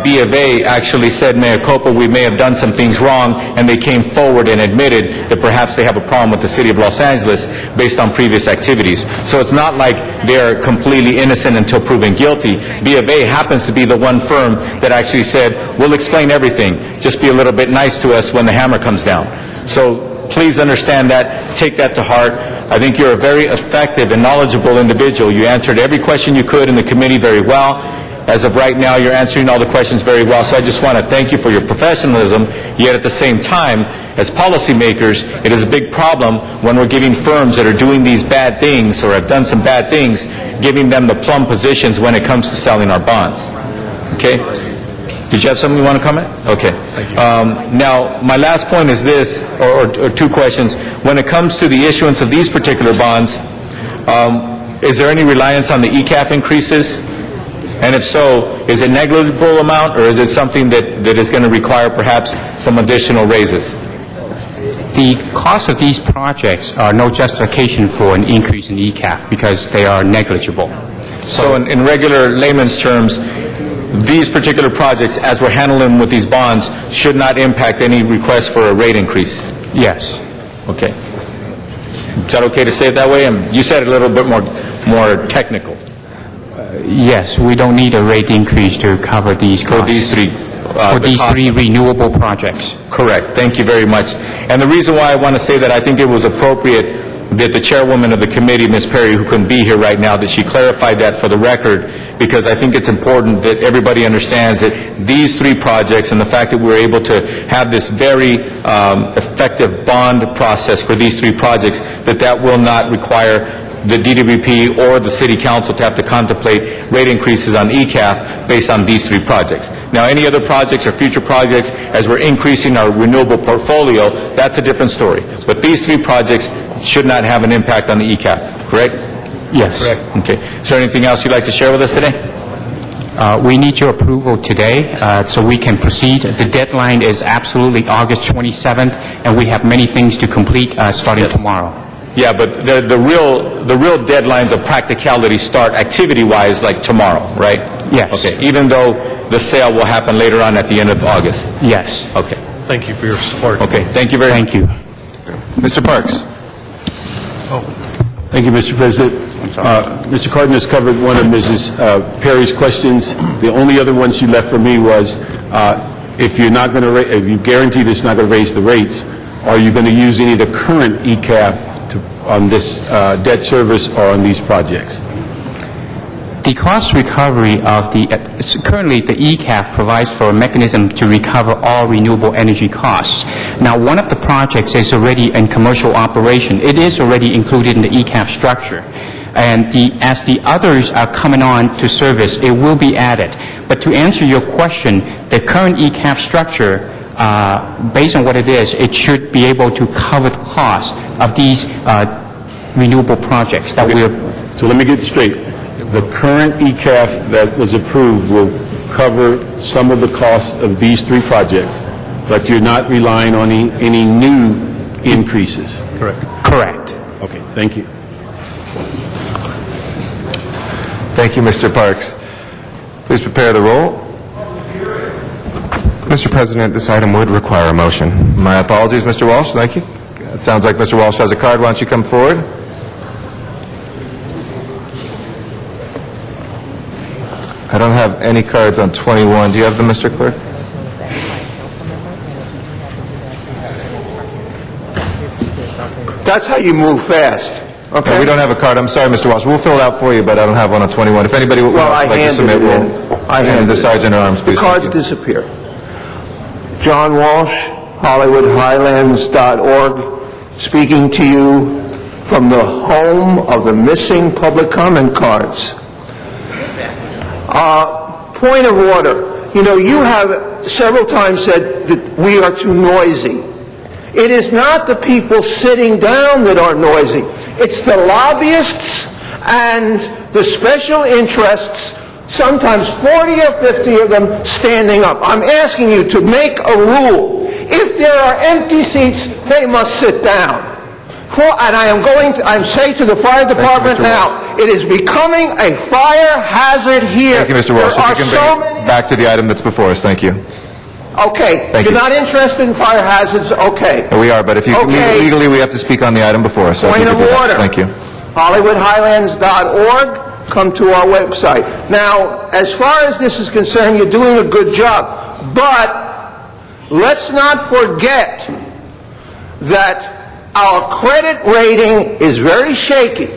B of A actually said, mea culpa, we may have done some things wrong, and they came forward and admitted that perhaps they have a problem with the City of Los Angeles based on previous activities. So it's not like they're completely innocent until proven guilty. B of A happens to be the one firm that actually said, we'll explain everything, just be a little bit nice to us when the hammer comes down. So please understand that, take that to heart. I think you're a very effective and knowledgeable individual. You answered every question you could in the committee very well. As of right now, you're answering all the questions very well. So I just want to thank you for your professionalism, yet at the same time, as policymakers, it is a big problem when we're giving firms that are doing these bad things or have done some bad things, giving them the plum positions when it comes to selling our bonds. Okay? Did you have something you want to comment? Okay. Now, my last point is this, or two questions. When it comes to the issuance of these particular bonds, is there any reliance on the ECAF increases? And if so, is it negligible amount, or is it something that is going to require perhaps some additional raises? The cost of these projects are no justification for an increase in ECAF because they are negligible. So in regular layman's terms, these particular projects, as we're handling with these bonds, should not impact any request for a rate increase? Yes. Okay. Is that okay to say it that way? You said it a little bit more technical. Yes, we don't need a rate increase to cover these costs. For these three for these three renewable projects. Correct. Thank you very much. And the reason why I want to say that, I think it was appropriate that the chairwoman of the committee, Ms. Perry, who couldn't be here right now, that she clarified that for the record, because I think it's important that everybody understands that these three projects and the fact that we're able to have this very effective bond process for these three projects, that will not require the DWP or the City Council to have to contemplate rate increases on ECAF based on these three projects. Now, any other projects or future projects, as we're increasing our renewable portfolio, that's a different story. But these three projects should not have an impact on the ECAF, correct? Yes. Correct. Okay. Is there anything else you'd like to share with us today? We need your approval today so we can proceed. The deadline is absolutely August 27th, and we have many things to complete starting tomorrow. Yeah, but the real deadlines of practicality start activity-wise like tomorrow, right? Yes. Okay, even though the sale will happen later on at the end of August? Yes. Okay. Thank you for your support. Okay, thank you very much. Thank you. Mr. Parks. Thank you, Mr. President. Mr. Cardenas covered one of Mrs. Perry's questions. The only other one she left for me was, if you guarantee this is not going to raise the rates, are you going to use any of the current ECAF on this debt service or on these projects? The cost recovery of currently the ECAF provides for a mechanism to recover all renewable energy costs. Now, one of the projects is already in commercial operation. It is already included in the ECAF structure. And as the others are coming on to service, it will be added. But to answer your question, the current ECAF structure, based on what it is, it should be able to cover the cost of these renewable projects that we're... So let me get straight. The current ECAF that was approved will cover some of the costs of these three projects, but you're not relying on any new increases? Correct. Correct. Okay, thank you. Thank you, Mr. Parks. Please prepare the roll. Mr. President, this item would require a motion. My apologies, Mr. Walsh. Thank you. It sounds like Mr. Walsh has a card. Why don't you come forward? I don't have any cards on 21. Do you have them, Mr. Clerk? That's how you move fast. Okay. No, we don't have a card. I'm sorry, Mr. Walsh. We'll fill it out for you, but I don't have one on 21. If anybody would like to submit, I handed the Sergeant at Arms, please. The cards disappear. John Walsh, HollywoodHighlands.org, speaking to you from the home of the missing public comment cards. Point of order. You know, you have several times said that we are too noisy. It is not the people sitting down that are noisy. It's the lobbyists and the special interests, sometimes 40 or 50 of them standing up. I'm asking you to make a rule. If there are empty seats, they must sit down. And I'm saying to the fire department now, it is becoming a fire hazard here. Thank you, Mr. Walsh. There are so many back to the item that's before us. Thank you. Okay. Thank You're you. not interested in fire hazards? Okay. We are, but if you Okay. legally, we have to speak on the item before us. So if Point you of could do that. order. Thank you. HollywoodHighlands.org. Come to our website. Now, as far as this is concerned, you're doing a good job. But let's not forget that our credit rating is very shaky.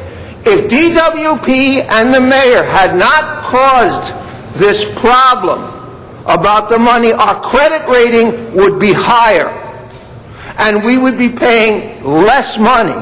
If DWP and the mayor had not caused this problem about the money, our credit rating would be higher. And we would be paying less money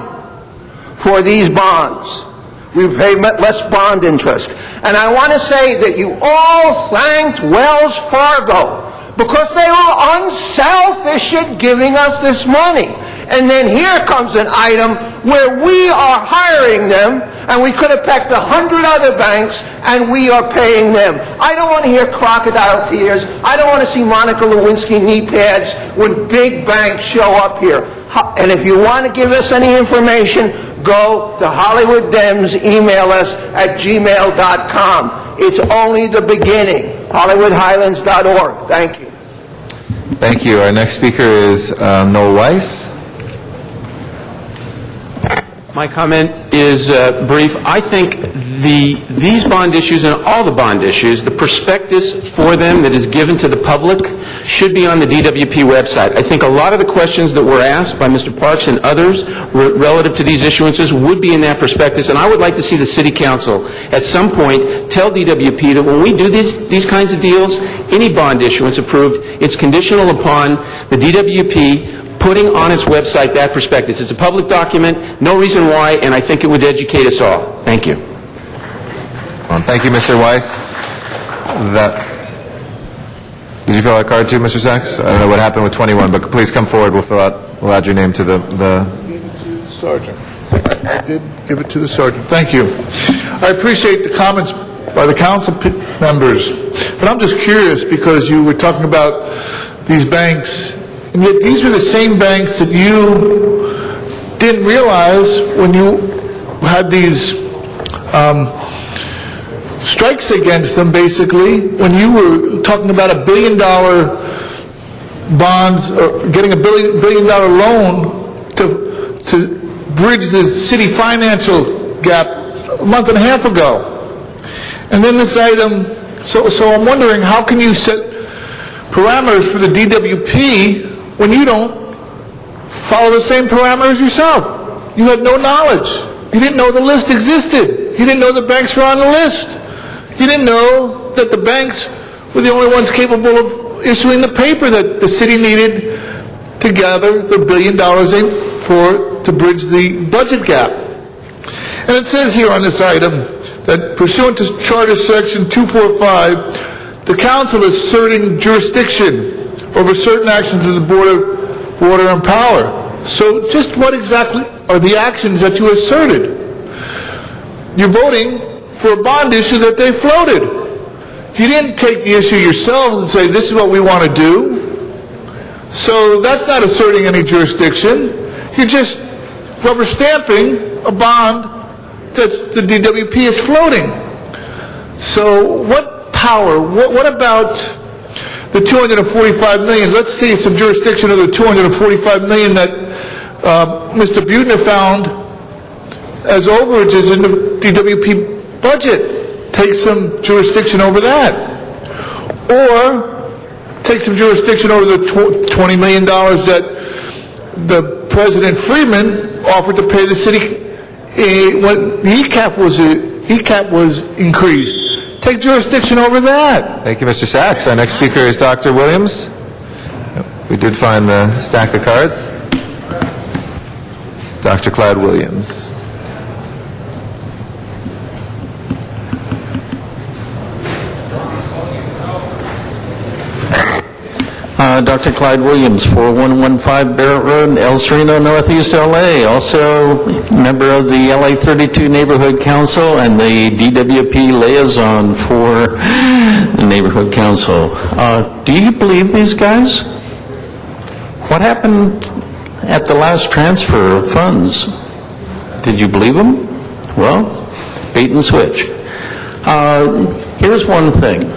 for these bonds. We pay less bond interest. And I want to say that you all thanked Wells Fargo because they were unselfish in giving us this money. And then here comes an item where we are hiring them, and we could have picked 100 other banks, and we are paying them. I don't want to hear crocodile tears. I don't want to see Monica Lewinsky knee pads when big banks show up here. And if you want to give us any information, go to Hollywood Dems, email us at gmail.com. It's only the beginning. HollywoodHighlands.org. Thank you. Thank you. Our next speaker is Noel Weiss. My comment is brief. I think these bond issues and all the bond issues, the prospectus for them that is given to the public should be on the DWP website. I think a lot of the questions that were asked by Mr. Parks and others relative to these issuances would be in that prospectus, and I would like to see the City Council at some point tell DWP that when we do these kinds of deals, any bond issuance approved, it's conditional upon the DWP putting on its website that prospectus. It's a public document, no reason why, and I think it would educate us all. Thank you. Thank you, Mr. Weiss. Did you fill out a card too, Mr. Sachs? I don't know what happened with 21, but please come forward. We'll add your name to the... Sergeant. I did give it to the sergeant. Thank you. I appreciate the comments by the council members, but I'm just curious because you were talking about these banks, and yet these were the same banks that you didn't realize when you had these strikes against them, basically, when you were talking about $1 billion bonds, or getting $1 billion loan to bridge the city financial gap a month and a half ago. And then this item, so I'm wondering, how can you set parameters for the DWP when you don't follow the same parameters yourself? You had no knowledge. You didn't know the list existed. You didn't know the banks were on the list. You didn't know that the banks were the only ones capable of issuing the paper that the city needed to gather the $1 billion to bridge the budget gap. And it says here on this item that pursuant to Charter Section 245, the council is asserting jurisdiction over certain actions of the Board of Water and Power. So just what exactly are the actions that you asserted? You're voting for a bond issue that they floated. You didn't take the issue yourselves and say, this is what we want to do. So that's not asserting any jurisdiction. You're just rubber stamping a bond that's the DWP is floating. So what power, what about the $245 million? Let's see some jurisdiction of the $245 million that Mr. Buettner found as overages in the DWP budget. Take some jurisdiction over that. Or take some jurisdiction over the $20 million that the President Friedman offered to pay the city when the ECAP was increased. Take jurisdiction over that. Thank you, Mr. Sachs. Our next speaker is Dr. Williams. We did find the stack of cards. Dr. Clyde Williams. Dr. Clyde Williams, 4115 Barrett Road, El Sereno, Northeast LA. Also member of the LA 32 Neighborhood Council and the DWP liaison for the Neighborhood Council. Do you believe these guys? What happened at the last transfer of funds? Did you believe them? Well, bait and switch. Here's one thing.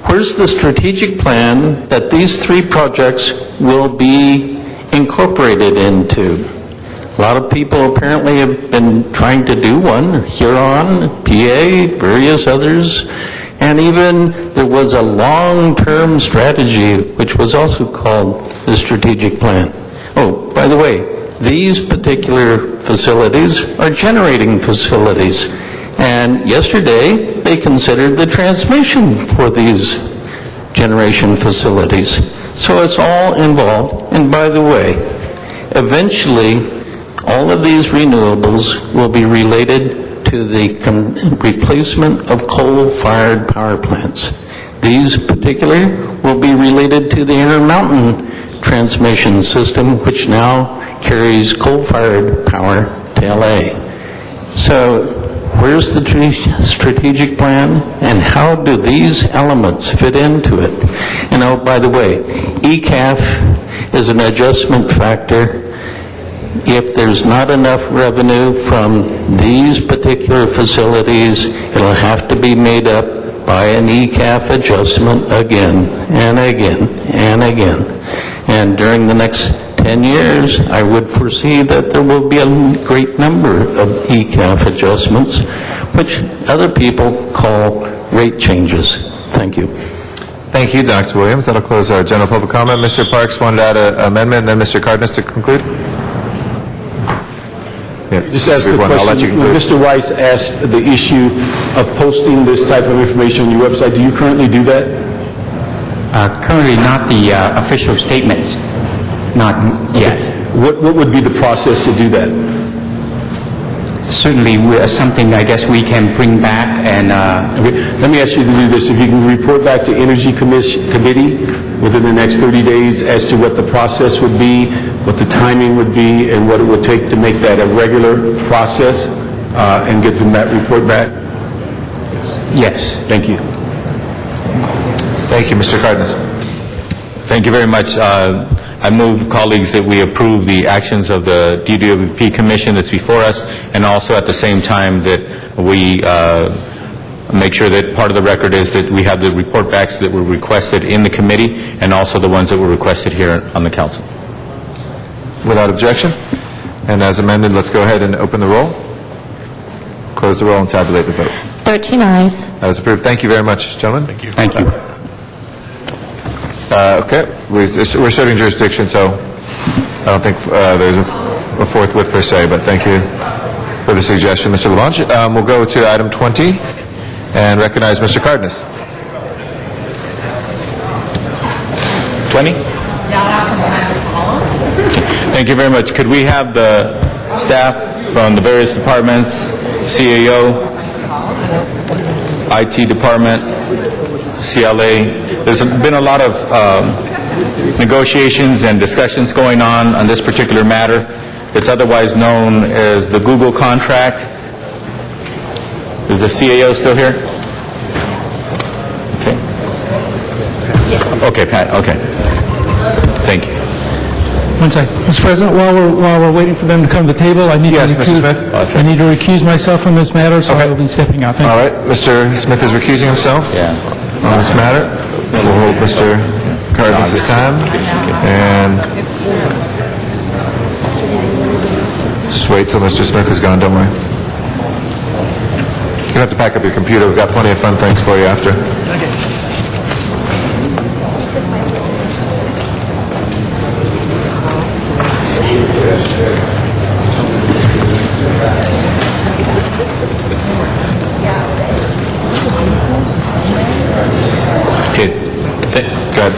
where's the strategic plan that these three projects will be incorporated into? A lot of people apparently have been trying to do one, Huron, PA, various others, and even there was a long-term strategy which was also called the strategic plan. Oh, by the way, these particular facilities are generating facilities, and yesterday they considered the transmission for these generation facilities. So it's all involved, and by the way, eventually all of these renewables will be related to the replacement of coal-fired power plants. These particular will be related to the Intermountain transmission system, which now carries coal-fired power to LA. So where's the strategic plan, and how do these elements fit into it? And oh, by the way, ECAF is an adjustment factor. If there's not enough revenue from these particular facilities, it'll have to be made up by an ECAF adjustment again and again and again. And during the next 10 years, I would foresee that there will be a great number of ECAF adjustments, which other people call rate changes. Thank you. Thank you, Dr. Williams. That'll close our general public comment. Mr. Parks wanted to add an amendment, and then Mr. Cardenas to conclude. Just ask the I'll let you question. conclude. Mr. Weiss asked the issue of posting this type of information on your website. Do you currently do that? Currently, not the official statements. Not yet. What would be the process to do that? Certainly, something I guess we can bring back and... Let me ask you to do this. If you can report back to Energy Committee within the next 30 days as to what the process would be, what the timing would be, and what it would take to make that a regular process, and get them that report back? Yes. Thank you. Thank you, Mr. Cardenas. Thank you very much. I move, colleagues, that we approve the actions of the DWP Commission that's before us, and also at the same time that we make sure that part of the record is that we have the report backs that were requested in the committee, and also the ones that were requested here on the council. Without objection. And as amended, let's go ahead and open the roll, close the roll, and tabulate the vote. 13 ayes. That is approved. Thank you very much, gentlemen. Thank you. Thank you. Okay, we're starting jurisdiction, so I don't think there's a forthwith per se, but thank you for the suggestion, Mr. Labange. We'll go to item 20 and recognize Mr. Cardenas. 20? Thank you very much. Could we have the staff from the various departments, CAO, IT department, CLA? There's been a lot of negotiations and discussions going on this particular matter. It's otherwise known as the Google contract. Is the CAO still here? Okay. Yes. Okay, Pat. Okay. Thank you. One second. Mr. President, while we're waiting for them to come to the table, I need to recuse myself from this matter, so I will be stepping out. Thank you. All right, Mr. Smith is recusing himself on this matter. We'll hold Mr. Cardenas' time, and just wait till Mr. Smith is gone, don't worry. You don't have to pack up your computer. We've got plenty of fun things for you after. Okay.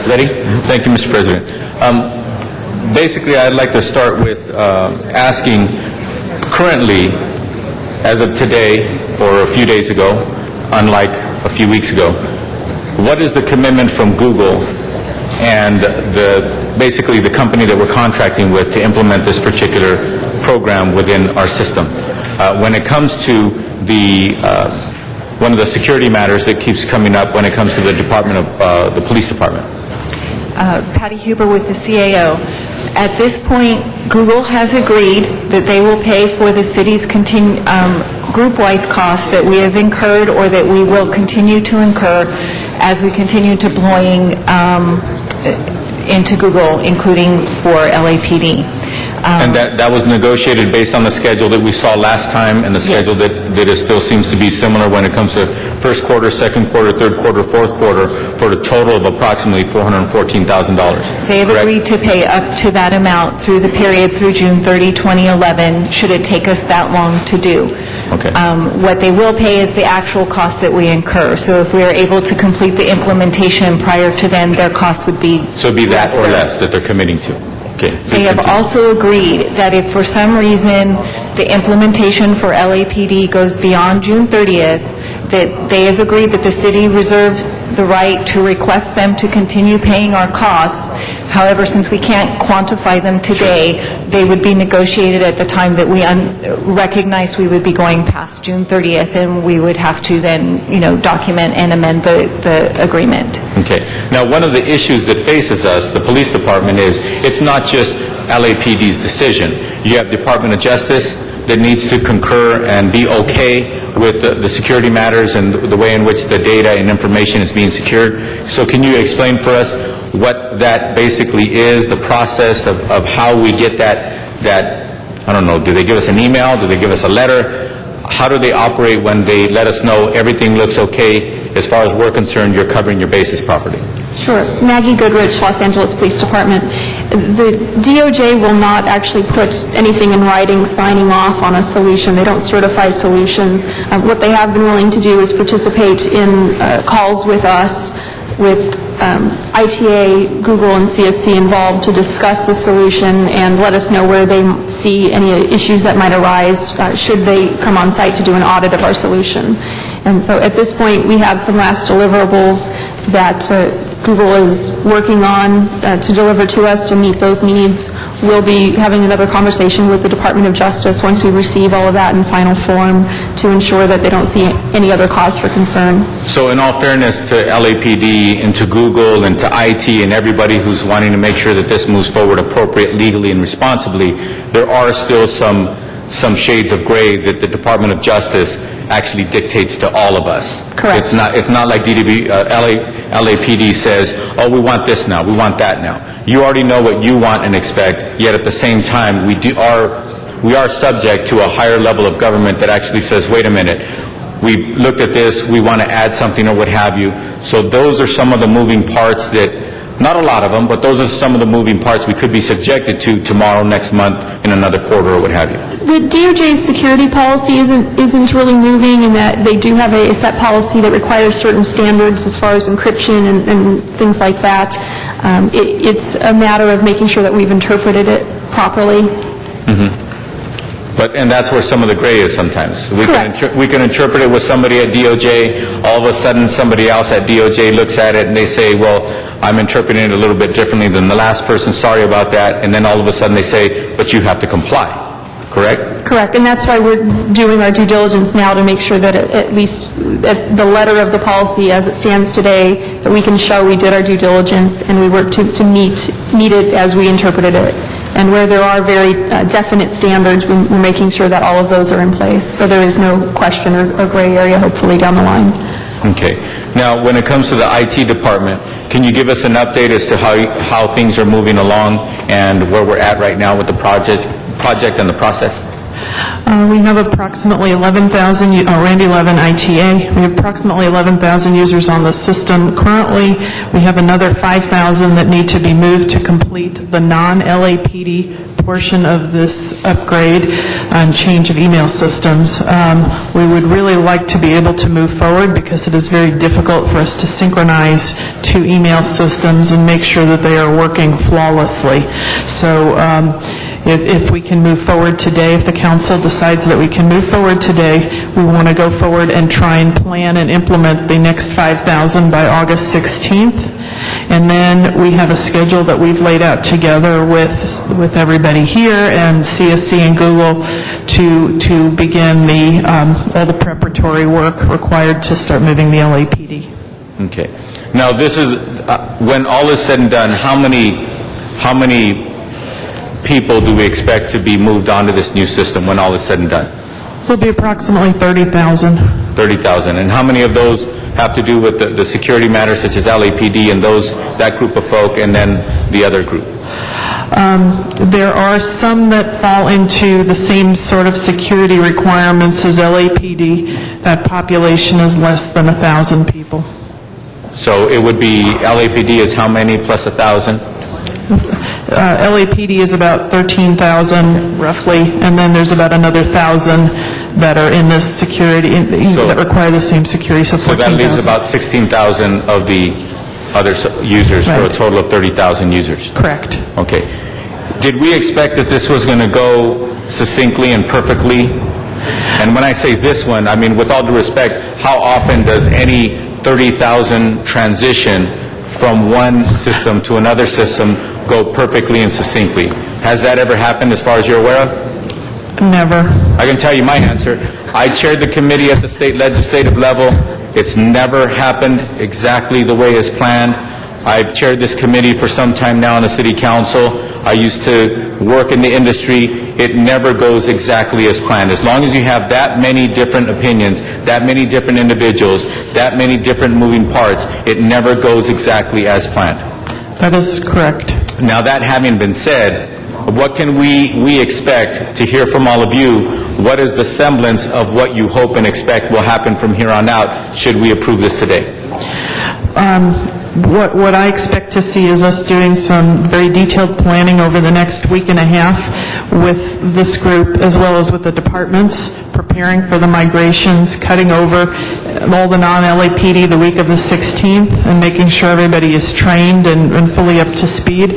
Ready? Thank you, Mr. President. Basically, I'd like to start with asking, currently, as of today, or a few days ago, unlike a few weeks ago, what is the commitment from Google and basically the company that we're contracting with to implement this particular program within our system? When it comes to one of the security matters that keeps coming up when it comes to the police department. Patty Huber with the CAO. At this point, Google has agreed that they will pay for the city's group-wise costs that we have incurred or that we will continue to incur as we continue deploying into Google, including for LAPD. And that was negotiated based on the schedule that we saw last time and the schedule Yes. that it still seems to be similar when it comes to first quarter, second quarter, third quarter, fourth quarter, for a total of approximately $414,000. They have agreed to pay up to that amount through the period through June 30, 2011, should it take us that long to do. Okay. What they will pay is the actual cost that we incur. So if we are able to complete the implementation prior to then, their costs would be So it'd be that or lesser. less that they're committing to. Okay. They have also agreed that if for some reason the implementation for LAPD goes beyond June 30th, that they have agreed that the city reserves the right to request them to continue paying our costs. However, since we can't quantify them today, they would be negotiated at the time that we recognize we would be going past June 30th, and we would have to then, document and amend the agreement. Okay. Now, one of the issues that faces us, the police department, is it's not just LAPD's decision. You have Department of Justice that needs to concur and be okay with the security matters and the way in which the data and information is being secured. So can you explain for us what that basically is, the process of how we get that, I don't know, do they give us an email? Do they give us a letter? How do they operate when they let us know everything looks okay as far as we're concerned, you're covering your bases properly? Sure. Maggie Goodrich, Los Angeles Police Department. The DOJ will not actually put anything in writing signing off on a solution. They don't certify solutions. What they have been willing to do is participate in calls with us, with ITA, Google, and CSC involved to discuss the solution and let us know where they see any issues that might arise should they come on site to do an audit of our solution. And so at this point, we have some last deliverables that Google is working on to deliver to us to meet those needs. We'll be having another conversation with the Department of Justice once we receive all of that in final form to ensure that they don't see any other cause for concern. So in all fairness to LAPD and to Google and to IT and everybody who's wanting to make sure that this moves forward appropriately, legally, and responsibly, there are still some shades of gray that the Department of Justice actually dictates to all of us. Correct. It's not like LAPD says, oh, we want this now, we want that now. You already know what you want and expect, yet at the same time, we are subject to a higher level of government that actually says, wait a minute, we looked at this, we want to add something or what have you. So those are some of the moving parts that, not a lot of them, but those are some of the moving parts we could be subjected to tomorrow, next month, in another quarter or what have you. The DOJ's security policy isn't really moving in that they do have a set policy that requires certain standards as far as encryption and things like that. It's a matter of making sure that we've interpreted it properly. Mm-hmm. And that's where some of the gray is sometimes. We can interpret it with somebody at DOJ. All of a sudden, somebody else at DOJ looks at it and they say, well, I'm interpreting it a little bit differently than the last person. Sorry about that. And then all of a sudden they say, but you have to comply. Correct? Correct. And that's why we're doing our due diligence now to make sure that at least at the letter of the policy as it stands today, that we can show we did our due diligence and we work to meet it as we interpreted it. And where there are very definite standards, we're making sure that all of those are in place. So there is no question or gray area, hopefully, down the line. Okay. Now, when it comes to the IT department, can you give us an update as to how things are moving along and where we're at right now with the project and the process? We have approximately 11,000, Randy Levin, ITA. We have approximately 11,000 users on the system. Currently, we have another 5,000 that need to be moved to complete the non-LAPD portion of this upgrade and change of email systems. We would really like to be able to move forward because it is very difficult for us to synchronize two email systems and make sure that they are working flawlessly. So if we can move forward today, if the council decides that we can move forward today, we want to go forward and try and plan and implement the next 5,000 by August 16th. And then we have a schedule that we've laid out together with everybody here and CSC and Google to begin all the preparatory work required to start moving the LAPD. Okay. Now, this is, when all is said and done, how many people do we expect to be moved onto this new system when all is said and done? So it'll be approximately 30,000. 30,000. And how many of those have to do with the security matters such as LAPD and that group of folk, and then the other group? There are some that fall into the same sort of security requirements as LAPD. That population is less than 1,000 people. So it would be LAPD is how many plus 1,000? LAPD is about 13,000 roughly, and then there's about another 1,000 that are in this security, that require the same security, so 14,000. So that leaves about 16,000 of the other users for a total of 30,000 users. Correct. Okay. Did we expect that this was going to go succinctly and perfectly? And when I say this one, I mean, with all due respect, how often does any 30,000 transition from one system to another system go perfectly and succinctly? Has that ever happened as far as you're aware of? Never. I can tell you my answer. I chaired the committee at the state legislative level. It's never happened exactly the way as planned. I've chaired this committee for some time now in the city council. I used to work in the industry. It never goes exactly as planned. As long as you have that many different opinions, that many different individuals, that many different moving parts, it never goes exactly as planned. That is correct. Now, that having been said, what can we expect to hear from all of you? What is the semblance of what you hope and expect will happen from here on out should we approve this today? What I expect to see is us doing some very detailed planning over the next week and a half with this group as well as with the departments, preparing for the migrations, cutting over all the non-LAPD the week of the 16th and making sure everybody is trained and fully up to speed.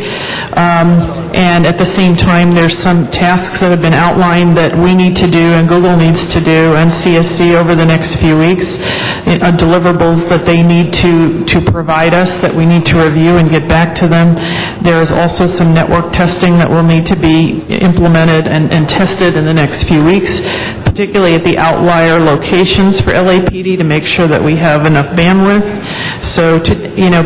And at the same time, there's some tasks that have been outlined that we need to do and Google needs to do and CSC over the next few weeks, deliverables that they need to provide us that we need to review and get back to them. There is also some network testing that will need to be implemented and tested in the next few weeks, particularly at the outlier locations for LAPD to make sure that we have enough bandwidth. So,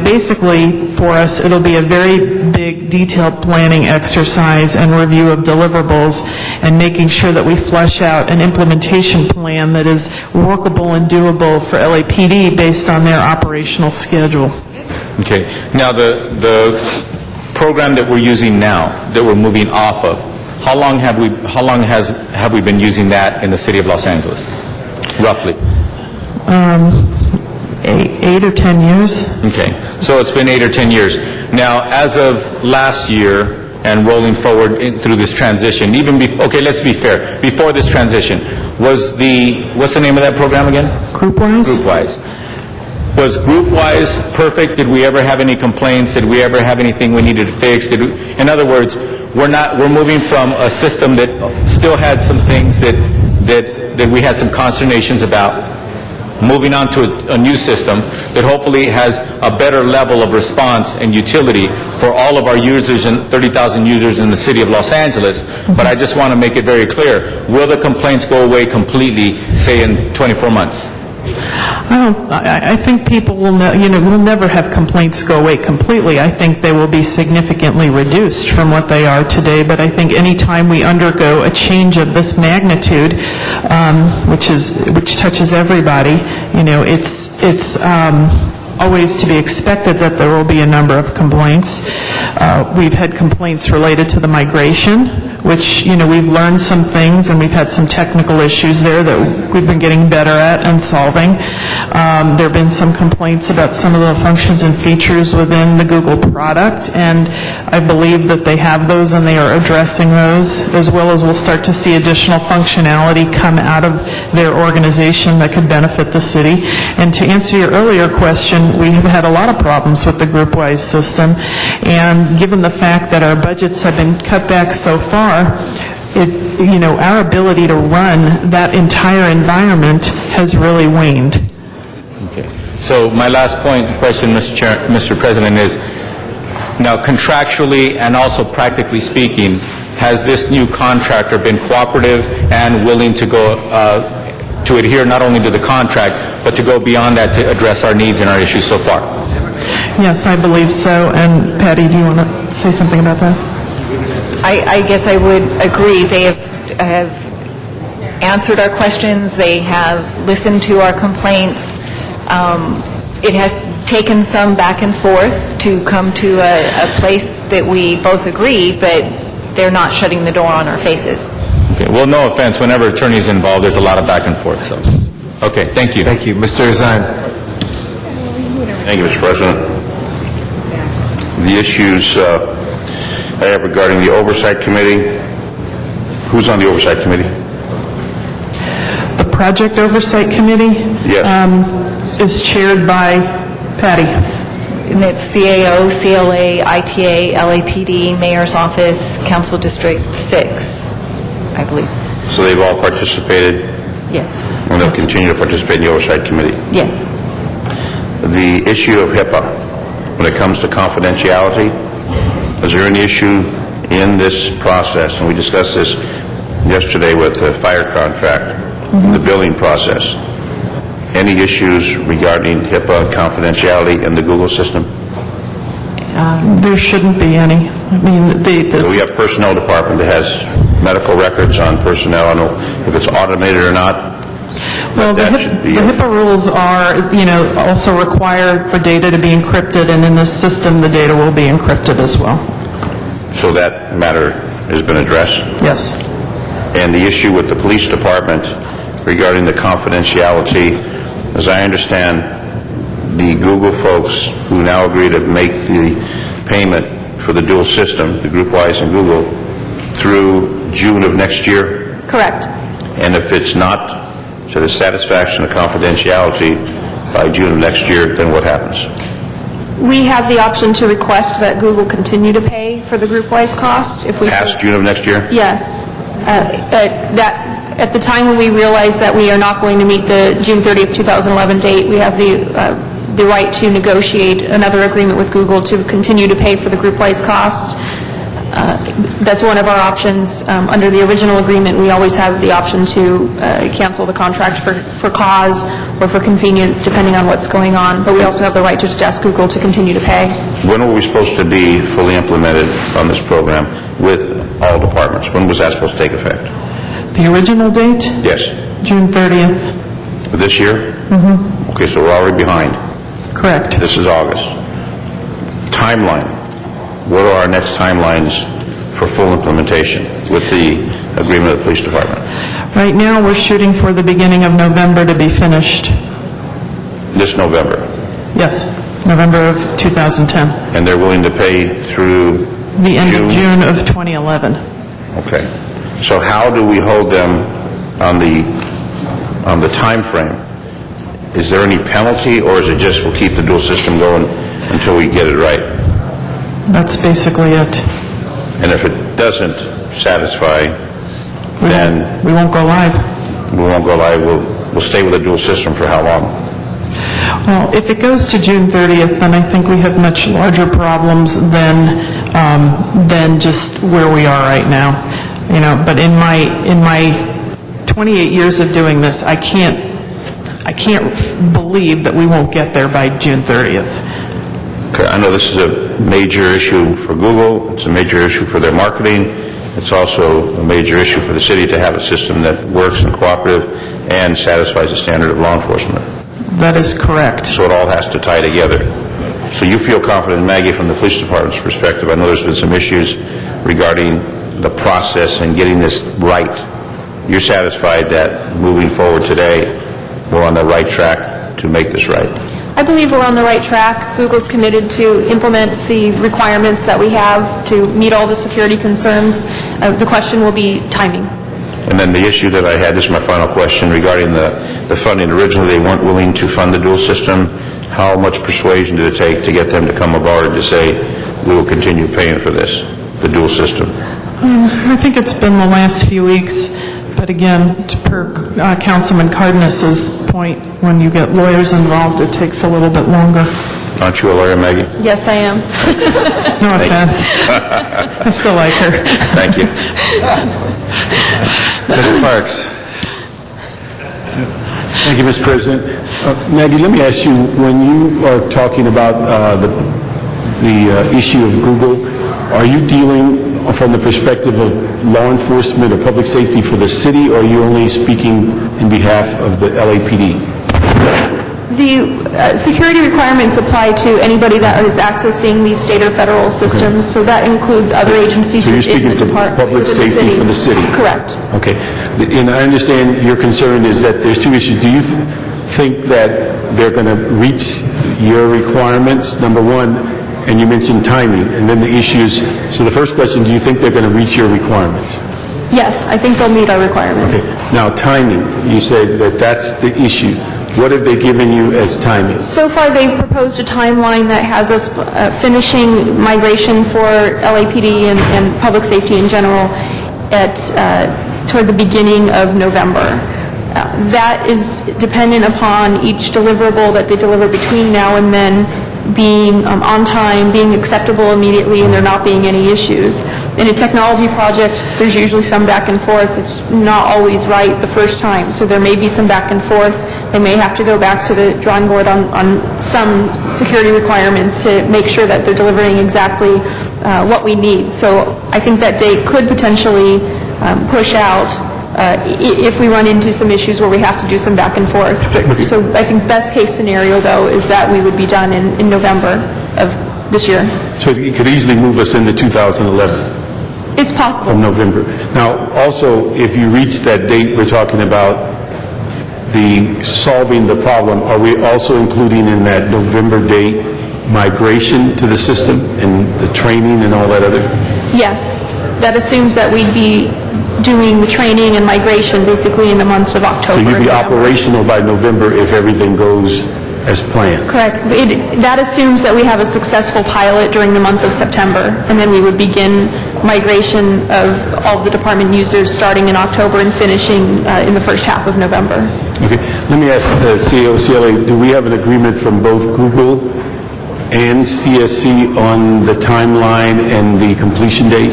basically for us, it'll be a very big detailed planning exercise and review of deliverables and making sure that we flesh out an implementation plan that is workable and doable for LAPD based on their operational schedule. Okay. Now, the program that we're using now, that we're moving off of, how long have we been using that in the city of Los Angeles, roughly? 8 or 10 years. Okay, so it's been 8 or 10 years. Now, as of last year and rolling forward through this transition, okay, let's be fair. Before this transition, what's the name of that program again? GroupWise. GroupWise. Was GroupWise perfect? Did we ever have any complaints? Did we ever have anything we needed to fix? In other words, we're moving from a system that still had some things that we had some consternations about, moving on to a new system that hopefully has a better level of response and utility for all of our users and 30,000 users in the city of Los Angeles. But I just want to make it very clear, will the complaints go away completely, say in 24 months? I think people will never have complaints go away completely. I think they will be significantly reduced from what they are today, but I think any time we undergo a change of this magnitude, which touches everybody, it's always to be expected that there will be a number of complaints. We've had complaints related to the migration, which, we've learned some things and we've had some technical issues there that we've been getting better at and solving. There have been some complaints about some of the functions and features within the Google product, and I believe that they have those and they are addressing those, as well as we'll start to see additional functionality come out of their organization that could benefit the city. And to answer your earlier question, we have had a lot of problems with the GroupWise system, and given the fact that our budgets have been cut back so far, our ability to run that entire environment has really waned. Okay. So my last question, Mr. President, is now contractually and also practically speaking, has this new contractor been cooperative and willing to go to adhere not only to the contract, but to go beyond that to address our needs and our issues so far? Yes, I believe so. And Patty, do you want to say something about that? I guess I would agree. They have answered our questions. They have listened to our complaints. It has taken some back and forth to come to a place that we both agree, but they're not shutting the door on our faces. Okay, well, no offense, whenever attorney's involved, there's a lot of back and forth, so. Okay, thank you. Thank you. Mr. Zine. Thank you, Mr. President. The issues I have regarding the Oversight Committee. Who's on the Oversight Committee? The Project Oversight Committee? Yes. Is chaired by Patty. And it's CAO, CLA, ITA, LAPD, Mayor's Office, Council District 6, I believe. So they've all participated, Yes. and they'll continue to participate in the Oversight Committee. Yes. The issue of HIPAA, when it comes to confidentiality, is there any issue in this process? And we discussed this yesterday with the fire contract, the billing process. Any issues regarding HIPAA confidentiality in the Google system? There shouldn't be any. I mean, So we have personnel department that has medical records on personnel. I don't know if it's automated or not. well, the HIPAA rules are, also require for data to be encrypted, and in this system, the data will be encrypted as well. So that matter has been addressed? Yes. And the issue with the police department regarding the confidentiality, as I understand, the Google folks who now agree to make the payment for the dual system, the GroupWise and Google, through June of next year? Correct. And if it's not to the satisfaction of confidentiality by June of next year, then what happens? We have the option to request that Google continue to pay for the GroupWise cost if we... Past June of next year? Yes. At the time when we realize that we are not going to meet the June 30th, 2011 date, we have the right to negotiate another agreement with Google to continue to pay for the GroupWise costs. That's one of our options. Under the original agreement, we always have the option to cancel the contract for cause or for convenience, depending on what's going on. But we also have the right to just ask Google to continue to pay. When are we supposed to be fully implemented on this program with all departments? When was that supposed to take effect? The original date? Yes. June 30th. This year? Mm-hmm. Okay, so we're already behind. Correct. This is August. Timeline. What are our next timelines for full implementation with the agreement of the police department? Right now, we're shooting for the beginning of November to be finished. This November. Yes, November of 2010. And they're willing to pay through The end of June of 2011. Okay. So how do we hold them on the time frame? Is there any penalty, or is it just we'll keep the dual system going until we get it right? That's basically it. And if it doesn't satisfy, then... We won't go live. We won't go live. We'll stay with the dual system for how long? Well, if it goes to June 30th, then I think we have much larger problems than just where we are right now. But in my 28 years of doing this, I can't believe that we won't get there by June 30th. Okay, I know this is a major issue for Google. It's a major issue for their marketing. It's also a major issue for the city to have a system that works and cooperative and satisfies the standard of law enforcement. That is correct. So it all has to tie together. So you feel confident, Maggie, from the police department's perspective. I know there's been some issues regarding the process and getting this right. You're satisfied that moving forward today, we're on the right track to make this right? I believe we're on the right track. Google's committed to implement the requirements that we have to meet all the security concerns. The question will be timing. And then the issue that I had, this is my final question, regarding the funding. Originally, they weren't willing to fund the dual system. How much persuasion did it take to get them to come aboard to say, we will continue paying for this, the dual system? I think it's been the last few weeks. But again, per Councilman Cardenas's point, when you get lawyers involved, it takes a little bit longer. Aren't you a lawyer, Maggie? Yes, I am. No offense. I still like her. Thank you. Mr. Parks. Thank you, Mr. President. Maggie, let me ask you, when you are talking about the issue of Google, are you dealing from the perspective of law enforcement or public safety for the city, or are you only speaking in behalf of the LAPD? The security requirements apply to anybody that is accessing these state or federal systems, so that includes other agencies So you're within speaking the for department. public within the safety city. for the city? Correct. Okay. And I understand your concern is that there's two issues. Do you think that they're going to reach your requirements, number one, and you mentioned timing, and then the issues, so the first question, do you think they're going to reach your requirements? Yes, I think they'll meet our requirements. Now, timing, you said that that's the issue. What have they given you as timing? So far, they've proposed a timeline that has us finishing migration for LAPD and public safety in general at toward the beginning of November. That is dependent upon each deliverable that they deliver between now and then being on time, being acceptable immediately, and there not being any issues. In a technology project, there's usually some back and forth. It's not always right the first time, so there may be some back and forth. They may have to go back to the drawing board on some security requirements to make sure that they're delivering exactly what we need. So I think that date could potentially push out if we run into some issues where we have to do some back and forth. So I think best case scenario, though, is that we would be done in November of this year. So it could easily move us into 2011. It's possible. From November. Now, also, if you reach that date, we're talking about the solving the problem. Are we also including in that November date migration to the system and the training and all that other? Yes. That assumes that we'd be doing the training and migration basically in the months of October. So you'd and be November. operational by November if everything goes as planned? Correct. That assumes that we have a successful pilot during the month of September, and then we would begin migration of all of the department users starting in October and finishing in the first half of November. Okay. Let me ask CEO CLA, do we have an agreement from both Google and CSC on the timeline and the completion date?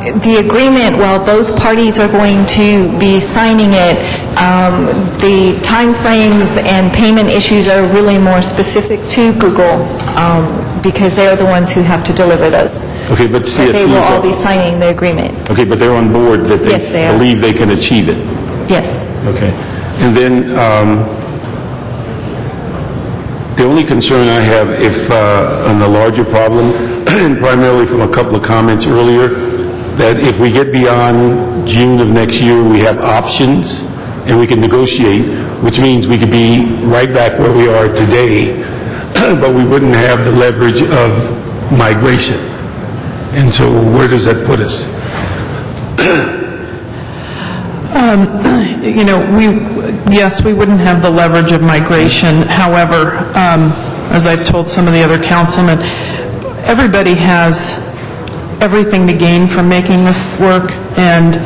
The agreement, while both parties are going to be signing it, the timeframes and payment issues are really more specific to Google because they're the ones who have to deliver those. Okay, but CSC But they will all be is... signing the agreement. Okay, but they're on board that they Yes, they are. believe they can achieve it? Yes. Okay. And then, the only concern I have, if on the larger problem, and primarily from a couple of comments earlier, that if we get beyond June of next year, we have options and we can negotiate, which means we could be right back where we are today, but we wouldn't have the leverage of migration. And so where does that put us? Yes, we wouldn't have the leverage of migration. However, as I've told some of the other councilmen, everybody has everything to gain from making this work, and,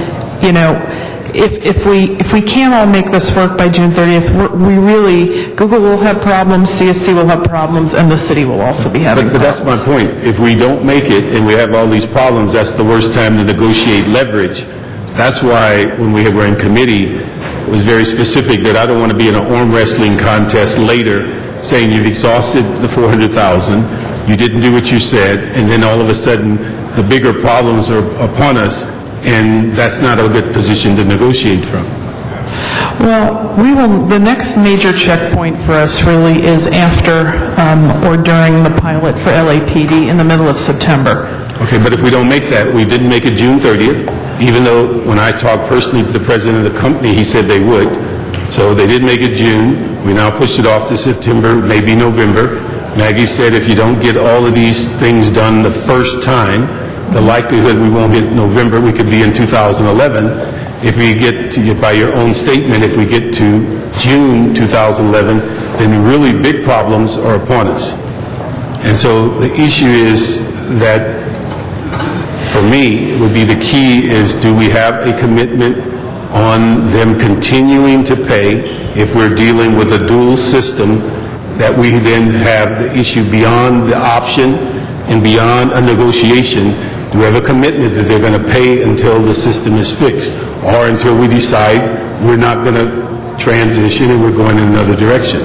if we can't all make this work by June 30th, Google will have problems, CSC will have problems, and the city will also be having But that's my point. If we don't make it and we have all these problems, that's the worst time to negotiate leverage. That's why when we were in committee, it was very specific that I don't want to be in an arm wrestling contest later saying you've exhausted the 400,000, you didn't do what you said, and then all of a sudden the bigger problems are upon us, and that's not a good position to negotiate from. Well, the next major checkpoint for us really is after or during the pilot for LAPD in the middle of September. Okay, but if we don't make that, we didn't make it June 30th, even though when I talked personally to the president of the company, he said they would. So they did make it June. We now pushed it off to September, maybe November. Maggie said if you don't get all of these things done the first time, the likelihood we won't hit November, we could be in 2011. If we get to, by your own statement, if we get to June 2011, then really big problems are upon us. And so the issue is that, for me, it would be the key is, do we have a commitment on them continuing to pay if we're dealing with a dual system, that we then have the issue beyond the option and beyond a negotiation? Do we have a commitment that they're going to pay until the system is fixed, or until we decide we're not going to transition and we're going in another direction?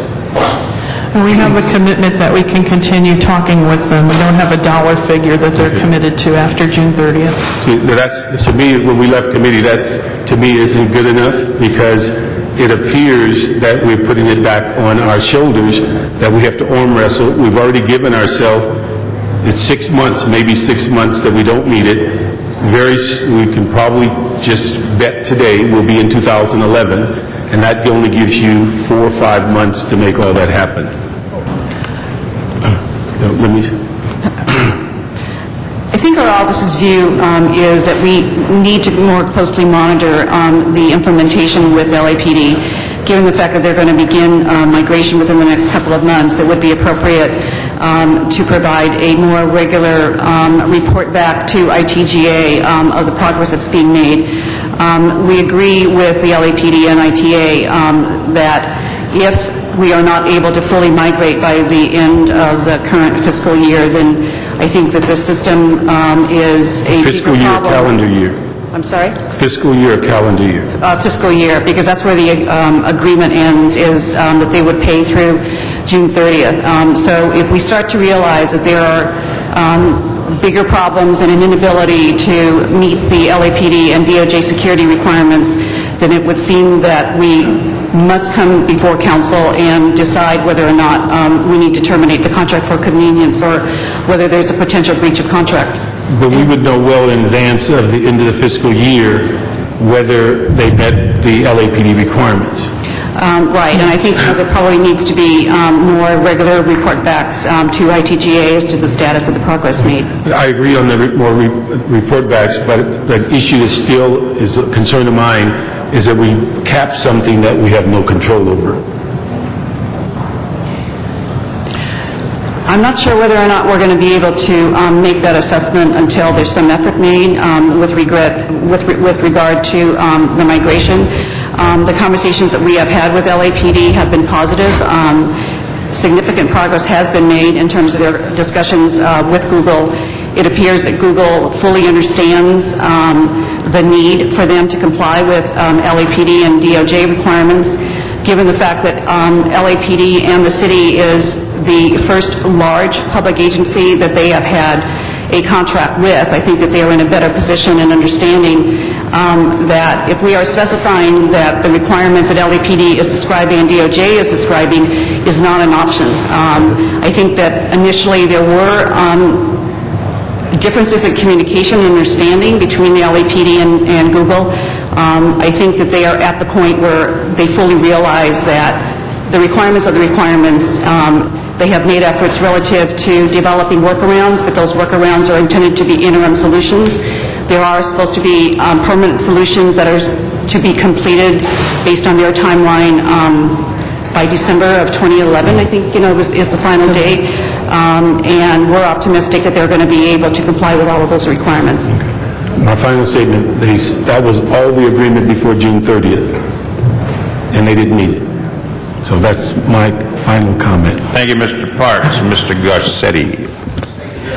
And we have a commitment that we can continue talking with them. We don't have a dollar figure that they're committed to after June 30th. That's, to me, when we left committee, that's, to me, isn't good enough, because it appears that we're putting it back on our shoulders, that we have to arm wrestle. We've already given ourselves, it's 6 months, maybe 6 months that we don't meet it. We can probably just bet today we'll be in 2011, and that only gives you 4 or 5 months to make all that happen. I think our office's view is that we need to more closely monitor the implementation with LAPD. Given the fact that they're going to begin migration within the next couple of months, it would be appropriate to provide a more regular report back to ITGA of the progress that's being made. We agree with the LAPD and ITA that if we are not able to fully migrate by the end of the current fiscal year, then I think that the system is a fiscal deeper year, problem. calendar year. I'm sorry? Fiscal year, calendar year. Fiscal year, because that's where the agreement ends, is that they would pay through June 30th. So if we start to realize that there are bigger problems and an inability to meet the LAPD and DOJ security requirements, then it would seem that we must come before council and decide whether or not we need to terminate the contract for convenience or whether there's a potential breach of contract. But we would know well in advance of the end of the fiscal year whether they met the LAPD requirements. Right, and I think there probably needs to be more regular report backs to ITGA as to the status of the progress made. I agree on the more report backs, but the issue is still, is a concern of mine, is that we cap something that we have no control over. I'm not sure whether or not we're going to be able to make that assessment until there's some effort made with regard to the migration. The conversations that we have had with LAPD have been positive. Significant progress has been made in terms of their discussions with Google. It appears that Google fully understands the need for them to comply with LAPD and DOJ requirements. Given the fact that LAPD and the city is the first large public agency that they have had a contract with, I think that they are in a better position in understanding that if we are specifying that the requirements that LAPD is describing and DOJ is describing is not an option. I think that initially there were differences in communication and understanding between the LAPD and Google. I think that they are at the point where they fully realize that the requirements are the requirements. They have made efforts relative to developing workarounds, but those workarounds are intended to be interim solutions. There are supposed to be permanent solutions that are to be completed based on their timeline by December of 2011, I think, is the final date. And we're optimistic that they're going to be able to comply with all of those requirements. My final statement, that was all the agreement before June 30th, and they didn't meet it. So that's my final comment. Thank you, Mr. Parks. Mr. Garcetti.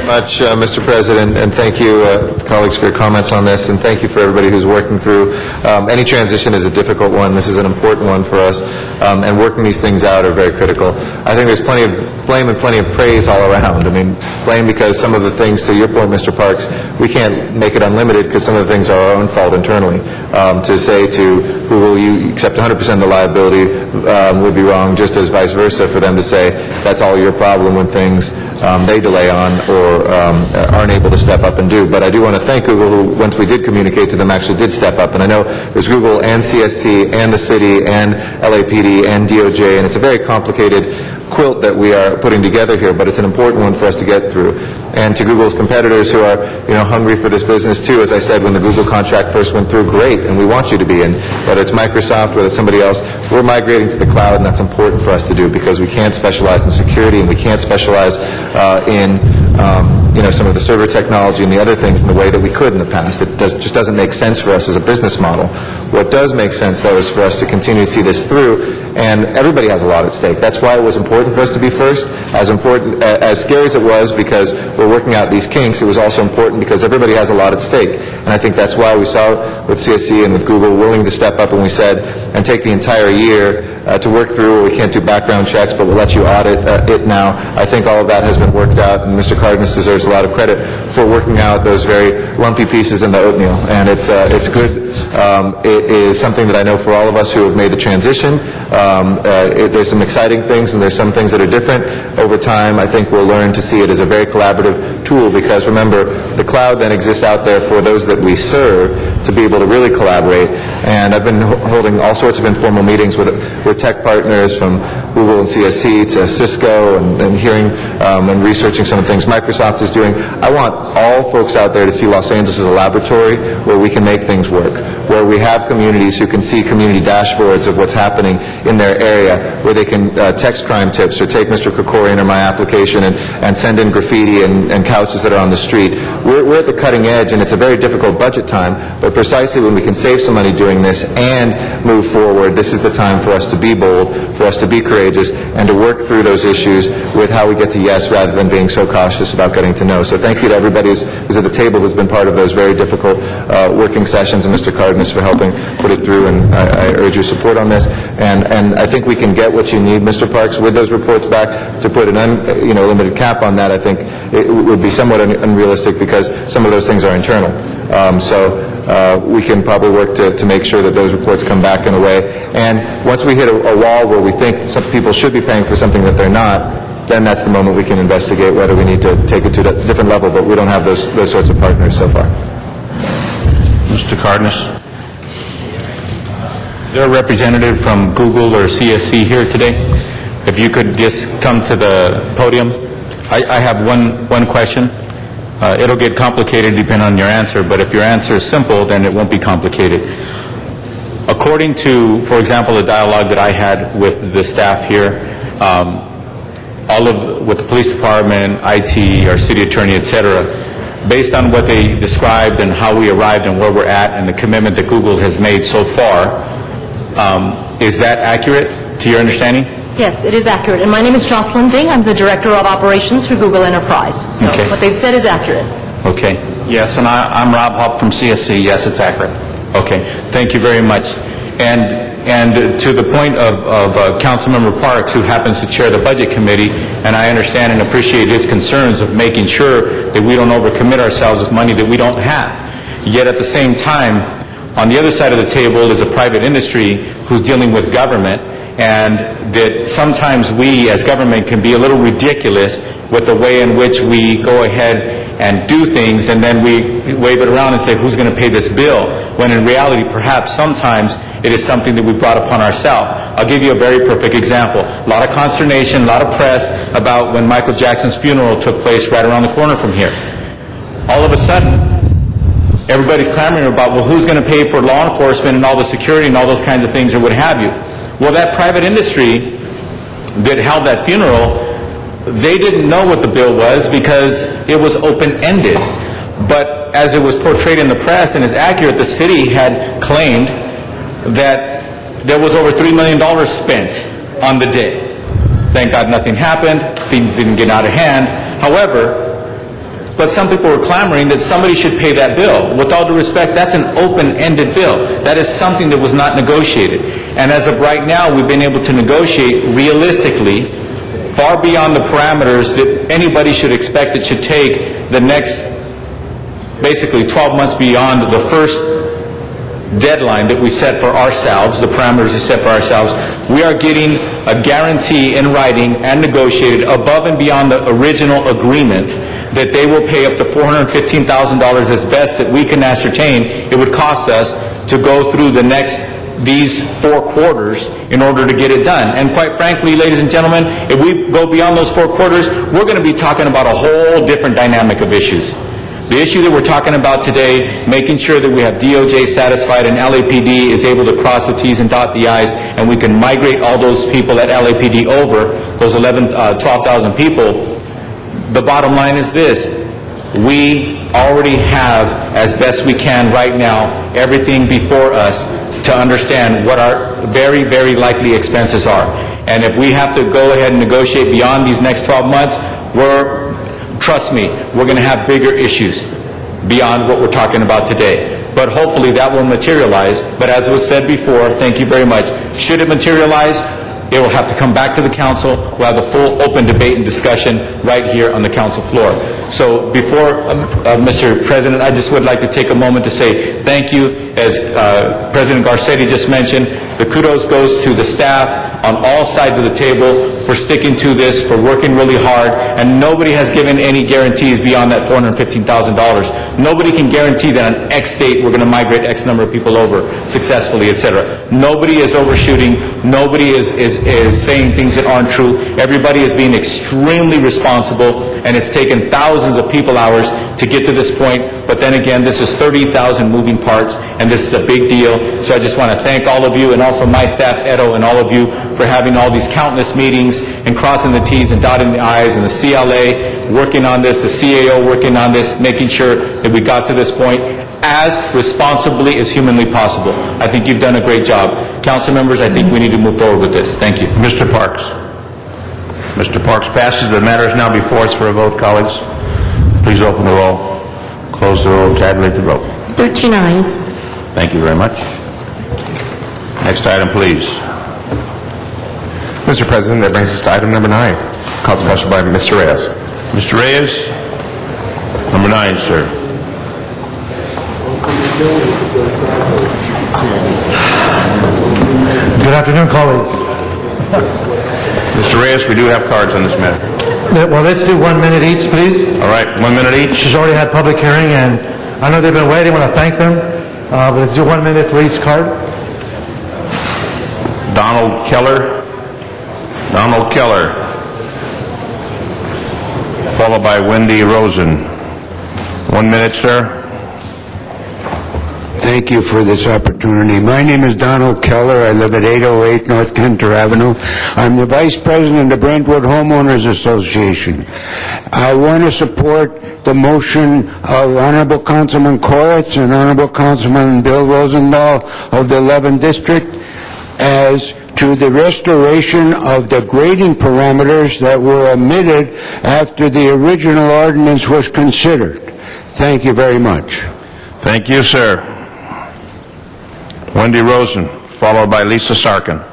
Much, Mr. President, and thank you, colleagues, for your comments on this, and thank you for everybody who's working through. Any transition is a difficult one. This is an important one for us, and working these things out are very critical. I think there's plenty of blame and plenty of praise all around. I mean, blame because some of the things, to your point, Mr. Parks, we can't make it unlimited because some of the things are our own fault internally. To say to Google, you accept 100% of the liability would be wrong, just as vice versa for them to say that's all your problem when things they delay on or aren't able to step up and do. But I do want to thank Google, who, once we did communicate to them, actually did step up. And I know there's Google and CSC and the city and LAPD and DOJ, and it's a very complicated quilt that we are putting together here, but it's an important one for us to get through. And to Google's competitors who are, hungry for this business too, as I said, when the Google contract first went through, great, and we want you to be in. Whether it's Microsoft, whether it's somebody else, we're migrating to the cloud, and that's important for us to do because we can't specialize in security and we can't specialize in some of the server technology and the other things in the way that we could in the past. It just doesn't make sense for us as a business model. What does make sense, though, is for us to continue to see this through, and everybody has a lot at stake. That's why it was important for us to be first. As scary as it was because we're working out these kinks, it was also important because everybody has a lot at stake. And I think that's why we saw with CSC and with Google willing to step up, and we said, and take the entire year to work through. We can't do background checks, but we'll let you audit it now. I think all of that has been worked out, and Mr. Cardenas deserves a lot of credit for working out those very lumpy pieces in the oatmeal. And it's good. It is something that I know for all of us who have made the transition. There's some exciting things, and there's some things that are different. Over time, I think we'll learn to see it as a very collaborative tool, because remember, the cloud then exists out there for those that we serve to be able to really collaborate. And I've been holding all sorts of informal meetings with tech partners from Google and CSC to Cisco, and hearing and researching some of the things Microsoft is doing. I want all folks out there to see Los Angeles as a laboratory where we can make things work, where we have communities who can see community dashboards of what's happening in their area, where they can text crime tips or take Mr. Krikorian or my application and send in graffiti and couches that are on the street. We're at the cutting edge, and it's a very difficult budget time, but precisely when we can save some money doing this and move forward, this is the time for us to be bold, for us to be courageous, and to work through those issues with how we get to yes rather than being so cautious about getting to no. So thank you to everybody who's at the table who's been part of those very difficult working sessions, and Mr. Cardenas for helping put it through, and I urge your support on this. And I think we can get what you need, Mr. Parks, with those reports back. To put an limited cap on that, I think it would be somewhat unrealistic, because some of those things are internal. We can probably work to make sure that those reports come back in a way. And once we hit a wall where we think some people should be paying for something that they're not, then that's the moment we can investigate whether we need to take it to a different level, but we don't have those sorts of partners so far. Mr. Cardenas? Is there a representative from Google or CSC here today? If you could just come to the podium. I have one question. It'll get complicated depending on your answer, but if your answer is simple, then it won't be complicated. According to, for example, the dialogue that I had with the staff here, with the police department, IT, our city attorney, etc., based on what they described and how we arrived and where we're at and the commitment that Google has made so far, is that accurate to your understanding? Yes, it is accurate. And my name is Jocelyn Ding. I'm the Director of Operations for Google Enterprise. So what they've said is accurate. Okay. Yes, and I'm Rob Hopp from CSC. Yes, it's accurate. Okay. Thank you very much. And to the point of Councilmember Parks, who happens to chair the Budget Committee, and I understand and appreciate his concerns of making sure that we don't overcommit ourselves with money that we don't have. Yet at the same time, on the other side of the table is a private industry who's dealing with government, and that sometimes we as government can be a little ridiculous with the way in which we go ahead and do things, and then we wave it around and say, who's going to pay this bill? When in reality, perhaps sometimes it is something that we brought upon ourselves. I'll give you a very perfect example. A lot of consternation, a lot of press about when Michael Jackson's funeral took place right around the corner from here. All of a sudden, everybody's clamoring about, well, who's going to pay for law enforcement and all the security and all those kinds of things or what have you? Well, that private industry that held that funeral, they didn't know what the bill was because it was open-ended. But as it was portrayed in the press and is accurate, the city had claimed that there was over $3 million spent on the day. Thank God nothing happened. Things didn't get out of hand. However, but some people were clamoring that somebody should pay that bill. With all due respect, that's an open-ended bill. That is something that was not negotiated. And as of right now, we've been able to negotiate realistically far beyond the parameters that anybody should expect it should take the next, basically 12 months beyond the first deadline that we set for ourselves, the parameters we set for ourselves. We are getting a guarantee in writing and negotiated above and beyond the original agreement that they will pay up to $415,000 as best that we can ascertain it would cost us to go through these 4 quarters in order to get it done. And quite frankly, ladies and gentlemen, if we go beyond those 4 quarters, we're going to be talking about a whole different dynamic of issues. The issue that we're talking about today, making sure that we have DOJ satisfied and LAPD is able to cross the T's and dot the I's, and we can migrate all those people at LAPD over, those 12,000 people. The bottom line is this. We already have, as best we can right now, everything before us to understand what our very, very likely expenses are. And if we have to go ahead and negotiate beyond these next 12 months, trust me, we're going to have bigger issues. beyond what we're talking about today. But hopefully that will materialize. But as was said before, thank you very much, should it materialize, it will have to come back to the council. We'll have a full open debate and discussion right here on the council floor. So before, Mr. President, I just would like to take a moment to say thank you. As President Garcetti just mentioned, the kudos goes to the staff on all sides of the table for sticking to this, for working really hard, and nobody has given any guarantees beyond that $415,000. Nobody can guarantee that on X date we're going to migrate X number of people over successfully, etc. Nobody is overshooting. Nobody is saying things that aren't true. Everybody is being extremely responsible, and it's taken thousands of people hours to get to this point. But then again, this is 30,000 moving parts, and this is a big deal. So I just want to thank all of you, and also my staff, Edo, and all of you for having all these countless meetings and crossing the T's and dotting the I's, and the CLA working on this, the CAO working on this, making sure that we got to this point as responsibly as humanly possible. I think you've done a great job. Council members, I think we need to move forward with this. Thank you. Mr. Parks. Mr. Parks passes. The matter is now before us for a vote, colleagues. Please open the roll, close the roll, tabulate the vote. 13 ayes. Thank you very much. Next item, please. Mr. President, that brings us to item number 9, called special by Mr. Reyes. Mr. Reyes, number 9, sir. Good afternoon, colleagues. Mr. Reyes, we do have cards on this matter. Well, let's do 1 minute each, please. All right, 1 minute each. She's already had public hearing, and I know they've been waiting. I want to thank them. But let's do 1 minute for each card. Donald Keller. Donald Keller. Followed by Wendy Rosen. 1 minute, sir. Thank you for this opportunity. My name is Donald Keller. I live at 808 North Kenter Avenue. I'm the Vice President of Brentwood Homeowners Association. I want to support the motion of Honorable Councilman Koretz and Honorable Councilman Bill Rosendahl of the 11th District as to the restoration of the grading parameters that were omitted after the original ordinance was considered. Thank you very much. Thank you, sir. Wendy Rosen, followed by Lisa Sarkin.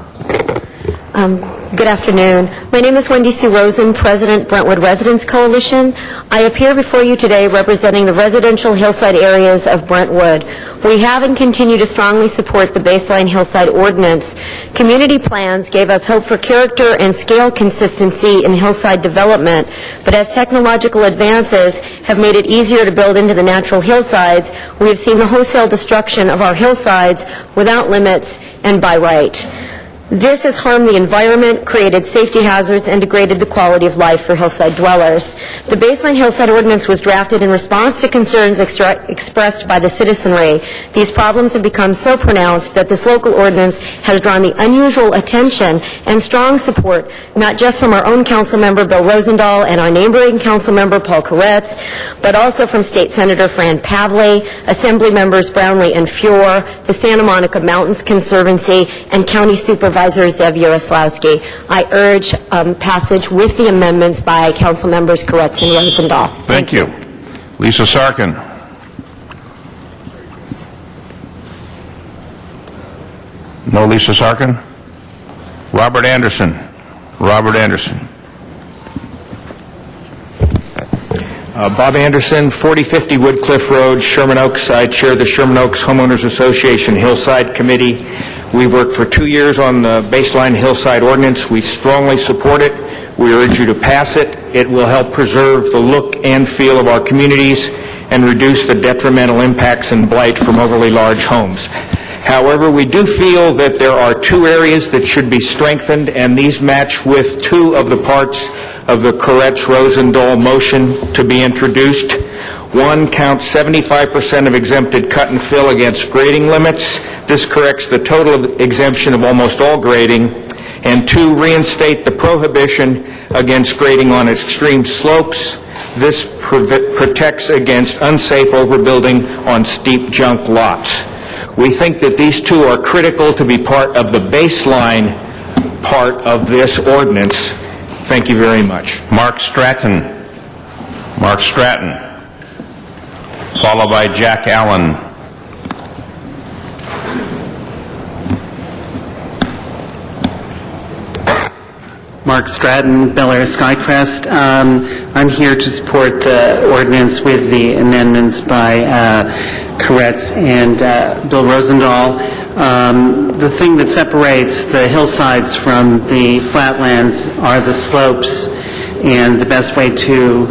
Good afternoon. My name is Wendy Sue Rosen, President, Brentwood Residents Coalition. I appear before you today representing the residential hillside areas of Brentwood. We have and continue to strongly support the baseline hillside ordinance. Community plans gave us hope for character and scale consistency in hillside development, but as technological advances have made it easier to build into the natural hillsides, we have seen the wholesale destruction of our hillsides without limits and by right. This has harmed the environment, created safety hazards, and degraded the quality of life for hillside dwellers. The baseline hillside ordinance was drafted in response to concerns expressed by the citizenry. These problems have become so pronounced that this local ordinance has drawn the unusual attention and strong support, not just from our own council member Bill Rosendahl and our neighboring council member Paul Koretz, but also from State Senator Fran Pavley, Assembly members Brownlee and Fior, the Santa Monica Mountains Conservancy, and County Supervisor Zev Yaroslawski. I urge passage with the amendments by Council Members Koretz and Rosendahl. Thank you. Lisa Sarkin. No Lisa Sarkin? Robert Anderson. Robert Anderson. Bob Anderson, 4050 Woodcliff Road, Sherman Oaks. I chair the Sherman Oaks Homeowners Association Hillside Committee. We've worked for 2 years on the baseline hillside ordinance. We strongly support it. We urge you to pass it. It will help preserve the look and feel of our communities and reduce the detrimental impacts and blight from overly large homes. However, we do feel that there are 2 areas that should be strengthened, and these match with 2 of the parts of the Koretz-Rosendahl motion to be introduced. 1, count 75% of exempted cut and fill against grading limits. This corrects the total exemption of almost all grading. And 2, reinstate the prohibition against grading on extreme slopes. This protects against unsafe overbuilding on steep junk lots. We think that these 2 are critical to be part of the baseline part of this ordinance. Thank you very much. Mark Stratton. Mark Stratton. followed by Jack Allen. Mark Stratton, Bel Air Skycrest. I'm here to support the ordinance with the amendments by Koretz and Bill Rosendahl. The thing that separates the hillsides from the flatlands are the slopes, and the best way to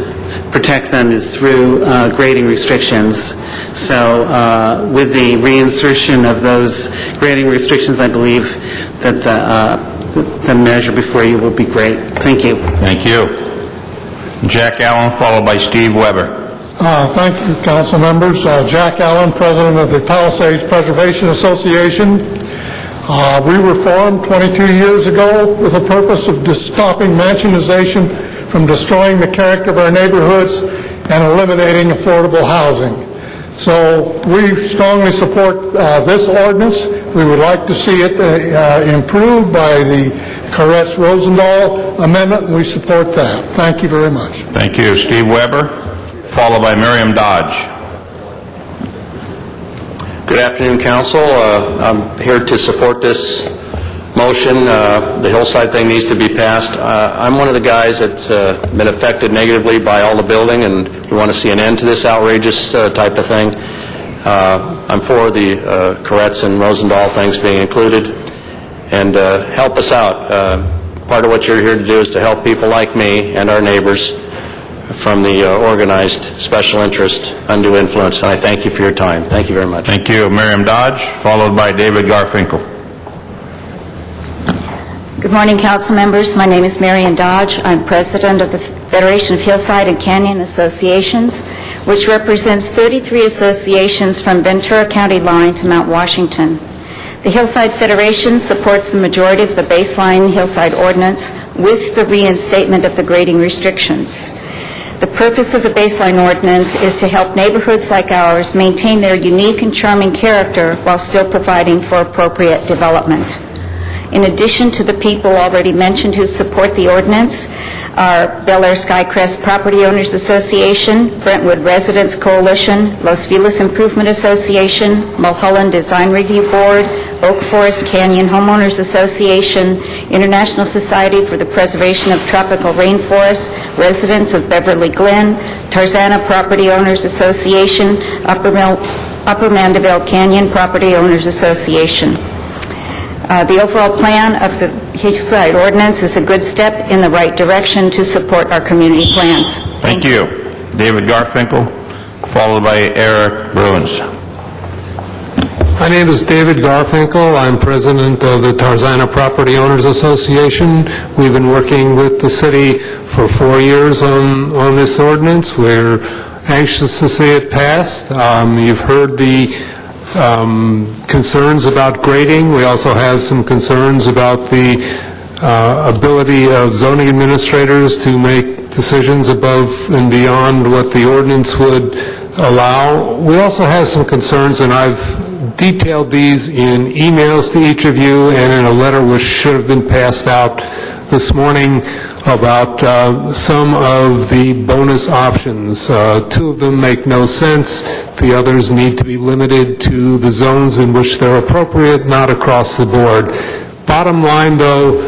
protect them is through grading restrictions. So with the reinsertion of those grading restrictions, I believe that the measure before you will be great. Thank you. Thank you. Jack Allen, followed by Steve Weber. Thank you, council members. Jack Allen, president of the Palisades Preservation Association. We were formed 22 years ago with the purpose of stopping mansionization from destroying the character of our neighborhoods and eliminating affordable housing. So we strongly support this ordinance. We would like to see it improved by the Koretz-Rosendahl amendment, and we support that. Thank you very much. Thank you. Steve Weber, followed by Miriam Dodge. Good afternoon, Council. I'm here to support this motion. The hillside thing needs to be passed. I'm one of the guys that's been affected negatively by all the building, and we want to see an end to this outrageous type of thing. I'm for the Koretz and Rosendahl things being included, and help us out. Part of what you're here to do is to help people like me and our neighbors from the organized special interest undue influence, and I thank you for your time. Thank you very much. Thank you. Miriam Dodge, followed by David Garfinkel. Good morning, council members. My name is Marion Dodge. I'm president of the Federation of Hillside and Canyon Associations, which represents 33 associations from Ventura County line to Mount Washington. The Hillside Federation supports the majority of the baseline hillside ordinance with the reinstatement of the grading restrictions. The purpose of the baseline ordinance is to help neighborhoods like ours maintain their unique and charming character while still providing for appropriate development. In addition to the people already mentioned who support the ordinance, are Bel Air Skycrest Property Owners Association, Brentwood Residents Coalition, Los Feliz Improvement Association, Mulholland Design Review Board, Oak Forest Canyon Homeowners Association, International Society for the Preservation of Tropical Rainforests, residents of Beverly Glen, Tarzana Property Owners Association, Upper Mandeville Canyon Property Owners Association. The overall plan of the Hillside Ordinance is a good step in the right direction to support our community plans. Thank you. David Garfinkel, followed by Eric Bruins. My name is David Garfinkel. I'm president of the Tarzana Property Owners Association. We've been working with the city for 4 years on this ordinance. We're anxious to see it passed. You've heard the concerns about grading. We also have some concerns about the ability of zoning administrators to make decisions above and beyond what the ordinance would allow. We also have some concerns, and I've detailed these in emails to each of you and in a letter which should have been passed out this morning about some of the bonus options. 2 of them make no sense. The others need to be limited to the zones in which they're appropriate, not across the board. Bottom line, though,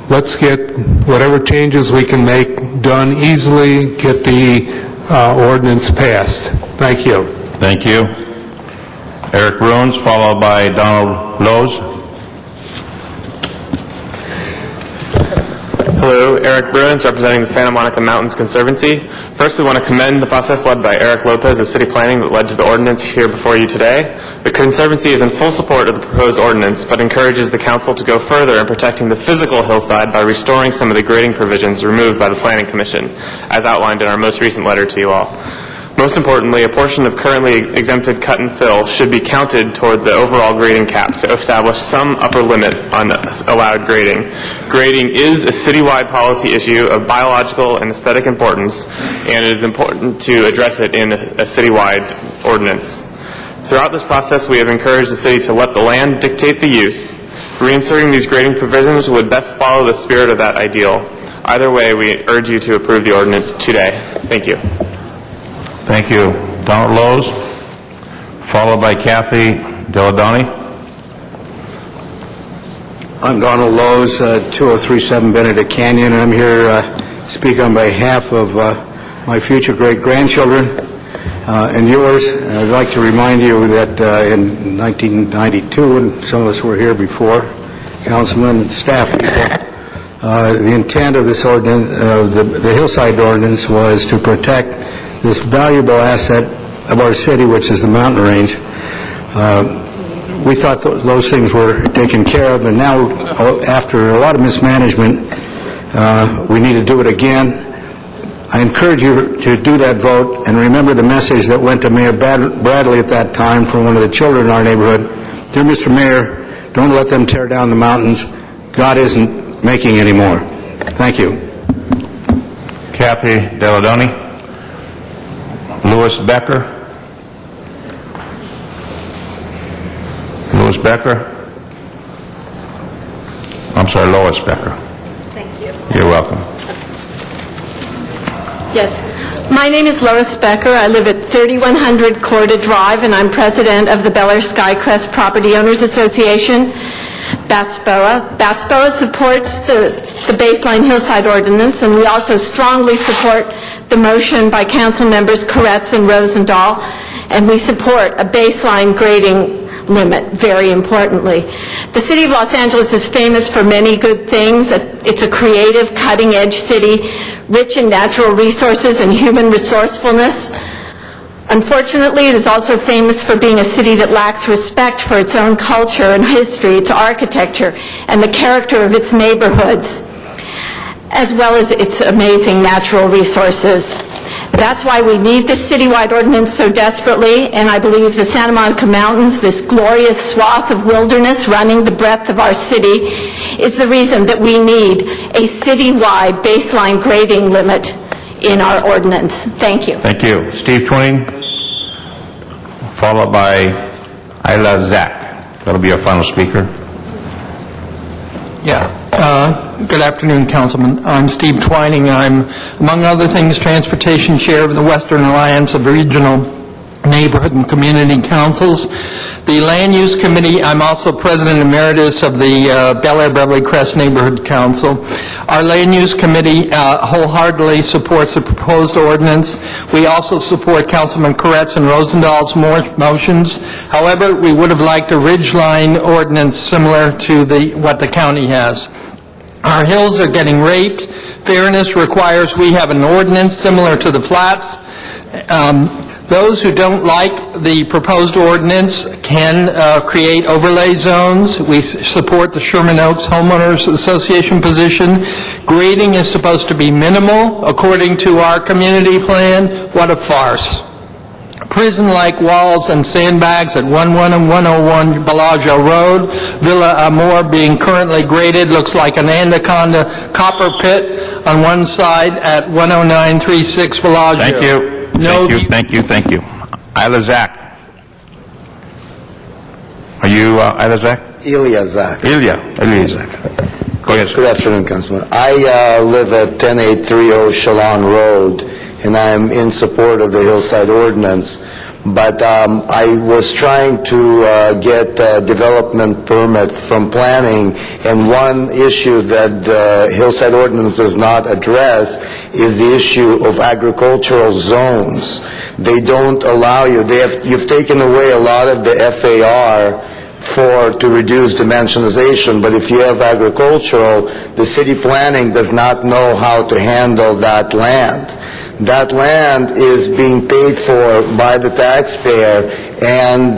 let's get whatever changes we can make done easily, get the ordinance passed. Thank you. Thank you. Eric Bruins, followed by Donald Lowe's. Hello, Eric Bruins, representing the Santa Monica Mountains Conservancy. First, we want to commend the process led by Eric Lopez of City Planning that led to the ordinance here before you today. The Conservancy is in full support of the proposed ordinance, but encourages the Council to go further in protecting the physical hillside by restoring some of the grading provisions removed by the Planning Commission, as outlined in our most recent letter to you all. Most importantly, a portion of currently exempted cut and fill should be counted toward the overall grading cap to establish some upper limit on allowed grading. Grading is a citywide policy issue of biological and aesthetic importance, and it is important to address it in a citywide ordinance. Throughout this process, we have encouraged the city to let the land dictate the use. Reinserting these grading provisions would best follow the spirit of that ideal. Either way, we urge you to approve the ordinance today. Thank you. Thank you. Donald Lowe's, followed by Kathy Deladoni. I'm Donald Lowe's, 2037 Benedict Canyon, and I'm here to speak on behalf of my future great-grandchildren and yours. I'd like to remind you that in 1992, when some of us were here before, councilmen and staff people, the intent of this ordinance, the Hillside Ordinance, was to protect this valuable asset of our city, which is the mountain range. We thought those things were taken care of, and now, after a lot of mismanagement, we need to do it again. I encourage you to do that vote, and remember the message that went to Mayor Bradley at that time from one of the children in our neighborhood. Dear Mr. Mayor, don't let them tear down the mountains. God isn't making any more. Thank you. Kathy Deladoni. Louis Becker. Louis Becker. I'm sorry, Lois Becker. Thank you. You're welcome. Yes. My name is Lois Becker. I live at 3100 Corda Drive, and I'm president of the Bel Air Skycrest Property Owners Association, BASPOA. BASPOA supports the baseline Hillside Ordinance, and we also strongly support the motion by council members Koretz and Rosendahl, and we support a baseline grading limit, very importantly. The city of Los Angeles is famous for many good things. It's a creative, cutting-edge city, rich in natural resources and human resourcefulness. Unfortunately, it is also famous for being a city that lacks respect for its own culture and history, its architecture, and the character of its neighborhoods, as well as its amazing natural resources. That's why we need this citywide ordinance so desperately, and I believe the Santa Monica Mountains, this glorious swath of wilderness running the breadth of our city, is the reason that we need a citywide baseline grading limit in our ordinance. Thank you. Thank you. Steve Twain, followed by Ayla Zach. That'll be our final speaker. Yeah. Good afternoon, Councilman. I'm Steve Twining. I'm, among other things, Transportation Chair of the Western Alliance of Regional Neighborhood and Community Councils. The Land Use Committee, I'm also President Emeritus of the Bel Air Beverly Crest Neighborhood Council. Our Land Use Committee wholeheartedly supports the proposed ordinance. We also support Councilman Koretz and Rosendahl's motions. However, we would have liked a ridgeline ordinance similar to what the county has. Our hills are getting raped. Fairness requires we have an ordinance similar to the flats. Those who don't like the proposed ordinance can create overlay zones. We support the Sherman Oaks Homeowners Association position. Grading is supposed to be minimal according to our community plan. What a farce. Prison-like walls and sandbags at 101 and 101 Bellagio Road. Villa Amor being currently graded looks like an anaconda copper pit on one side at 10936 Bellagio. Thank you. Thank you. Ayla Zach. Are you Ayla Zach? Ilya Zach. Ilya Zach. Go ahead. Good afternoon, Councilman. I live at 10830 Shalon Road, and I'm in support of the Hillside Ordinance. But I was trying to get a development permit from planning, and one issue that the Hillside Ordinance does not address is the issue of agricultural zones. They don't allow you. You've taken away a lot of the FAR to reduce dimensionalization, but if you have agricultural, the city planning does not know how to handle that land. That land is being paid for by the taxpayer, and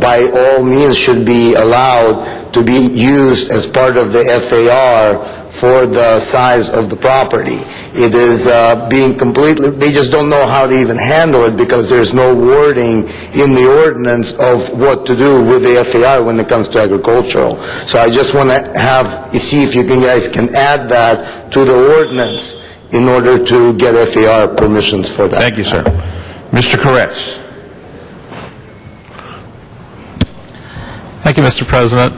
by all means should be allowed to be used as part of the FAR for the size of the property. It is being completely, they just don't know how to even handle it because there's no wording in the ordinance of what to do with the FAR when it comes to agricultural. So I just want to see if you guys can add that to the ordinance in order to get FAR permissions for that. Thank you, sir. Mr. Koretz. Thank you, Mr. President.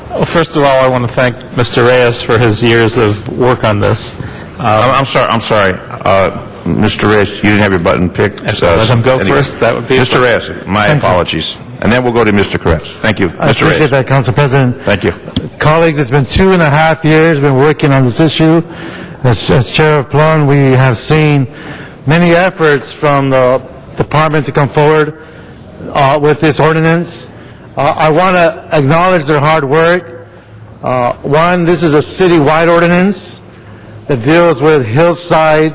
Well, first of all, I want to thank Mr. Reyes for his years of work on this. I'm sorry. Mr. Reyes, you didn't have your button picked. Let him go first, that would be... Mr. Reyes, my apologies. And then we'll go to Mr. Kretz. Thank you, I Mr. Reyes. appreciate that, Council President. Thank you. Colleagues, it's been 2.5 years we've been working on this issue. As Chair of Plum, we have seen many efforts from the department to come forward with this ordinance. I want to acknowledge their hard work. One, this is a city-wide ordinance that deals with hillside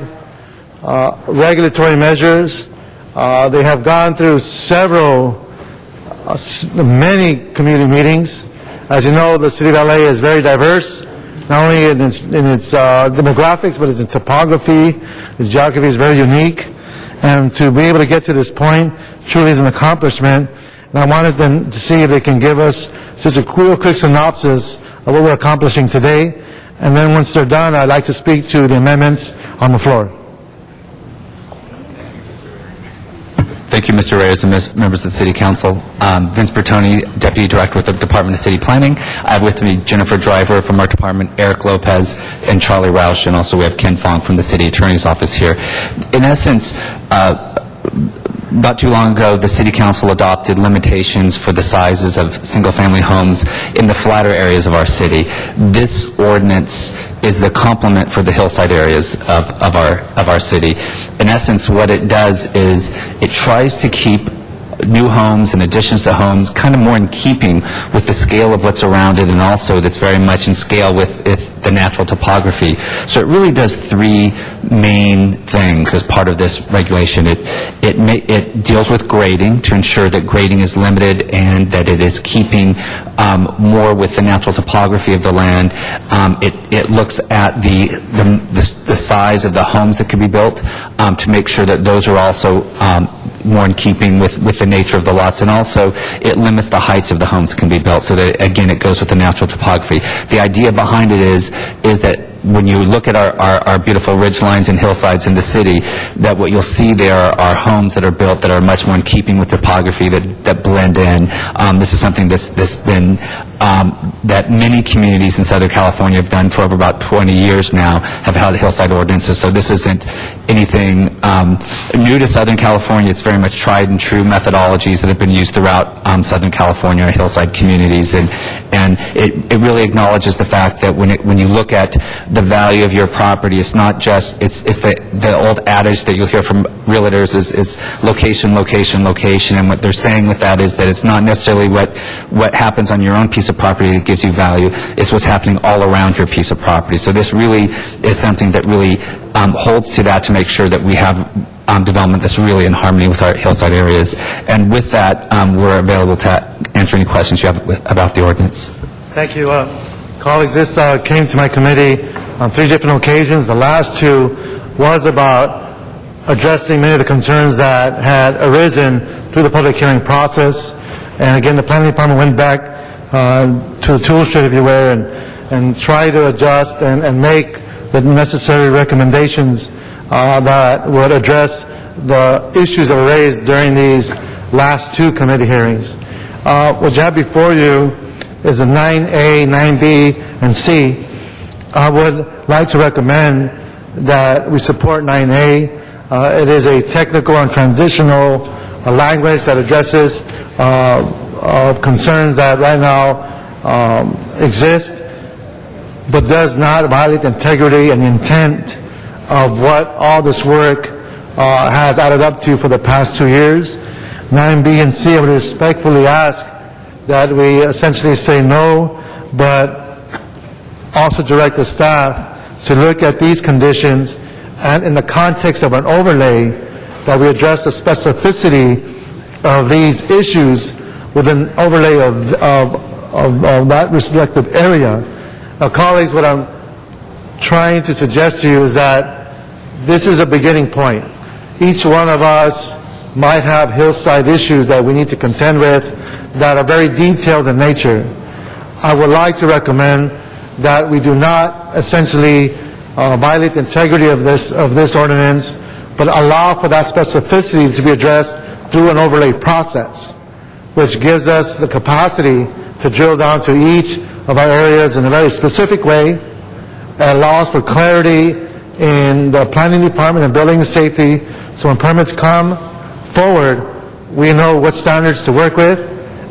regulatory measures. They have gone through many community meetings. As you know, the city of LA is very diverse, not only in its demographics, but its topography. Its geography is very unique. And to be able to get to this point truly is an accomplishment. And I wanted them to see if they can give us just a quick synopsis of what we're accomplishing today. And then once they're done, I'd like to speak to the amendments on the floor. Thank you, Mr. Reyes and members of the City Council. Vince Bertoni, Deputy Director with the Department of City Planning. I have with me Jennifer Driver from our department, Eric Lopez, and Charlie Roush, and also we have Ken Fong from the City Attorney's Office here. In essence, not too long ago, the City Council adopted limitations for the sizes of single-family homes in the flatter areas of our city. This ordinance is the complement for the hillside areas of our city. In essence, what it does is it tries to keep new homes and additions to homes kind of more in keeping with the scale of what's around it, and also that's very much in scale with the natural topography. So it really does three main things as part of this regulation. It deals with grading to ensure that grading is limited and that it is keeping more with the natural topography of the land. It looks at the size of the homes that can be built to make sure that those are also more in keeping with the nature of the lots, and also it limits the heights of the homes that can be built, so that again it goes with the natural topography. The idea behind it is that when you look at our beautiful ridge lines and hillsides in the city, that what you'll see there are homes that are built that are much more in keeping with topography, that blend in. This is something that's been that many communities in Southern California have done for over about 20 years now, have had hillside ordinances. So this isn't anything new to Southern California. It's very much tried and true methodologies that have been used throughout Southern California hillside communities, and it really acknowledges the fact that when you look at the value of your property, it's not just it's the old adage that you'll hear from realtors is location, location, location, and what they're saying with that is that it's not necessarily what happens on your own piece of property that gives you value. It's what's happening all around your piece of property. So this really is something that really holds to that, to make sure that we have development that's really in harmony with our hillside areas. And with that, we're available to answer any questions you have about the ordinance. Thank you. Colleagues, this came to my committee on 3 different occasions. The last 2 was about addressing many of the concerns that had arisen through the public hearing process. And again, the planning department went back to the tool shed, if you will, and tried to adjust and make the necessary recommendations that would address the issues that were raised during these last 2 committee hearings. What you have before you is a 9A, 9B, and C. I would like to recommend that we support 9A. It is a technical and transitional language that addresses concerns that right now exist, but does not violate the integrity and the intent of what all this work has added up to for the past 2 years. 9B and C, I would respectfully ask that we essentially say no, but also direct the staff to look at these conditions and in the context of an overlay, that we address the specificity of these issues with an overlay of that respective area. Now, colleagues, what I'm trying to suggest to you is that this is a beginning point. Each one of us might have hillside issues that we need to contend with that are very detailed in nature. I would like to recommend that we do not essentially violate the integrity of this ordinance, but allow for that specificity to be addressed through an overlay process, which gives us the capacity to drill down to each of our areas in a very specific way, and allows for clarity in the planning department and building safety, so when permits come forward, we know what standards to work with,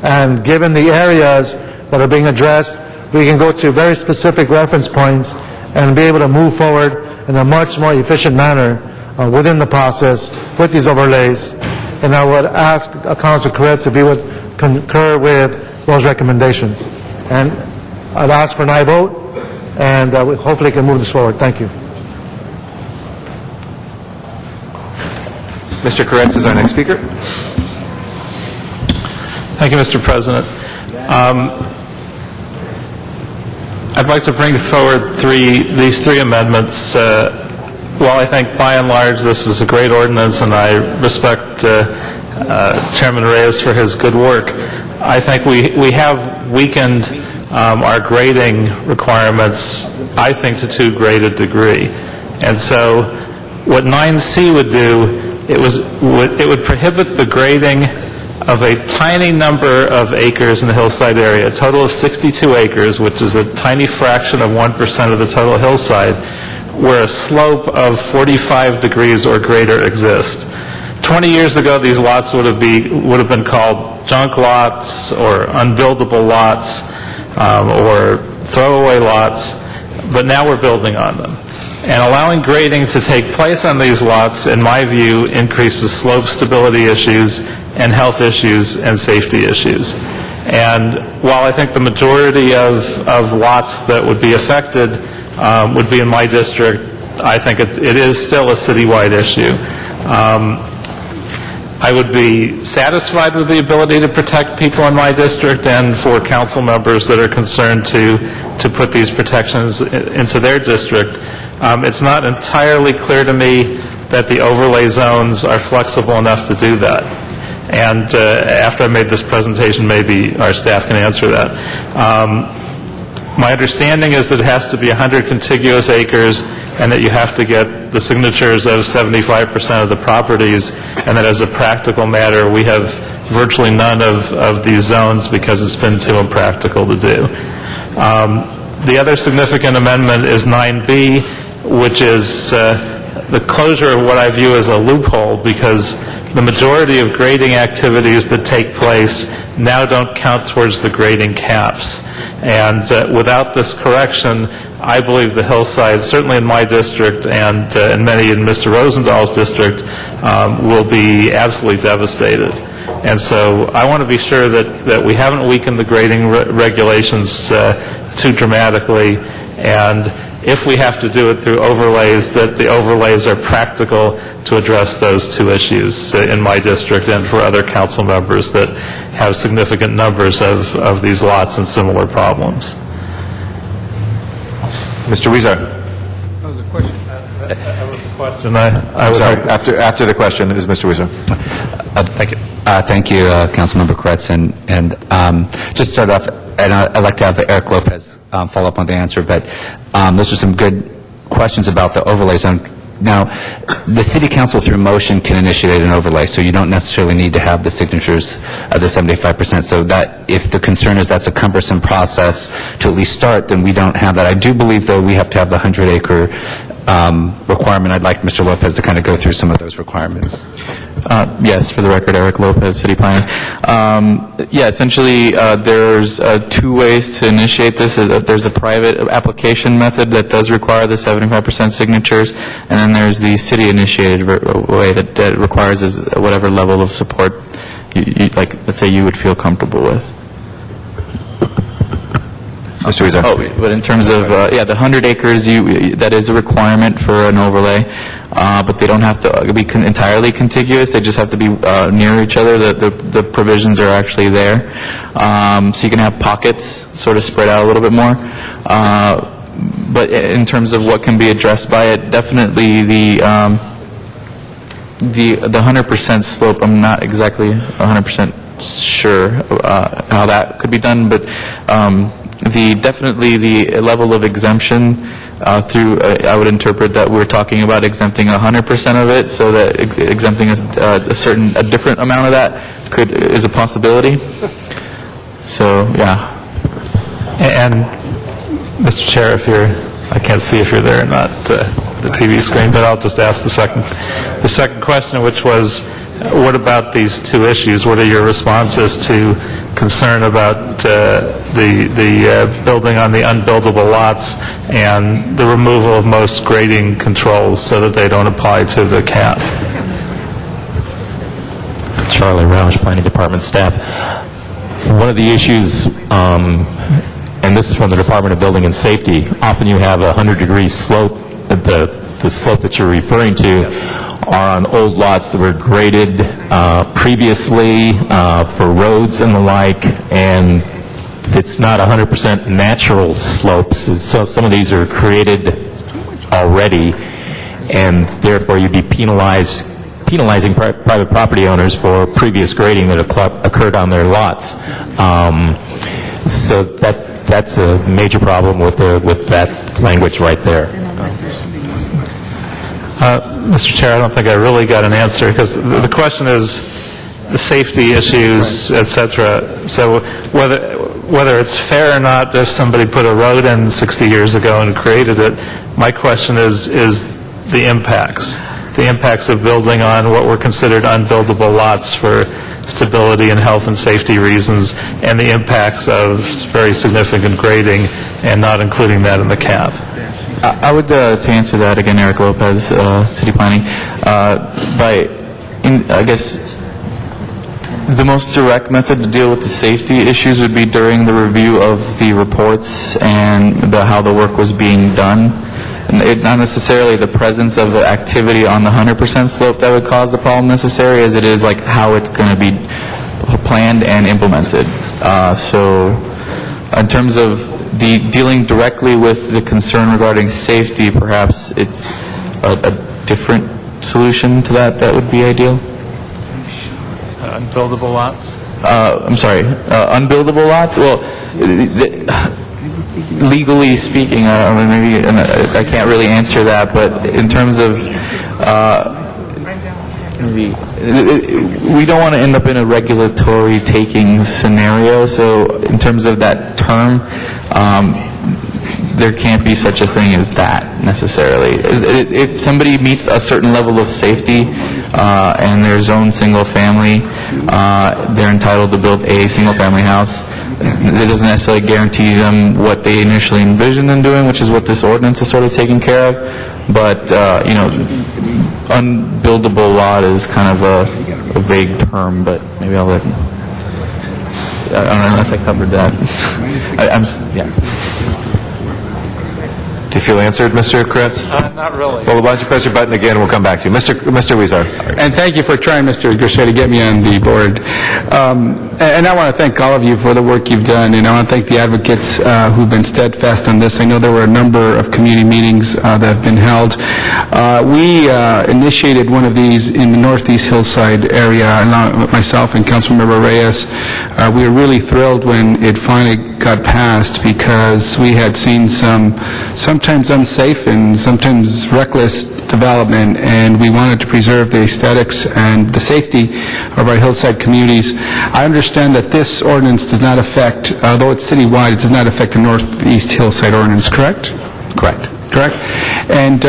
and given the areas that are being addressed, we can go to very specific reference points and be able to move forward in a much more efficient manner within the process with these overlays. And I would ask Councilor Koretz if he would concur with those recommendations. And I'd ask for an aye vote, and we hopefully can move this forward. Thank you. Mr. Koretz is our next speaker. Thank you, Mr. President. I'd like to bring forward these three amendments. While I think by and large this is a great ordinance and I respect Chairman Reyes for his good work, I think we have weakened our grading requirements, I think, to too great a degree. And so what 9C would do, it would prohibit the grading of a tiny number of acres in the hillside area, a total of 62 acres, which is a tiny fraction of 1% of the total hillside, where a slope of 45 degrees or greater exists. 20 years ago, these lots would have been called junk lots or unbuildable lots or throwaway lots, but now we're building on them. And allowing grading to take place on these lots, in my view, increases slope stability issues and health issues and safety issues. And while I think the majority of lots that would be affected would be in my district, I think it is still a citywide issue. I would be satisfied with the ability to protect people in my district and for council members that are concerned to put these protections into their district. It's not entirely clear to me that the overlay zones are flexible enough to do that. And after I made this presentation, maybe our staff can answer that. My understanding is that it has to be 100 contiguous acres and that you have to get the signatures of 75% of the properties, and that as a practical matter, we have virtually none of these zones because it's been too impractical to do. The other significant amendment is 9B, which is the closure of what I view as a loophole, because the majority of grading activities that take place now don't count towards the grading caps. And without this correction, I believe the hillside, certainly in my district and many in Mr. Rosenthal's district, will be absolutely devastated. And so I want to be sure that we haven't weakened the grading regulations too dramatically, and if we have to do it through overlays, that the overlays are practical to address those two issues in my district and for other council members that have significant numbers of these lots and similar problems. Mr. Huizar. That was a question. That was a question. I'm sorry. After the question is Mr. Huizar. Thank you. Thank you, Councilmember Koretz. And just start off, and I'd like to have Eric Lopez follow up on the answer, but those are some good questions about the overlay zone. Now, the City Council through motion can initiate an overlay, so you don't necessarily need to have the signatures of the 75%. So that, if the concern is that's a cumbersome process to at least start, then we don't have that. I do believe, though, we have to have the 100-acre requirement. I'd like Mr. Lopez to kind of go through some of those requirements. Yes, for the record, Eric Lopez, City Planning. Essentially, there's two ways to initiate this. There's a private application method that does require the 75% signatures, and then there's the city-initiated way that requires whatever level of support, like, let's say, you would feel comfortable with. Mr. Huizar. But in terms of, the 100 acres, that is a requirement for an overlay, but they don't have to be entirely contiguous. They just have to be near each other. The provisions are actually there. So you can have pockets sort of spread out a little bit more. But in terms of what can be addressed by it, definitely the 100% slope, I'm not exactly 100% sure how that could be done, but definitely the level of exemption through, I would interpret that we're talking about exempting 100% of it, so that exempting a different amount of that is a possibility. So, yeah. And Mr. Chair, I can't see if you're there or not. the TV screen, but I'll just ask the second question, which was, what about these two issues? What are your responses to concern about the building on the unbuildable lots and the removal of most grading controls so that they don't apply to the cap? Charlie Roush, Planning Department staff. One of the issues, and this is from the Department of Building and Safety, often you have a 100-degree slope. The slope that you're referring to are on old lots that were graded previously for roads and the like, and it's not 100% natural slopes. So some of these are created already, and therefore you'd be penalizing private property owners for previous grading that occurred on their lots. So that's a major problem with that language right there. Mr. Chair, I don't think I really got an answer, because the question is the safety issues, et cetera. So whether it's fair or not if somebody put a road in 60 years ago and created it, my question is the impacts of building on what were considered unbuildable lots for stability and health and safety reasons, and the impacts of very significant grading and not including that in the cap. I would, to answer that again, Eric Lopez, City Planning, I guess the most direct method to deal with the safety issues would be during the review of the reports and how the work was being done. And not necessarily the presence of activity on the 100% slope that would cause the problem necessarily, as it is like how it's going to be planned and implemented. So in terms of the dealing directly with the concern regarding safety, perhaps it's a different solution to that would be ideal. Unbuildable lots? I'm sorry, unbuildable lots? Well, legally speaking, maybe I can't really answer that, but in terms of we don't want to end up in a regulatory taking scenario, so in terms of that term, there can't be such a thing as that necessarily. If somebody meets a certain level of safety and their zone single family, they're entitled to build a single family house. It doesn't necessarily guarantee them what they initially envisioned them doing, which is what this ordinance is sort of taking care of. But, unbuildable lot is kind of a vague term, but maybe I'll let... I don't know unless I covered that. Do you feel answered, Mr. Kretz? Not really. Well, why don't you press your button again, and we'll come back to you. Mr. Weezer. And thank you for trying, Mr. Grishay, to get me on the board. And I want to thank all of you for the work you've done, and I want to thank the advocates who've been steadfast on this. I know there were a number of community meetings that have been held. We initiated one of these in the Northeast Hillside area, along with myself and Councilmember Reyes. We were really thrilled when it finally got passed, because we had seen sometimes unsafe and sometimes reckless development, and we wanted to preserve the aesthetics and the safety of our hillside communities. I understand that this ordinance does not affect, although it's citywide, it does not affect the Northeast Hillside ordinance, correct? Correct. And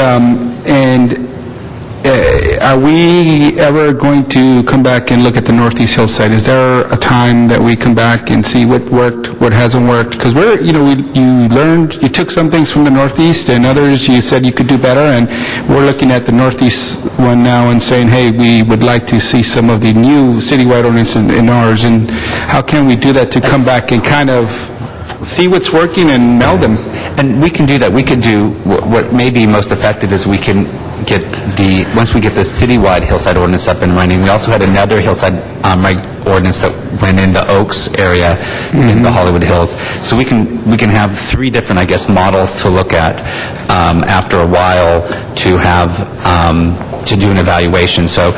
are we ever going to come back and look at the Northeast Hillside? Is there a time that we come back and see what worked, what hasn't worked? Because you took some things from the Northeast, and others you said you could do better, and we're looking at the Northeast one now and saying, hey, we would like to see some of the new citywide ordinances in ours, and how can we do that to come back and kind of see what's working and meld them? And we can do that. We could do what may be most effective is we can get once we get the citywide hillside ordinance up and running, we also had another hillside ordinance that went in the Oaks area in the Hollywood Hills. So we can have three different, I guess, models to look at after a while to have to do an evaluation. So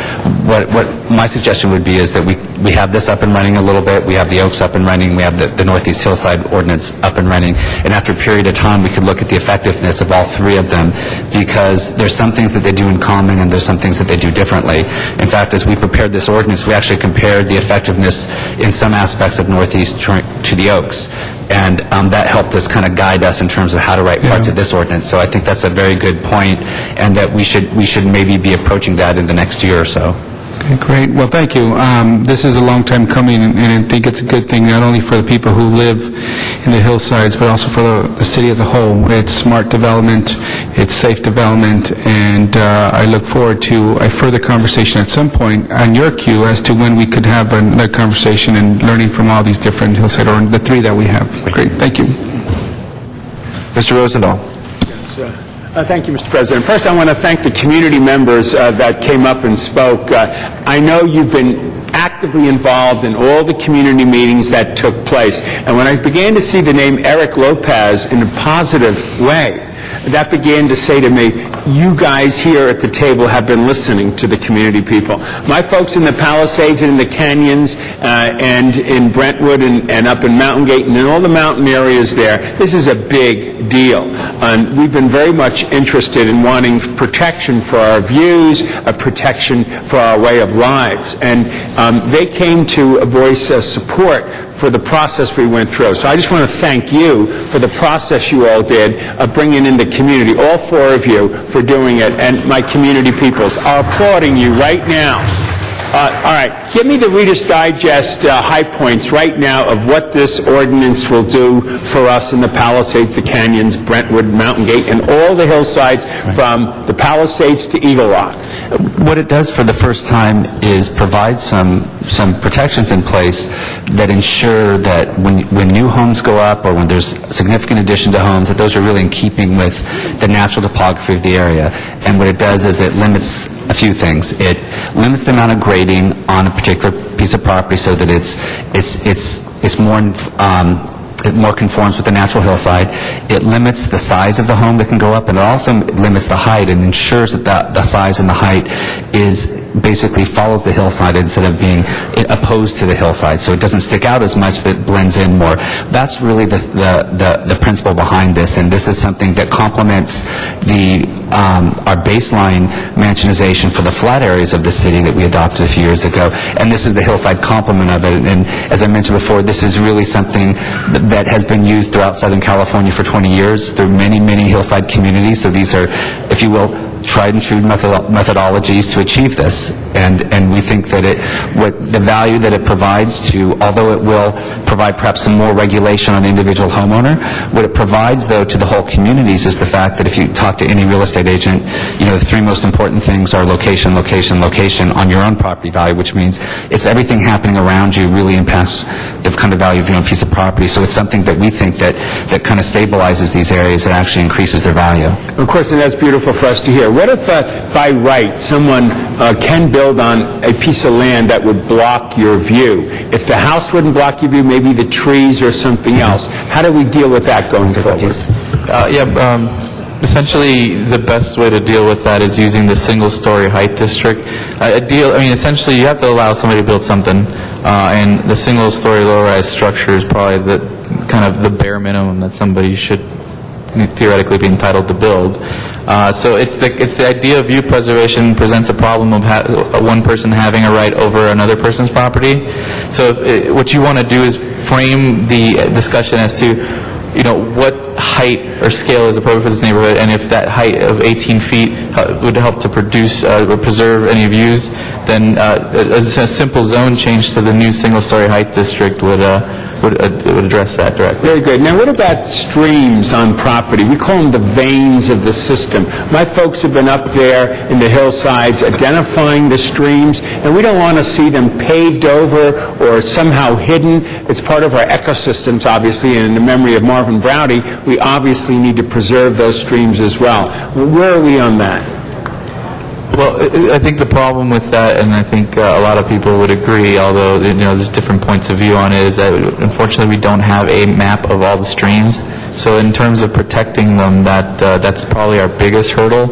what my suggestion would be is that we have this up and running a little bit, we have the Oaks up and running, we have the Northeast Hillside ordinance up and running, and after a period of time we could look at the effectiveness of all three of them, because there's some things that they do in common and there's some things that they do differently. In fact, as we prepared this ordinance, we actually compared the effectiveness in some aspects of Northeast to to the Oaks. And that helped us kind of guide us in terms of how to write parts of this ordinance. So I think that's a very good point, and that we should maybe be approaching that in the next year or so. Okay, great. Well, thank you. This is a long time coming, and I think it's a good thing not only for the people who live in the hillsides, but also for the city as a whole. It's smart development, it's safe development, and I look forward to a further conversation at some point on your queue as to when we could have another conversation and learning from all these different hillside ordinances, the three that we have. Great. Thank you. Mr. Rosendahl. Thank you, Mr. President. First, I want to thank the community members that came up and spoke. I know you've been actively involved in all the community meetings that took place. And when I began to see the name Eric Lopez in a positive way, that began to say to me, you guys here at the table have been listening to the community people. My folks in the Palisades and in the canyons and in Brentwood and up in Mountain Gate and in all the mountain areas there, this is a big deal. And we've been very much interested in wanting protection for our views, a protection for our way of lives. And they came to voice support for the process we went through. So I just want to thank you for the process you all did of bringing in the community, all four of you, for doing it, and my community peoples are applauding you right now. All right, give me the Reader's Digest high points right now of what this ordinance will do for us in the Palisades, the canyons, Brentwood, Mountain Gate, and all the hillsides from the Palisades to Eagle Rock. What it does for the first time is provide some protections in place that ensure that when new homes go up or when there's significant addition to homes, that those are really in keeping with the natural topography of the area. And what it does is it limits a few things. It limits the amount of grading on a particular piece of property so that it's more it more conforms with the natural hillside. It limits the size of the home that can go up, and it also limits the height and ensures that the size and the height basically follows the hillside instead of being opposed to the hillside. So it doesn't stick out as much, that blends in more. That's really the principle behind this, and this is something that complements our baseline mansionization for the flat areas of the city that we adopted a few years ago. And this is the hillside complement of it. And as I mentioned before, this is really something that has been used throughout Southern California for 20 years. There are many, many hillside communities, so these are, if you will, tried and true methodologies to achieve this. And we think that the value that it provides although it will provide perhaps some more regulation on the individual homeowner, what it provides, though, to the whole communities is the fact that if you talk to any real estate agent, the three most important things are location, location, location on your own property value, which means it's everything happening around you really impacts the kind of value of your own piece of property. So it's something that we think that kind of stabilizes these areas and actually increases their value. Of course, and that's beautiful for us to hear. What if, by right, someone can build on a piece of land that would block your view? If the house wouldn't block your view, maybe the trees or something else. How do we deal with that going forward? Essentially, the best way to deal with that is using the single-story height district. Essentially, you have to allow somebody to build something, and the single-story low-rise structure is probably the bare minimum that somebody should theoretically be entitled to build. So it's the idea of view preservation presents a problem of one person having a right over another person's property. So what you want to do is frame the discussion as to what height or scale is appropriate for this neighborhood, and if that height of 18 feet would help to produce or preserve any views, then a simple zone change to the new single-story height district would address that directly. Very good. Now, what about streams on property? We call them the veins of the system. My folks have been up there in the hillsides identifying the streams, and we don't want to see them paved over or somehow hidden. It's part of our ecosystems, obviously, and in the memory of Marvin Browdy, we obviously need to preserve those streams as well. Where are we on that? Well, I think the problem with that, and I think a lot of people would agree, although there's different points of view on it, is that unfortunately we don't have a map of all the streams. So in terms of protecting them, that's probably our biggest hurdle.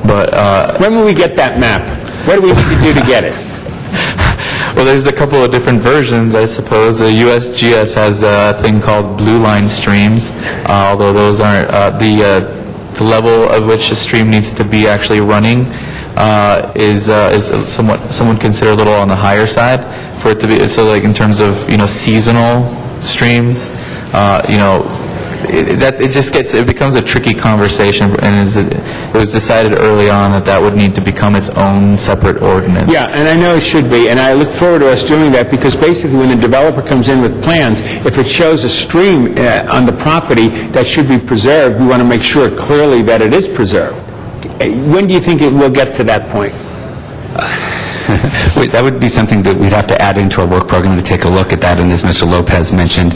But when will we get that map? What do we need to do to get it? Well, there's a couple of different versions, I suppose. The USGS has a thing called blue line streams, although those aren't the level of which a stream needs to be actually running. Is somewhat, some would consider a little on the higher side for it to be, so like in terms of, seasonal streams, it becomes a tricky conversation, and it was decided early on that would need to become its own separate ordinance. Yeah, and I know it should be, and I look forward to us doing that, because basically when a developer comes in with plans, if it shows a stream on the property that should be preserved, we want to make sure clearly that it is preserved. When do you think it will get to that point? That would be something that we'd have to add into our work program to take a look at that, and as Mr. Lopez mentioned,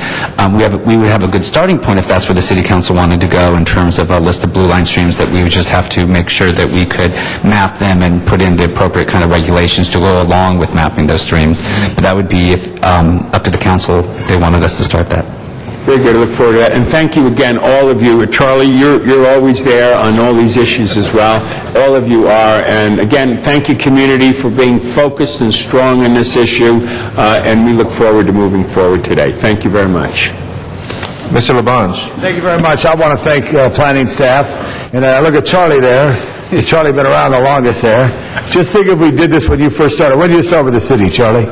we would have a good starting point if that's where the City Council wanted to go in terms of a list of blue line streams, that we would just have to make sure that we could map them and put in the appropriate kind of regulations to go along with mapping those streams. But that would be up to the Council if they wanted us to start that. Very good. I look forward to that. And thank you again, all of you. Charlie, you're always there on all these issues as well. All of you are. And again, thank you, community, for being focused and strong in this issue. And we look forward to moving forward today. Thank you very much. Mr. Labange. Thank you very much. I want to thank planning staff. And I look at Charlie there. Charlie been around the longest there. Just think if we did this when you first started. When did you start with the city, Charlie?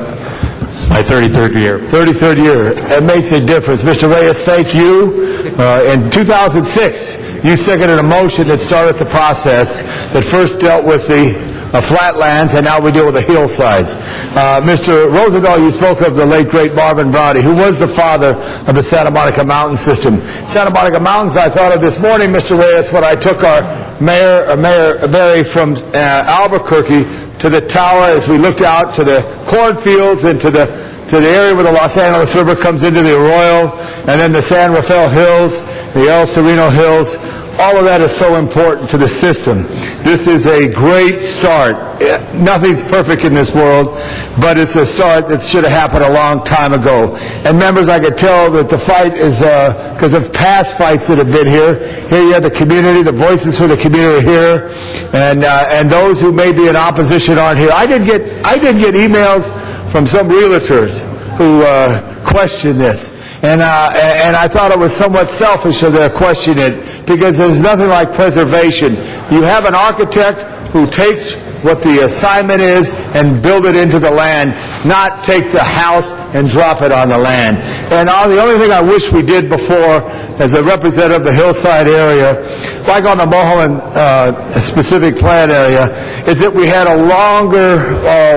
It's my 33rd year. 33rd year. It makes a difference. Mr. Reyes, thank you. In 2006, you seconded a motion that started the process that first dealt with the flatlands, and now we deal with the hillsides. Mr. Rosendahl, you spoke of the late, great Marvin Browdy, who was the father of the Santa Monica Mountain System. Santa Monica Mountains, I thought of this morning, Mr. Reyes, when I took our Mayor Barry from Albuquerque to the tower as we looked out to the cornfields and to the area where the Los Angeles River comes into the Arroyo, and then the San Rafael Hills, the El Sereno Hills. All of that is so important to the system. This is a great start. Nothing's perfect in this world, but it's a start that should have happened a long time ago. And members, I could tell that the fight is because of past fights that have been here. Here you have the community, the voices for the community here, and those who may be in opposition aren't here. I did get emails from some realtors who questioned this. And I thought it was somewhat selfish of their questioning it, because there's nothing like preservation. You have an architect who takes what the assignment is and build it into the land, not take the house and drop it on the land. And the only thing I wish we did before, as a representative of the hillside area, like on the Mulholland specific plan area, is that we had a longer,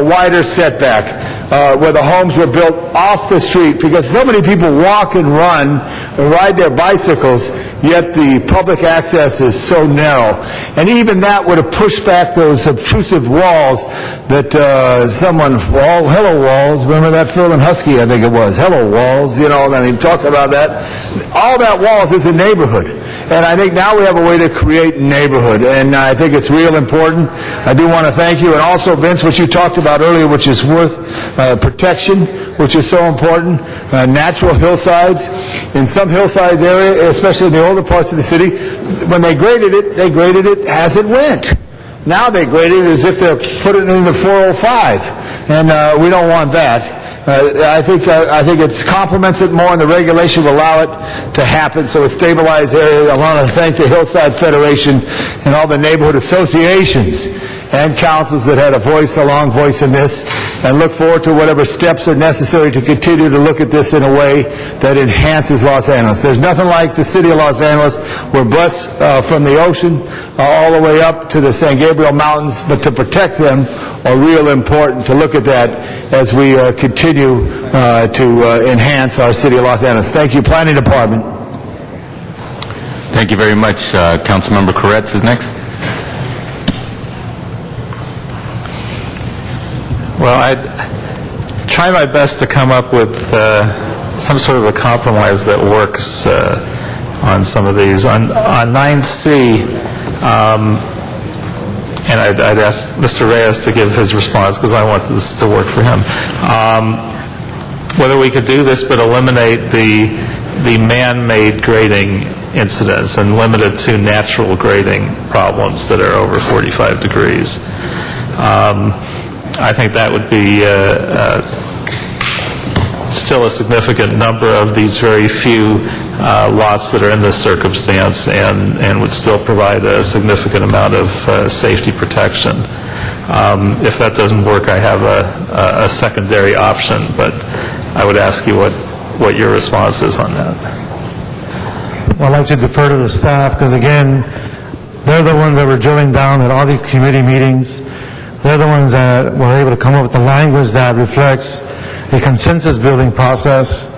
wider setback. Where the homes were built off the street, because so many people walk and run and ride their bicycles, yet the public access is so narrow. And even that would have pushed back those obtrusive walls that hello walls, remember that Phil and Husky, I think it was, hello walls, and he talks about that. All that walls is a neighborhood. And I think now we have a way to create neighborhood, and I think it's real important. I do want to thank you, and also, Vince, what you talked about earlier, which is worth protection, which is so important. Natural hillsides. In some hillside area, especially in the older parts of the city, when they graded it as it went. Now they grade it as if they're putting it in the 405, and we don't want that. I think it complements it more, and the regulation will allow it to happen, so it's stabilized area. I want to thank the Hillside Federation and all the neighborhood associations and councils that had a long voice in this, and look forward to whatever steps are necessary to continue to look at this in a way that enhances Los Angeles. There's nothing like the city of Los Angeles. We're blessed from the ocean all the way up to the San Gabriel Mountains, but to protect them are real important, to look at that as we continue to enhance our city of Los Angeles. Thank you, Planning Department. Thank you very much. Councilmember Koretz is next. Well, I'd try my best to come up with some sort of a compromise that works on some of these. On 9C, and I'd ask Mr. Reyes to give his response, because I want this to work for him. Whether we could do this but eliminate the man-made grading incidents and limit it to natural grading problems that are over 45 degrees. I think that would be still a significant number of these very few lots that are in this circumstance, and would still provide a significant amount of safety protection. If that doesn't work, I have a secondary option, but I would ask you what your response is on that. Well, I'd like to defer to the staff, because again, they're the ones that were drilling down at all these committee meetings. They're the ones that were able to come up with the language that reflects a consensus building process.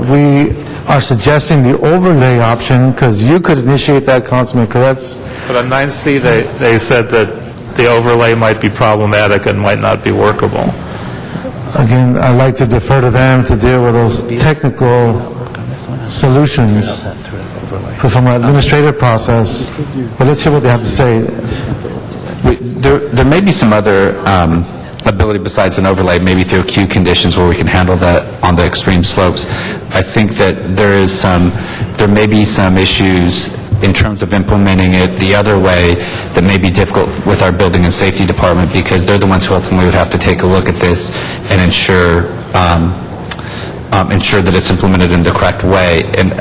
We are suggesting the overlay option, because you could initiate that, Councilman Koretz. But on 9C, they said that the overlay might be problematic and might not be workable. Again, I'd like to defer to them to deal with those technical solutions from an administrative process. But let's hear what they have to say. There may be some other ability besides an overlay, maybe through queue conditions where we can handle that on the extreme slopes. I think that there may be some issues in terms of implementing it the other way that may be difficult with our building and safety department, because they're the ones who ultimately would have to take a look at this and ensure that it's implemented in the correct way, and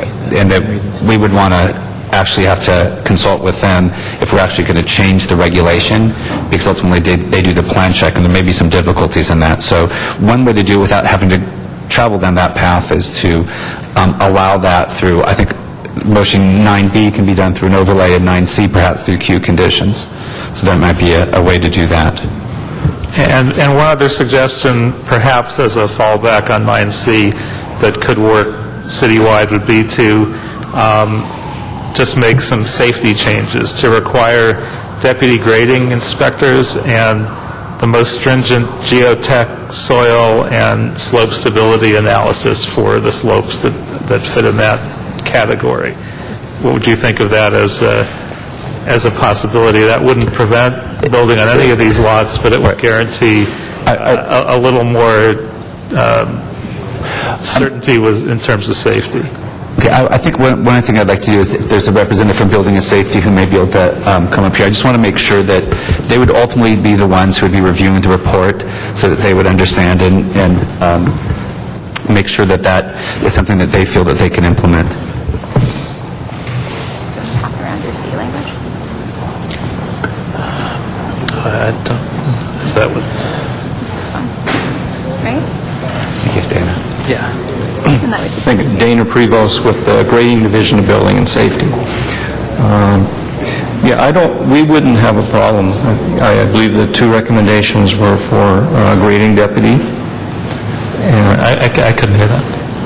that we would want to actually have to consult with them if we're actually going to change the regulation, because ultimately they do the plan check, and there may be some difficulties in that. So one way to do it without having to travel down that path is to allow that through, I think, motion 9B can be done through an overlay, and 9C perhaps through queue conditions. So that might be a way to do that. And one other suggestion, perhaps as a fallback on 9C that could work citywide, would be to just make some safety changes to require deputy grading inspectors and the most stringent geotech, soil, and slope stability analysis for the slopes that fit in that category. What would you think of that as a possibility? That wouldn't prevent building on any of these lots, but it would guarantee a little more certainty in terms of safety. Okay, I think one thing I'd like to do is, if there's a representative from Building and Safety who may be able to come up here, I just want to make sure that they would ultimately be the ones who would be reviewing the report, so that they would understand and make sure that that is something that they feel that they can implement. Pass around your C language. Is that what? This is one. Right? Thank you, Dana. Yeah. I think it's Dana Prevost with the Grading Division of Building and Safety. We wouldn't have a problem. I believe the two recommendations were for grading deputy. I couldn't hear that.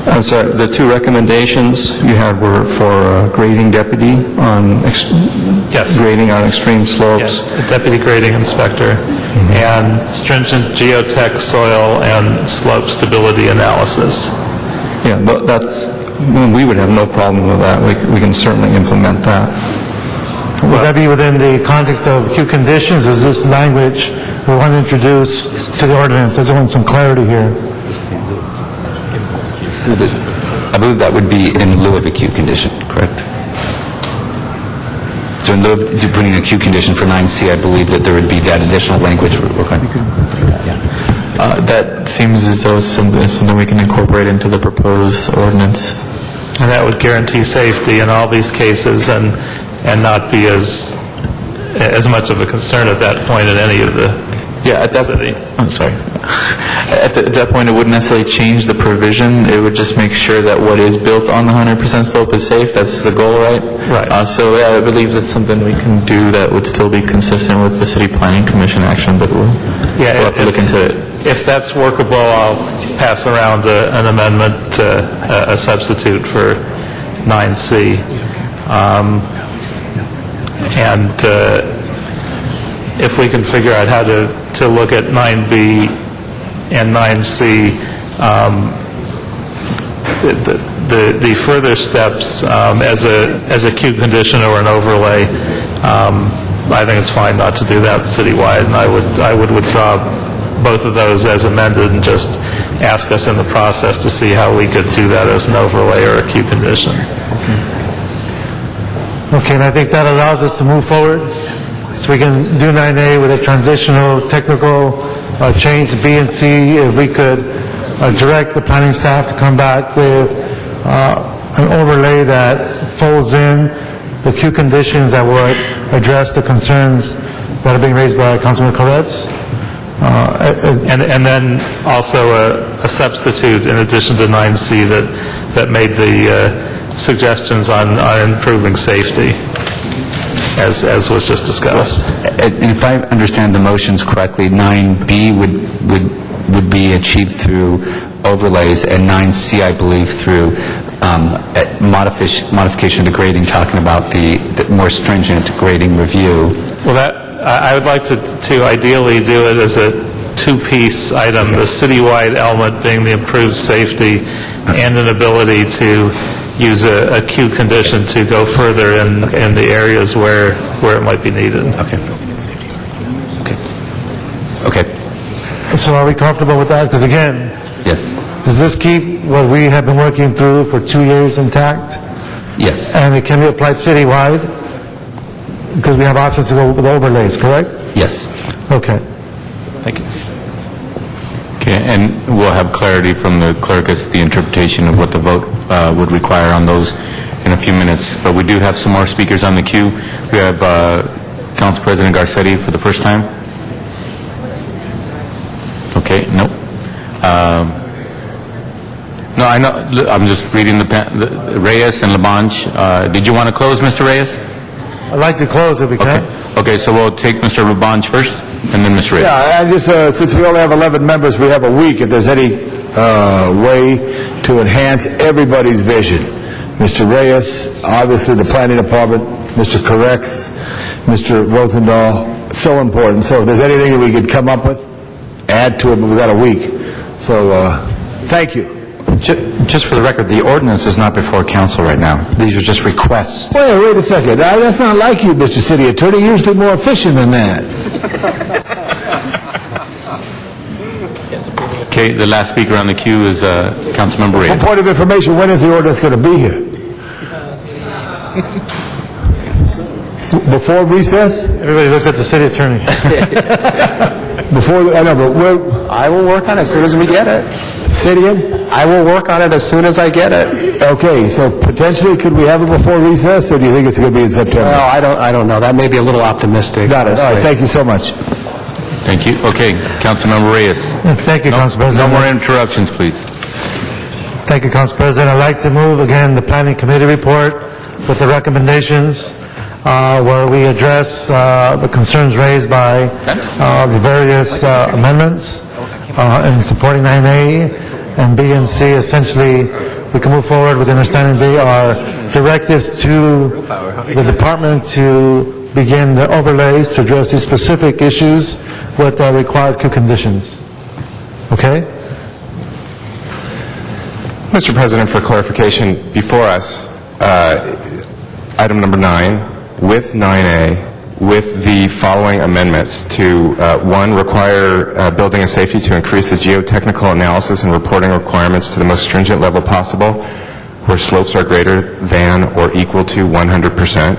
I'm sorry, the two recommendations you had were for grading deputy on grading on extreme slopes. Yes, a deputy grading inspector, and stringent geotech, soil, and slope stability analysis. Yeah, we would have no problem with that. We can certainly implement that. Would that be within the context of queue conditions, or is this language we want to introduce to the ordinance? I just want some clarity here. I believe that would be in lieu of a queue condition, correct? So in lieu of putting a queue condition for 9C, I believe that there would be that additional language. That seems as though it's something we can incorporate into the proposed ordinance. And that would guarantee safety in all these cases and not be as much of a concern at that point in any of the city. I'm sorry. At that point, it wouldn't necessarily change the provision. It would just make sure that what is built on the 100% slope is safe. That's the goal, right? Right. I believe that's something we can do that would still be consistent with the City Planning Commission action, but we'll have to look into it. If that's workable, I'll pass around an amendment, a substitute for 9C. If we can figure out how to look at 9B and 9C, the further steps as a queue condition or an overlay, I think it's fine not to do that citywide, and I would withdraw both of those as amended and just ask us in the process to see how we could do that as an overlay or a queue condition. Okay, and I think that allows us to move forward. So we can do 9A with a transitional technical change to B and C. If we could direct the planning staff to come back with an overlay that folds in the queue conditions that would address the concerns that are being raised by Councilman Koretz. And then also a substitute in addition to 9C that made the suggestions on improving safety, as was just discussed. And if I understand the motions correctly, 9B would be achieved through overlays, and 9C, I believe, through modification of the grading, talking about the more stringent grading review. Well, I would like to ideally do it as a two-piece item, the citywide element being the improved safety and an ability to use a Q condition to go further in the areas where it might be needed. Okay. So are we comfortable with that? Because again, yes. Does this keep what we have been working through for 2 years intact? Yes. And it can be applied citywide? Because we have options to go with overlays, correct? Yes. Okay. Thank you. Okay, and we'll have clarity from the clerk as to the interpretation of what the vote would require on those in a few minutes. But we do have some more speakers on the queue. We have Council President Garcetti for the first time. Okay, no. No, I know, I'm just reading the Reyes and Labange. Did you want to close, Mr. Reyes? I'd like to close if we can. Okay, so we'll take Mr. Labange first, and then Mr. Reyes. Yeah, I just, since we only have 11 members, we have a week. If there's any way to enhance everybody's vision. Mr. Reyes, obviously the Planning Department, Mr. Correx, Mr. Rosendahl, so important. So if there's anything that we could come up with, add to it, but we've got a week. So, thank you. Just for the record, the ordinance is not before council right now. These are just requests. Wait a second. That's not like you, Mr. City Attorney. You're usually more efficient than that. Okay, the last speaker on the queue is Councilmember Reyes. For point of information, when is the ordinance going to be here? Before recess? Everybody looks at the city attorney. Before, I know, but I will work on it as soon as we get it. Say it again? I will work on it as soon as I get it. Okay, so potentially could we have it before recess, or do you think it's going to be in September? No, I don't know. That may be a little optimistic. Got it. All right, thank you so much. Thank you. Okay, Councilmember Reyes. Thank you, Council President. No more interruptions, please. Thank you, Council President. I'd like to move, again, the Planning Committee report with the recommendations where we address the concerns raised by the various amendments in supporting 9A and B and C. Essentially, we can move forward with understanding they are directives to the department to begin the overlays to address these specific issues with required conditions. Okay? Mr. President, for clarification, before us, item number 9, with 9A, with the following amendments to, 1, require building and safety to increase the geotechnical analysis and reporting requirements to the most stringent level possible, where slopes are greater than or equal to 100%.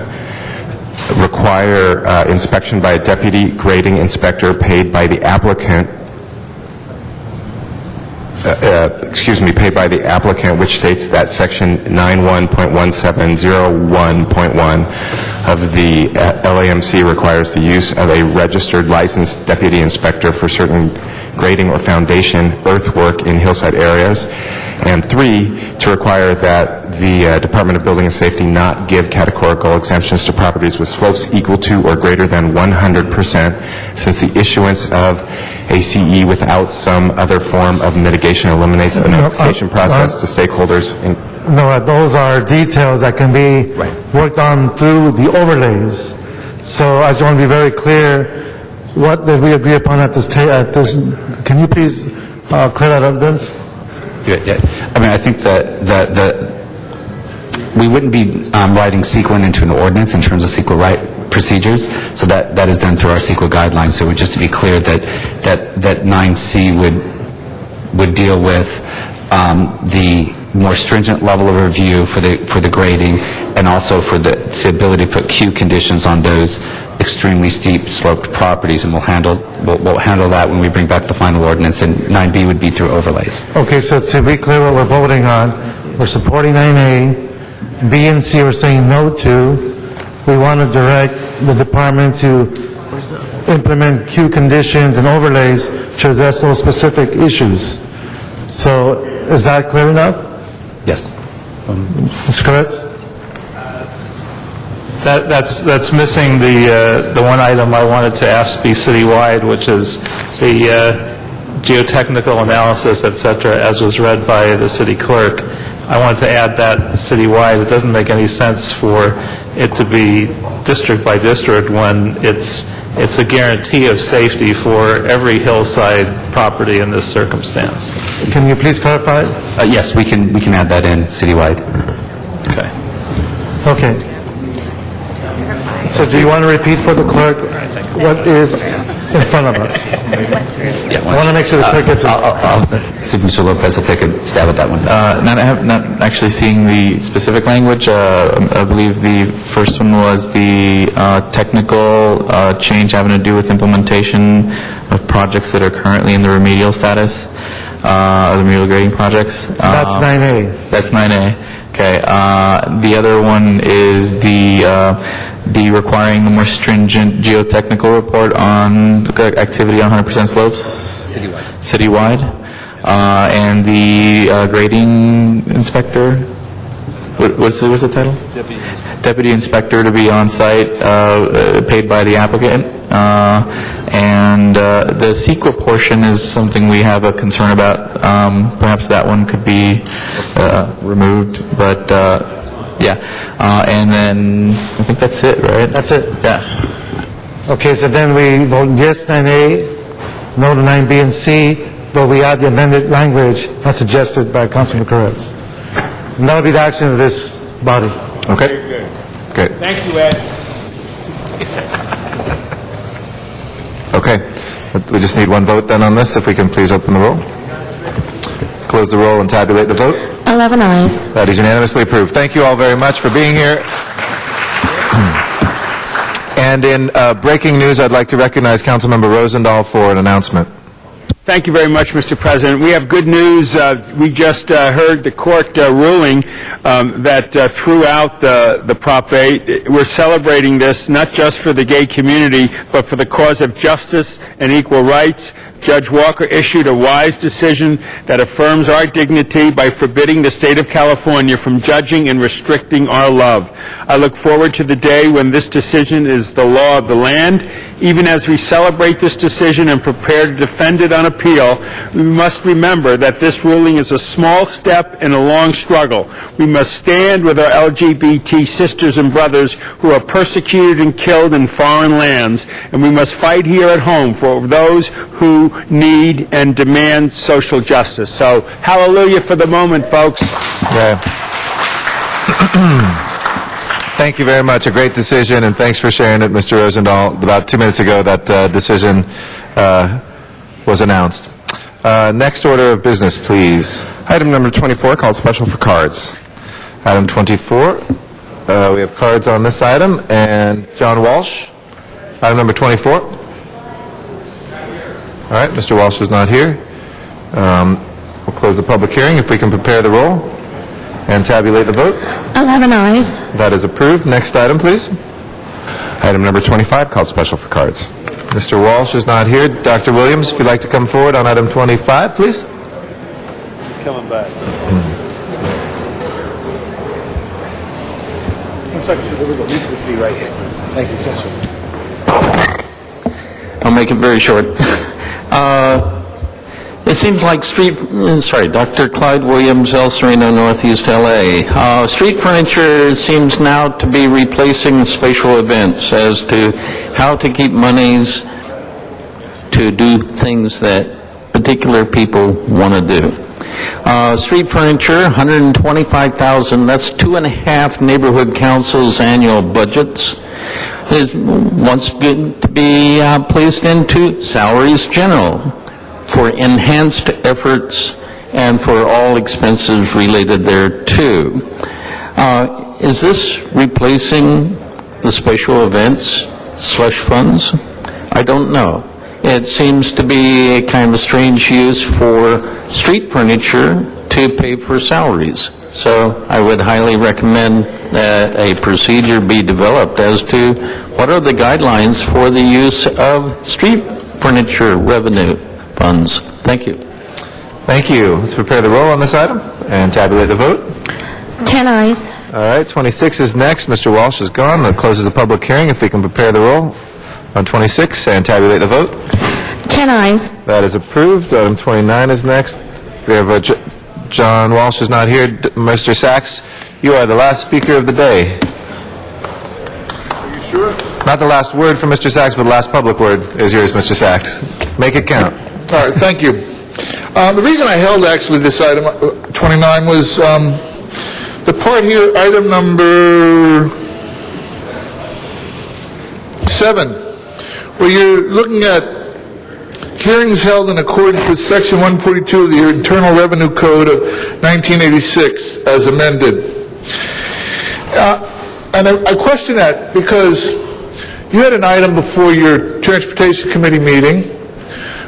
Require inspection by a deputy grading inspector paid by the applicant, paid by the applicant, which states that section 91.1701.1 of the LAMC requires the use of a registered licensed deputy inspector for certain grading or foundation earthwork in hillside areas. And 3, to require that the Department of Building and Safety not give categorical exemptions to properties with slopes equal to or greater than 100%, since the issuance of ACE without some other form of mitigation eliminates the notification process to stakeholders. No, those are details that can be worked on through the overlays. So I just want to be very clear, what did we agree upon at this, can you please clear that up, Vince? Yeah. I mean, I think that we wouldn't be writing CEQA into an ordinance in terms of CEQA procedures, so that is done through our CEQA guidelines. So just to be clear that 9C would deal with the more stringent level of review for the grading, and also for the ability to put Q conditions on those extremely steep sloped properties, and we'll handle that when we bring back the final ordinance. And 9B would be through overlays. Okay, so to be clear what we're voting on, we're supporting 9A, B and C we're saying no to. We want to direct the department to implement queue conditions and overlays to address those specific issues. So is that clear enough? Yes. Mr. Koretz? That's missing the one item I wanted to ask be citywide, which is the geotechnical analysis, et cetera, as was read by the city clerk. I wanted to add that citywide. It doesn't make any sense for it to be district by district when it's a guarantee of safety for every hillside property in this circumstance. Can you please clarify? Yes, we can add that in citywide. Okay. Okay. So do you want to repeat for the clerk what is in front of us? Yeah, I want to make sure the clerk gets it. I'll see if Mr. Lopez will take a stab at that one. Not actually seeing the specific language. I believe the first one was the technical change having to do with implementation of projects that are currently in the remedial status, the remedial grading projects. That's 9A. That's 9A. Okay. The other one is the requiring a more stringent geotechnical report on activity on 100% slopes. Citywide. And the grading inspector. What's the title? Deputy inspector to be on site, paid by the applicant. And the CEQA portion is something we have a concern about. Perhaps that one could be removed, but yeah. And then I think that's it, right? That's it? Yeah. Okay, so then we vote yes 9A, no to 9B and C, but we add the amended language as suggested by Councilman Koretz. And that will be the action of this body. Okay. Great. Thank you, Ed. Okay. We just need one vote then on this, if we can please open the roll. Close the roll and tabulate the vote. 11 ayes. That is unanimously approved. Thank you all very much for being here. And in breaking news, I'd like to recognize Councilmember Rosendahl for an announcement. Thank you very much, Mr. President. We have good news. We just heard the court ruling that threw out the Prop 8. We're celebrating this not just for the gay community, but for the cause of justice and equal rights. Judge Walker issued a wise decision that affirms our dignity by forbidding the state of California from judging and restricting our love. I look forward to the day when this decision is the law of the land. Even as we celebrate this decision and prepare to defend it on appeal, we must remember that this ruling is a small step in a long struggle. We must stand with our LGBT sisters and brothers who are persecuted and killed in foreign lands, and we must fight here at home for those who need and demand social justice. So, hallelujah for the moment, folks. Okay. Thank you very much. A great decision, and thanks for sharing it, Mr. Rosendahl. About 2 minutes ago, that decision was announced. Next order of business, please. Item number 24, called special for cards. Item 24. We have cards on this item. And John Walsh, item number 24. All right, Mr. Walsh is not here. We'll close the public hearing. If we can prepare the roll and tabulate the vote. 11 ayes. That is approved. Next item, please. Item number 25, called special for cards. Mr. Walsh is not here. Dr. Williams, if you'd like to come forward on item 25, please. Coming back. Looks like he's supposed to be right here. Thank you, sir. I'll make it very short. It seems like Dr. Clyde Williams, El Sereno, Northeast LA. Street furniture seems now to be replacing spatial events as to how to keep monies to do things that particular people want to do. Street furniture, $125,000, that's 2.5 neighborhood councils' annual budgets. Is wants to be placed into salaries general for enhanced efforts and for all expenses related thereto. Is this replacing the special events slush funds? I don't know. It seems to be a kind of a strange use for street furniture to pay for salaries. So I would highly recommend that a procedure be developed as to what are the guidelines for the use of street furniture revenue funds. Thank you. Thank you. Let's prepare the roll on this item and tabulate the vote. 10 eyes. All right, 26 is next. Mr. Walsh is gone. That closes the public hearing. If we can prepare the roll on 26 and tabulate the vote. 10 eyes. That is approved. Item 29 is next. We have John Walsh is not here. Mr. Sachs, you are the last speaker of the day. Are you sure? Not the last word from Mr. Sachs, but the last public word is yours, Mr. Sachs. Make it count. All right, thank you. The reason I held actually this item 29 was the part here, item number 7, where you're looking at hearings held in accordance with Section 142 of the Internal Revenue Code of 1986 as amended. And I question that because you had an item before your Transportation Committee meeting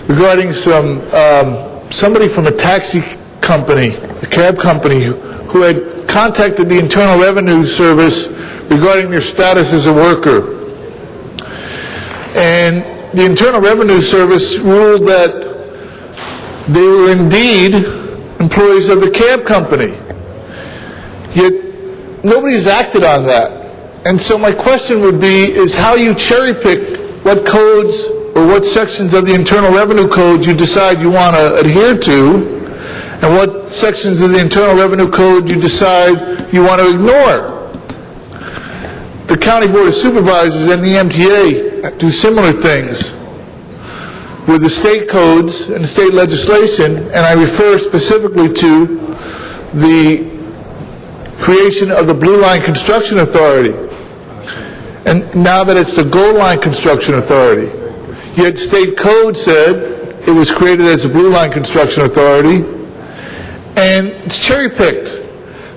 regarding somebody from a taxi company, a cab company, who had contacted the Internal Revenue Service regarding their status as a worker. And the Internal Revenue Service ruled that they were indeed employees of the cab company. Yet nobody's acted on that. And so my question would be is how you cherry pick what codes or what sections of the Internal Revenue Code you decide you want to adhere to, and what sections of the Internal Revenue Code you decide you want to ignore. The County Board of Supervisors and the MTA do similar things with the state codes and state legislation, and I refer specifically to the creation of the Blue Line Construction Authority, and now that it's the Gold Line Construction Authority. Yet state code said it was created as the Blue Line Construction Authority, and it's cherry-picked.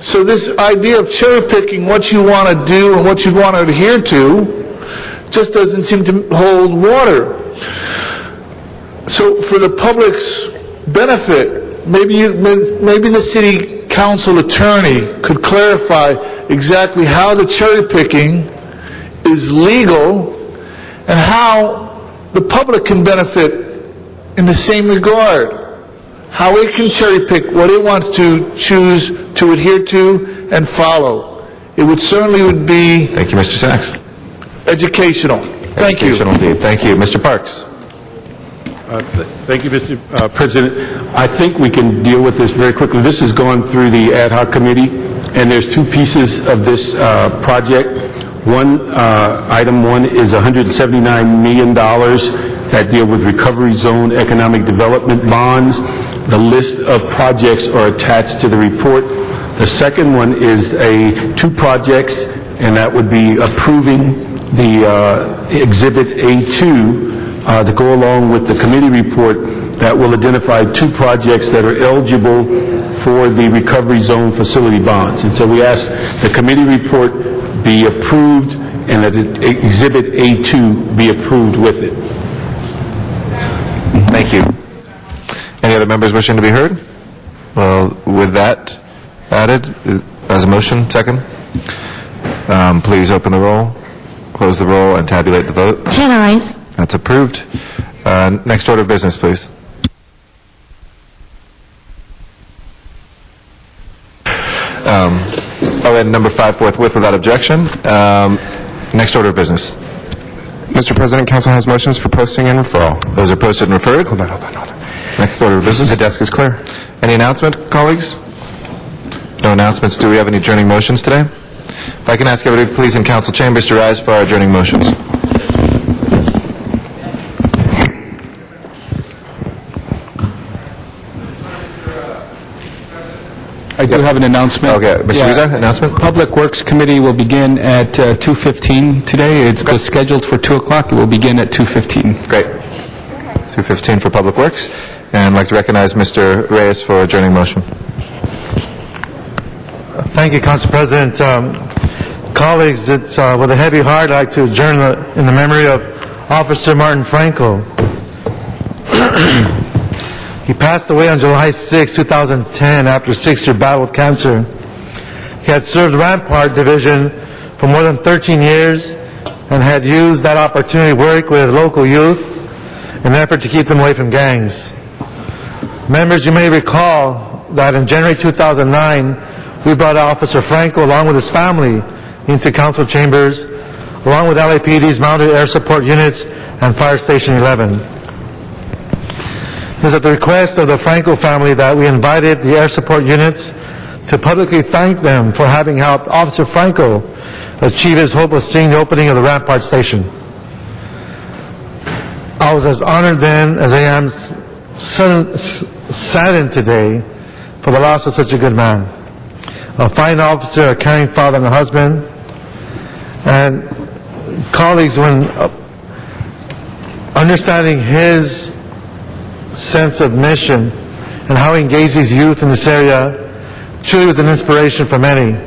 So this idea of cherry-picking what you want to do and what you want to adhere to just doesn't seem to hold water. So for the public's benefit, maybe the city council attorney could clarify exactly how the cherry-picking is legal and how the public can benefit in the same regard. How it can cherry-pick what it wants to choose to adhere to and follow. It would certainly would be... Thank you, Mr. Sachs. Educational. Thank you. Educational indeed. Thank you. Mr. Parks. Thank you, Mr. President. I think we can deal with this very quickly. This has gone through the ad hoc committee, and there's two pieces of this project. Item one is $179 million that deal with recovery zone economic development bonds. The list of projects are attached to the report. The second one is two projects, and that would be approving the Exhibit A2 to go along with the committee report that will identify two projects that are eligible for the recovery zone facility bonds. And so we ask the committee report be approved and that Exhibit A2 be approved with it. Thank you. Any other members wishing to be heard? Well, with that added, as a motion, second, please open the roll, close the roll, and tabulate the vote. 10 eyes. That's approved. Next order of business, please. And number 5 forthwith without objection. Next order of business. Mr. President, Council has motions for posting and referral. Those are posted and referred. Hold on. Next order of business. The desk is clear. Any announcement, colleagues? No announcements. Do we have any adjourning motions today? If I can ask everybody please in council chambers to rise for our adjourning motions. I do have an announcement. Okay, Mr. Rizzo, announcement? Public Works Committee will begin at 2:15 today. It was scheduled for 2 o'clock. It will begin at 2:15. Great. 2:15 for Public Works. And I'd like to recognize Mr. Reyes for adjourning motion. Thank you, Council President. Colleagues, it's with a heavy heart I'd like to adjourn in the memory of Officer Martin Franco. He passed away on July 6, 2010, after a 6-year battle with cancer. He had served Rampart Division for more than 13 years and had used that opportunity to work with local youth in an effort to keep them away from gangs. Members, you may recall that in January 2009, we brought Officer Franco along with his family into council chambers, along with LAPD's Mounted Air Support Units and Fire Station 11. It is at the request of the Franco family that we invited the air support units to publicly thank them for having helped Officer Franco achieve his hope of seeing the opening of the Rampart Station. I was as honored then as I am saddened today for the loss of such a good man. A fine officer, a caring father and a husband. And colleagues, when understanding his sense of mission and how he engages youth in this area truly was an inspiration for many,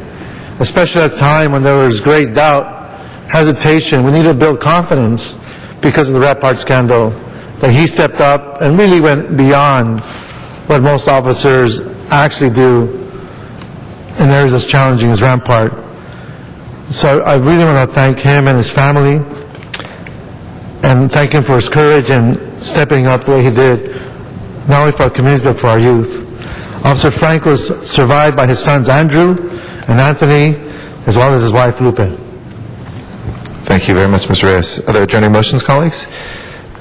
especially at a time when there was great doubt, hesitation. We needed to build confidence because of the Rampart scandal, that he stepped up and really went beyond what most officers actually do in areas as challenging as Rampart. So I really want to thank him and his family and thank him for his courage and stepping up the way he did, not only for our communities but for our youth. Officer Frank was survived by his sons Andrew and Anthony, as well as his wife Lupe. Thank you very much, Mr. Reyes. Are there adjourning motions, colleagues?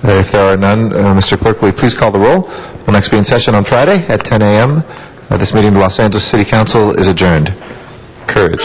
If there are none, Mr. Clerk, will you please call the roll? We'll next be in session on Friday at 10 a.m. This meeting of the Los Angeles City Council is adjourned. Courage.